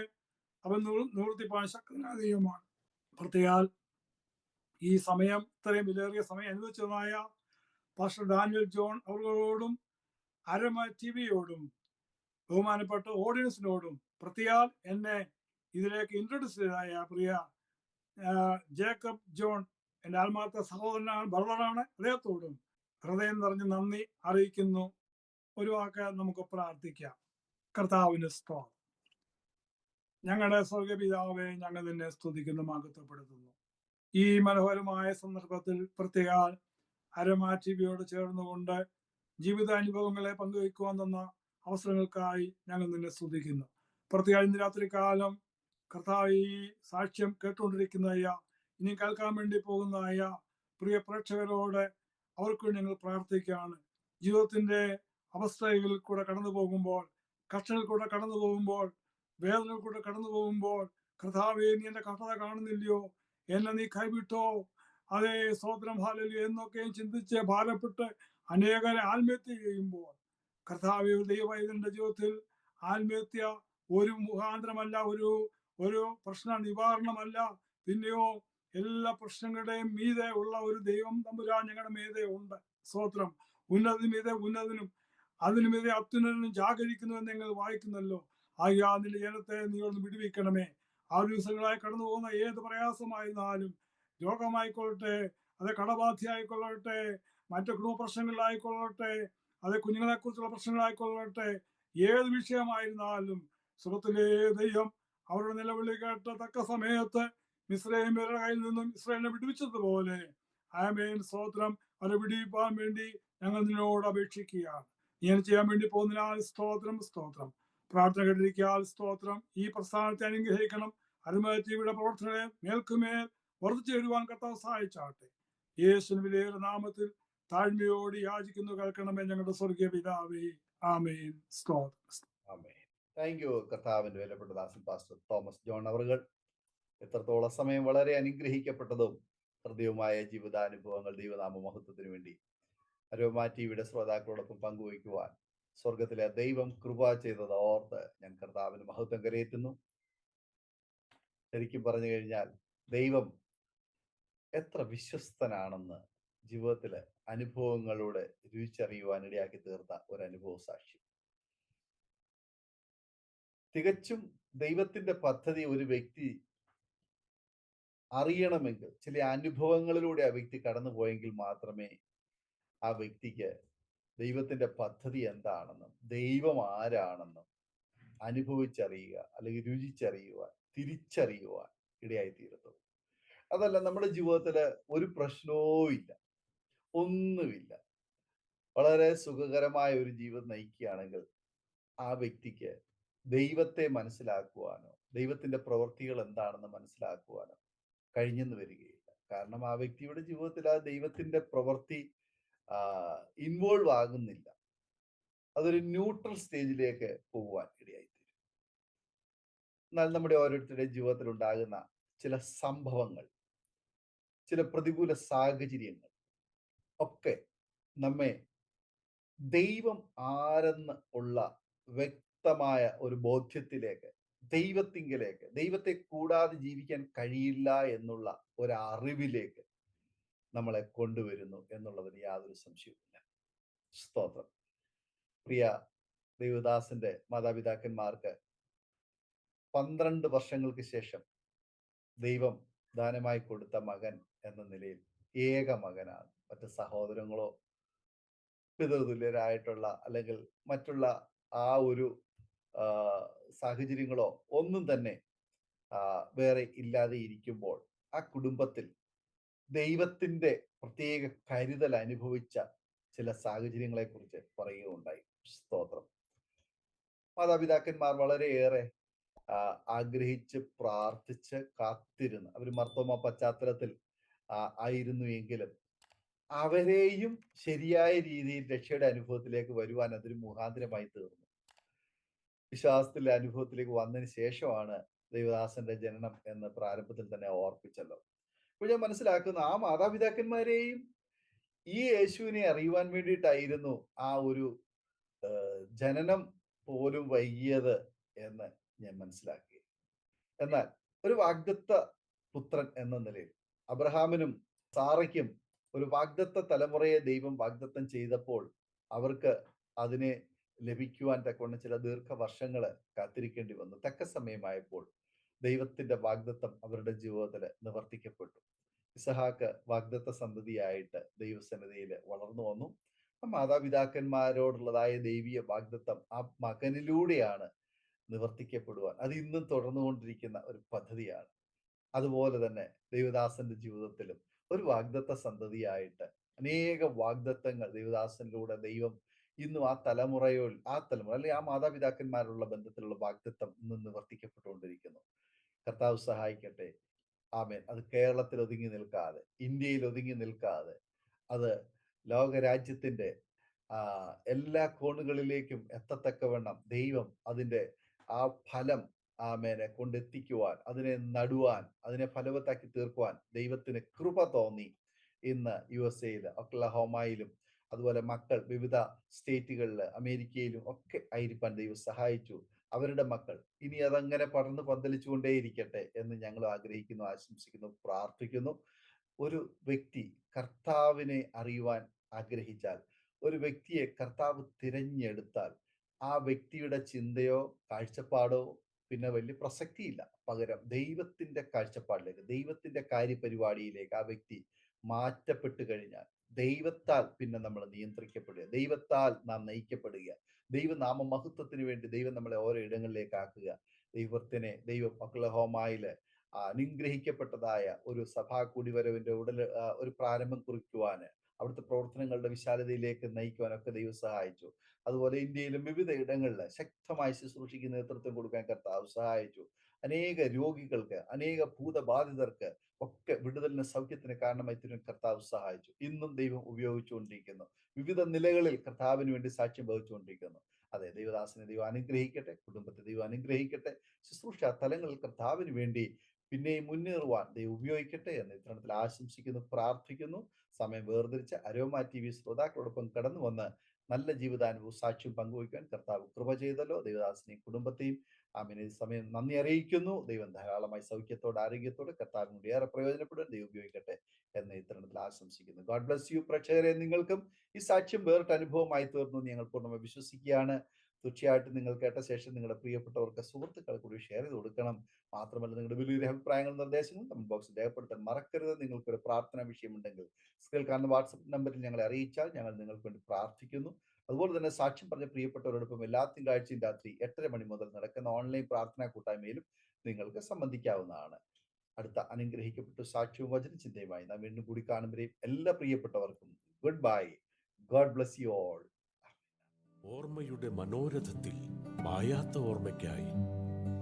അവൻ നിവർത്തിപ്പാൻ ശക്തനായ ദൈവമാണ്. പ്രത്യേകാൽ ഈ സമയം ഇത്രയും വിലയേറിയ സമയം അനുവദിച്ചതായ പാസ്റ്റർ ഡാനിയൽ ജോൺ അവരോടും അരമ ടിവിയോടും ബഹുമാനപ്പെട്ട ഓഡിയൻസിനോടും പ്രത്യാൽ എന്നെ ഇതിലേക്ക് ഇൻട്രൊഡ്യൂസ് ചെയ്തതായ പ്രിയ ജേക്കബ് ജോൺ എൻ്റെ ആത്മാർത്ഥ സഹോദരനാണ്, ബ്രദറാണ്. അദ്ദേഹത്തോടും ഹൃദയം നിറഞ്ഞ് നന്ദി അറിയിക്കുന്നു. ഒരു വാക്ക് നമുക്ക് പ്രാർത്ഥിക്കാം. കർത്താവിന് സ്തോത്രം. ഞങ്ങളുടെ സ്വർഗപിതാവേ, ഞങ്ങൾ നിന്നെ സ്തുതിക്കുന്നു, മഹത്വപ്പെടുത്തുന്നു. ഈ മനോഹരമായ സന്ദർഭത്തിൽ പ്രത്യേക അരമ ടിവിയോട് ചേർന്നുകൊണ്ട് ജീവിതാനുഭവങ്ങളെ പങ്കുവയ്ക്കുവാൻ തന്ന അവസരങ്ങൾക്കായി ഞങ്ങൾ നിന്നെ സ്തുതിക്കുന്നു. പ്രത്യേക ഇന്ന് രാത്രി കാലം കർത്താവ് ഈ സാക്ഷ്യം കേട്ടുകൊണ്ടിരിക്കുന്ന ഇനി കേൾക്കാൻ വേണ്ടി പോകുന്ന പ്രിയ പ്രേക്ഷകരോട് അവർക്ക് ഞങ്ങൾ പ്രാർത്ഥിക്കുകയാണ്. ജീവിതത്തിന്റെ അവസ്ഥകളിൽ കൂടെ കടന്നു പോകുമ്പോൾ, കഷ്ടങ്ങളിൽ കൂടെ കടന്നു പോകുമ്പോൾ, വേദനകൾ കൂടെ കടന്നു പോകുമ്പോൾ, കർത്താവേ നീ എന്റെ കഷ്ടത കാണുന്നില്ലയോ, എന്നെ നീ കൈവിട്ടോ, അതേ സ്തോത്രം ഹല്ലേലൂയ എന്നൊക്കെയും ചിന്തിച്ച് ഭാരപ്പെട്ട് അനേകരെ ആത്മഹത്യ ചെയ്യുമ്പോൾ, കർത്താവേ ദൈവവൈദ്യന്റെ ജീവിതത്തിൽ ആത്മഹത്യ ഒരു മുഖാന്തരമല്ല, ഒരു പ്രശ്ന നിവാരണമല്ല, പിന്നെയോ എല്ലാ പ്രശ്നങ്ങളുടെയും മീതെ ഉള്ള ഒരു ദൈവം തമ്പുരാൻ ഞങ്ങളുടെ മീതെ ഉണ്ട്. സ്തോത്രം. ഉന്നതനും മീതെ ഉന്നതനും അതിനു മീതെ അത്യുന്നതനും ജാഗരിക്കുന്നു എന്ന് ഞങ്ങൾ വായിക്കുന്നല്ലോ. ആകയാ നിന്റെ ജനത്തെ നീ ഒന്ന് വിടുവിക്കണമേ. ആ ദിവസങ്ങളായി കടന്നു പോകുന്ന ഏത് പ്രയാസമായിരുന്നാലും, രോഗമായിക്കൊള്ളട്ടെ, അത് കടബാധ്യമായിക്കൊള്ളട്ടെ, മറ്റു കുടുംബ പ്രശ്നങ്ങളിലായിക്കൊള്ളട്ടെ, അത് കുഞ്ഞുങ്ങളെ കുറിച്ചുള്ള പ്രശ്നങ്ങളായിക്കൊള്ളട്ടെ, ഏത് വിഷയമായിരുന്നാലും സുഖത്തിലെ ദൈവം അവരുടെ നിലവിളി കേട്ട തക്ക സമയത്ത് മിസ്രയീമ്യരുടെ കയ്യിൽ നിന്നും ഇസ്രായേലിനെ വിടുവിച്ചതുപോലെ ആമേൻ സ്തോത്രം അവരെ വിടുവിപ്പാൻ വേണ്ടി ഞങ്ങൾ നിന്നോട് അപേക്ഷിക്കുകയാണ്. ഇങ്ങനെ ചെയ്യാൻ വേണ്ടി പോകുന്നതിനാൽ സ്തോത്രം സ്തോത്രം. പ്രാർത്ഥന കേട്ടിരിക്കാൻ സ്തോത്രം. ഈ പ്രസ്ഥാനത്തെ അനുഗ്രഹിക്കണം. അരുമ ടിവിയുടെ പ്രവർത്തനങ്ങളെ മേൽക്കുമേൽ വർദ്ധിച്ചു വരുവാൻ കർത്താവ് സഹായിച്ചാട്ടെ. യേശുവിന്റെ വിലയേറിയ നാമത്തിൽ താഴ്മയോട് യാചിക്കുന്നു, കേൾക്കണമേ ഞങ്ങളുടെ സ്വർഗീയ പിതാവേ. ആമേൻ സ്തോത്രം. ആമേൻ. താങ്ക് യു കർത്താവിന്റെ വിലപ്പെട്ട ദാസൻ പാസ്റ്റർ തോമസ് ജോൺ അവറുകൾ. എത്രത്തോളം സമയം വളരെ അനുഗ്രഹിക്കപ്പെട്ടതും ഹൃദയവുമായ ജീവിതാനുഭവങ്ങൾ ദൈവനാമ മഹത്വത്തിന് വേണ്ടി അരോമ ടിവിയുടെ ശ്രോതാക്കളോടൊപ്പം പങ്കുവയ്ക്കുവാൻ സ്വർഗത്തിലെ ദൈവം കൃപ ചെയ്തത് ഓർത്ത് ഞാൻ കർത്താവിന് മഹത്വം കരയേറ്റുന്നു. ശരിക്കും പറഞ്ഞു കഴിഞ്ഞാൽ ദൈവം എത്ര വിശ്വസ്തനാണെന്ന് ജീവിതത്തിലെ അനുഭവങ്ങളോട് രുചിച്ചറിയുവാൻ ഇടയാക്കി തീർത്ത ഒരു അനുഭവ സാക്ഷ്യം. തികച്ചും ദൈവത്തിന്റെ പദ്ധതി ഒരു വ്യക്തി അറിയണമെങ്കിൽ ചില അനുഭവങ്ങളിലൂടെ ആ വ്യക്തി കടന്നുപോയെങ്കിൽ മാത്രമേ ആ വ്യക്തിക്ക് ദൈവത്തിന്റെ പദ്ധതി എന്താണെന്നും ദൈവം ആരാണെന്നും അനുഭവിച്ചറിയുക, അല്ലെങ്കിൽ രുചിച്ചറിയുവാൻ, തിരിച്ചറിയുവാൻ ഇടയായി തീരത്തുള്ളൂ. അതല്ല, നമ്മുടെ ജീവിതത്തില് ഒരു പ്രശ്നവും ഇല്ല, ഒന്നുമില്ല, വളരെ സുഖകരമായ ഒരു ജീവിതം നയിക്കുകയാണെങ്കിൽ ആ വ്യക്തിക്ക് ദൈവത്തെ മനസ്സിലാക്കുവാനോ ദൈവത്തിന്റെ പ്രവൃത്തികൾ എന്താണെന്ന് മനസ്സിലാക്കുവാനോ കഴിഞ്ഞെന്ന് വരികയില്ല. കാരണം ആ വ്യക്തിയുടെ ജീവിതത്തിൽ ആ ദൈവത്തിന്റെ പ്രവൃത്തി ഇൻവോൾവ് ആകുന്നില്ല. അതൊരു ന്യൂട്രൽ സ്റ്റേജിലേക്ക് പോകുവാൻ ഇടയായിത്തീരും. എന്നാൽ നമ്മുടെ ഓരോരുത്തരുടെ ജീവിതത്തിൽ ഉണ്ടാകുന്ന ചില സംഭവങ്ങൾ, ചില പ്രതികൂല സാഹചര്യങ്ങൾ ഒക്കെ നമ്മെ ദൈവം ആരെന്ന് ഉള്ള വ്യക്തമായ ഒരു ബോധ്യത്തിലേക്ക്, ദൈവത്തിങ്കലേക്ക്, ദൈവത്തെ കൂടാതെ ജീവിക്കാൻ കഴിയില്ല എന്നുള്ള ഒരു അറിവിലേക്ക് നമ്മളെ കൊണ്ടുവരുന്നു എന്നുള്ളതിന് യാതൊരു സംശയവുമില്ല. സ്തോത്രം. പ്രിയ ദൈവദാസന്റെ മാതാപിതാക്കന്മാർക്ക് 12 വർഷങ്ങൾക്ക് ശേഷം ദൈവം ദാനമായി കൊടുത്ത മകൻ എന്ന നിലയിൽ ഏക മകനാണ്. മറ്റ് സഹോദരങ്ങളോ പിതൃതുല്യരായിട്ടുള്ള അല്ലെങ്കിൽ മറ്റുള്ള ആ ഒരു സാഹചര്യങ്ങളോ ഒന്നും തന്നെ വേറെ ഇല്ലാതെ ഇരിക്കുമ്പോൾ ആ കുടുംബത്തിൽ ദൈവത്തിന്റെ പ്രത്യേക കരുതൽ അനുഭവിച്ച ചില സാഹചര്യങ്ങളെ കുറിച്ച് പറയുകയുണ്ടായി. സ്തോത്രം. മാതാപിതാക്കന്മാർ വളരെയേറെ ആഗ്രഹിച്ച് പ്രാർത്ഥിച്ച് കാത്തിരുന്ന് അവർ മർത്തോമ പശ്ചാത്തലത്തിൽ ആയിരുന്നു എങ്കിലും അവരെയും ശരിയായ രീതിയിൽ രക്ഷയുടെ അനുഭവത്തിലേക്ക് വരുവാൻ അതൊരു മുഖാന്തരമായി തീർന്നു. വിശ്വാസത്തിലെ അനുഭവത്തിലേക്ക് വന്നതിന് ശേഷമാണ് ദൈവദാസന്റെ ജനനം എന്ന് പ്രാരംഭത്തിൽ തന്നെ ഓർപ്പിച്ചല്ലോ. അപ്പോൾ ഞാൻ മനസ്സിലാക്കുന്ന ആ മാതാപിതാക്കന്മാരെയും ഈ യേശുവിനെ അറിയുവാൻ വേണ്ടിയിട്ടായിരുന്നു ആ ഒരു ജനനം പോലും വൈകിയത് എന്ന് ഞാൻ മനസ്സിലാക്കി. എന്നാൽ ഒരു വാഗ്ദത്ത പുത്രൻ എന്ന നിലയിൽ അബ്രഹാമിനും സാറയ്ക്കും ഒരു വാഗ്ദത്ത തലമുറയെ ദൈവം വാഗ്ദത്തം ചെയ്തപ്പോൾ അവർക്ക് അതിനെ ലഭിക്കുവാൻ തക്കവണ്ണം ചില ദീർഘവർഷങ്ങൾ കാത്തിരിക്കേണ്ടി വന്നു. തക്ക സമയമായപ്പോൾ ദൈവത്തിന്റെ വാഗ്ദത്തം അവരുടെ ജീവിതത്തിൽ നിവർത്തിക്കപ്പെട്ടു. ഇസഹാക്ക് വാഗ്ദത്ത സന്തതിയായിട്ട് ദൈവസന്നിധിയിൽ വളർന്നു വന്നു. മാതാപിതാക്കന്മാരോടുള്ളതായ ദൈവീയ വാഗ്ദത്തം ആ മകനിലൂടെയാണ് നിവർത്തിക്കപ്പെടുവാൻ. അത് ഇന്നും തുടർന്നുകൊണ്ടിരിക്കുന്ന ഒരു പദ്ധതിയാണ്. അതുപോലെ തന്നെ ദൈവദാസന്റെ ജീവിതത്തിലും ഒരു വാഗ്ദത്ത സന്തതിയായിട്ട് അനേക വാഗ്ദത്തങ്ങൾ ദൈവദാസനിലൂടെ ദൈവം ഇന്നും ആ തലമുറ അല്ലെങ്കിൽ ആ മാതാപിതാക്കന്മാരുള്ള ബന്ധത്തിലുള്ള വാഗ്ദത്തം ഇന്നും നിവർത്തിക്കപ്പെട്ടുകൊണ്ടിരിക്കുന്നു. കർത്താവ് സഹായിക്കട്ടെ. ആമേൻ. അത് കേരളത്തിൽ ഒതുങ്ങി നിൽക്കാതെ, ഇന്ത്യയിൽ ഒതുങ്ങി നിൽക്കാതെ, അത് ലോകരാജ്യത്തിന്റെ എല്ലാ കോണുകളിലേക്കും എത്തത്തക്കവണ്ണം ദൈവം അതിന്റെ ആ ഫലം ആമേനെ കൊണ്ടെത്തിക്കുവാൻ, അതിനെ നടുവാൻ, അതിനെ ഫലവത്താക്കി തീർക്കുവാൻ ദൈവത്തിന് കൃപ തോന്നി. ഇന്ന് USA-യിൽ ഒക്ലഹോമയിലും അതുപോലെ മക്കൾ വിവിധ സ്റ്റേറ്റുകളിൽ അമേരിക്കയിലും ഒക്കെ ആയിരിക്കാൻ ദൈവം സഹായിച്ചു. അവരുടെ മക്കൾ ഇനി അതങ്ങനെ പടർന്ന് പന്തലിച്ചുകൊണ്ടേയിരിക്കട്ടെ എന്ന് ഞങ്ങൾ ആഗ്രഹിക്കുന്നു, ആശംസിക്കുന്നു, പ്രാർത്ഥിക്കുന്നു. ഒരു വ്യക്തി കർത്താവിനെ അറിയുവാൻ ആഗ്രഹിച്ചാൽ, ഒരു വ്യക്തിയെ കർത്താവ് തിരഞ്ഞെടുത്താൽ, ആ വ്യക്തിയുടെ ചിന്തയോ കാഴ്ചപ്പാടോ പിന്നെ വലിയ പ്രസക്തിയില്ല. പകരം ദൈവത്തിന്റെ കാഴ്ചപ്പാടിലേക്ക്, ദൈവത്തിന്റെ കാര്യപരിപാടിയിലേക്ക് ആ വ്യക്തി മാറ്റപ്പെട്ടു കഴിഞ്ഞാൽ ദൈവത്താൽ പിന്നെ നമ്മൾ നിയന്ത്രിക്കപ്പെടുക, ദൈവത്താൽ നാം നയിക്കപ്പെടുക, ദൈവനാമ മഹത്വത്തിന് വേണ്ടി ദൈവം നമ്മളെ ഓരോ ഇടങ്ങളിലേക്ക് ആക്കുക. ദൈവം ഒക്ലഹോമയില് അനുഗ്രഹിക്കപ്പെട്ടതായ ഒരു സഭാ കൂടിവരവിന്റെ ഒരു പ്രാരംഭം കുറിക്കുവാന്, അവിടുത്തെ പ്രവർത്തനങ്ങളുടെ വിശാലതയിലേക്ക് നയിക്കുവാനൊക്കെ ദൈവം സഹായിച്ചു. അതുപോലെ ഇന്ത്യയിലും വിവിധ ഇടങ്ങളിൽ ശക്തമായി ശുശ്രൂഷയ്ക്ക് നേതൃത്വം കൊടുക്കാൻ കർത്താവ് സഹായിച്ചു. അനേക രോഗികൾക്ക്, അനേക ഭൂതബാധിതർക്ക് ഒക്കെ വിടുതലിന്, സൗഖ്യത്തിന് കാരണമായി തീരാൻ കർത്താവ് സഹായിച്ചു. ഇന്നും ദൈവം ഉപയോഗിച്ചുകൊണ്ടിരിക്കുന്നു. വിവിധ നിലകളിൽ കർത്താവിന് വേണ്ടി സാക്ഷ്യം വഹിച്ചുകൊണ്ടിരിക്കുന്നു. അതെ, ദൈവദാസനെ ദൈവം അനുഗ്രഹിക്കട്ടെ, കുടുംബത്തെ ദൈവം അനുഗ്രഹിക്കട്ടെ. ശുശ്രൂഷ തലങ്ങളിൽ കർത്താവിന് വേണ്ടി പിന്നെയും മുന്നേറുവാൻ ദൈവം ഉപയോഗിക്കട്ടെ എന്ന് ഇത്തരണത്തിൽ ആശംസിക്കുന്നു, പ്രാർത്ഥിക്കുന്നു. സമയം വേർതിരിച്ച് അരോമ TV ശ്രോതാക്കളോടൊപ്പം കടന്നു വന്ന് നല്ല ജീവിതാനുഭവ സാക്ഷ്യം പങ്കുവയ്ക്കാൻ കർത്താവ് കൃപ ചെയ്തല്ലോ. ദൈവദാസനെയും കുടുംബത്തെയും ആമേൻ ഈ സമയം നന്ദി അറിയിക്കുന്നു. ദൈവം ധാരാളമായി സൗഖ്യത്തോടെ, ആരോഗ്യത്തോടെ കർത്താവിനോട് ഏറെ പ്രയോജനപ്പെടാൻ ദൈവം ഉപയോഗിക്കട്ടെ എന്ന് ഇത്തരണത്തിൽ ആശംസിക്കുന്നു. God bless you. പ്രേക്ഷകരെ, നിങ്ങൾക്കും ഈ സാക്ഷ്യം വേറിട്ട അനുഭവമായി തീർന്നു ഞങ്ങൾ പൂർണ്ണമായി വിശ്വസിക്കുകയാണ്. തീർച്ചയായിട്ടും നിങ്ങൾ കേട്ട ശേഷം നിങ്ങളുടെ പ്രിയപ്പെട്ടവർക്ക്, സുഹൃത്തുക്കൾ കൂടി ഷെയർ ചെയ്ത് കൊടുക്കണം. മാത്രമല്ല, നിങ്ങളുടെ വലിയൊരു അഭിപ്രായങ്ങളും നിർദ്ദേശങ്ങളും കമന്റ് ബോക്സിൽ രേഖപ്പെടുത്താൻ മറക്കരുത്. നിങ്ങൾക്കൊരു പ്രാർത്ഥനാ വിഷയമുണ്ടെങ്കിൽ സ്ക്രീനിൽ കാണുന്ന വാട്സപ്പ് നമ്പറിൽ ഞങ്ങളെ അറിയിച്ചാൽ ഞങ്ങൾ നിങ്ങൾക്ക് വേണ്ടി പ്രാർത്ഥിക്കുന്നു. അതുപോലെ തന്നെ സാക്ഷ്യം പറഞ്ഞ പ്രിയപ്പെട്ടവരോടൊപ്പം എല്ലാ തിങ്കളാഴ്ചയും രാത്രി 8:30 മണി മുതൽ നടക്കുന്ന ഓൺലൈൻ പ്രാർത്ഥനാ കൂട്ടായ്മയിലും നിങ്ങൾക്ക് സംബന്ധിക്കാവുന്നതാണ്. അടുത്ത അനുഗ്രഹിക്കപ്പെട്ട സാക്ഷ്യവും വചന ചിന്തയുമായി നാം വീണ്ടും കൂടി കാണുമ്പോഴേയും എല്ലാ പ്രിയപ്പെട്ടവർക്കും good bye. God bless you all. ഓർമ്മയുടെ മനോരഥത്തിൽ മായാത്ത ഓർമ്മയ്ക്കായി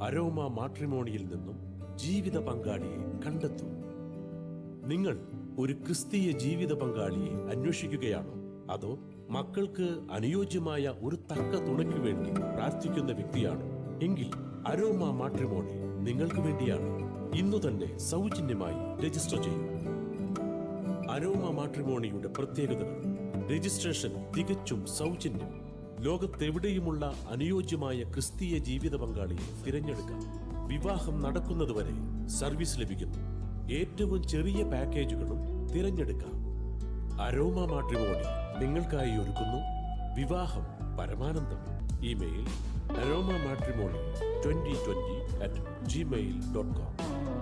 അരോമ മാട്രിമോണിയിൽ നിന്നും ജീവിത പങ്കാളിയെ കണ്ടെത്തൂ. നിങ്ങൾ ഒരു ക്രിസ്തീയ ജീവിത പങ്കാളിയെ അന്വേഷിക്കുകയാണോ? അതോ മക്കൾക്ക് അനുയോജ്യമായ ഒരു തക്ക തുണയ്ക്ക് വേണ്ടി പ്രാർത്ഥിക്കുന്ന വ്യക്തിയാണോ? എങ്കിൽ അരോമ മാട്രിമോണി നിങ്ങൾക്ക് വേണ്ടിയാണ്. ഇന്നു തന്നെ സൗജന്യമായി രജിസ്റ്റർ ചെയ്യൂ. അരോമ മാട്രിമോണിയുടെ പ്രത്യേകതകൾ: രജിസ്ട്രേഷൻ തികച്ചും സൗജന്യം. ലോകത്തെവിടെയുമുള്ള അനുയോജ്യമായ ക്രിസ്തീയ ജീവിത പങ്കാളിയെ തിരഞ്ഞെടുക്കാം. വിവാഹം നടക്കുന്നതുവരെ സർവീസ് ലഭിക്കുന്നു. ഏറ്റവും ചെറിയ പാക്കേജുകളും തിരഞ്ഞെടുക്കാം. അരോമ മാട്രിമോണി നിങ്ങൾക്കായി ഒരുക്കുന്നു വിവാഹം പരമാനന്ദം. Email aroma matrimony2020@gmail.com.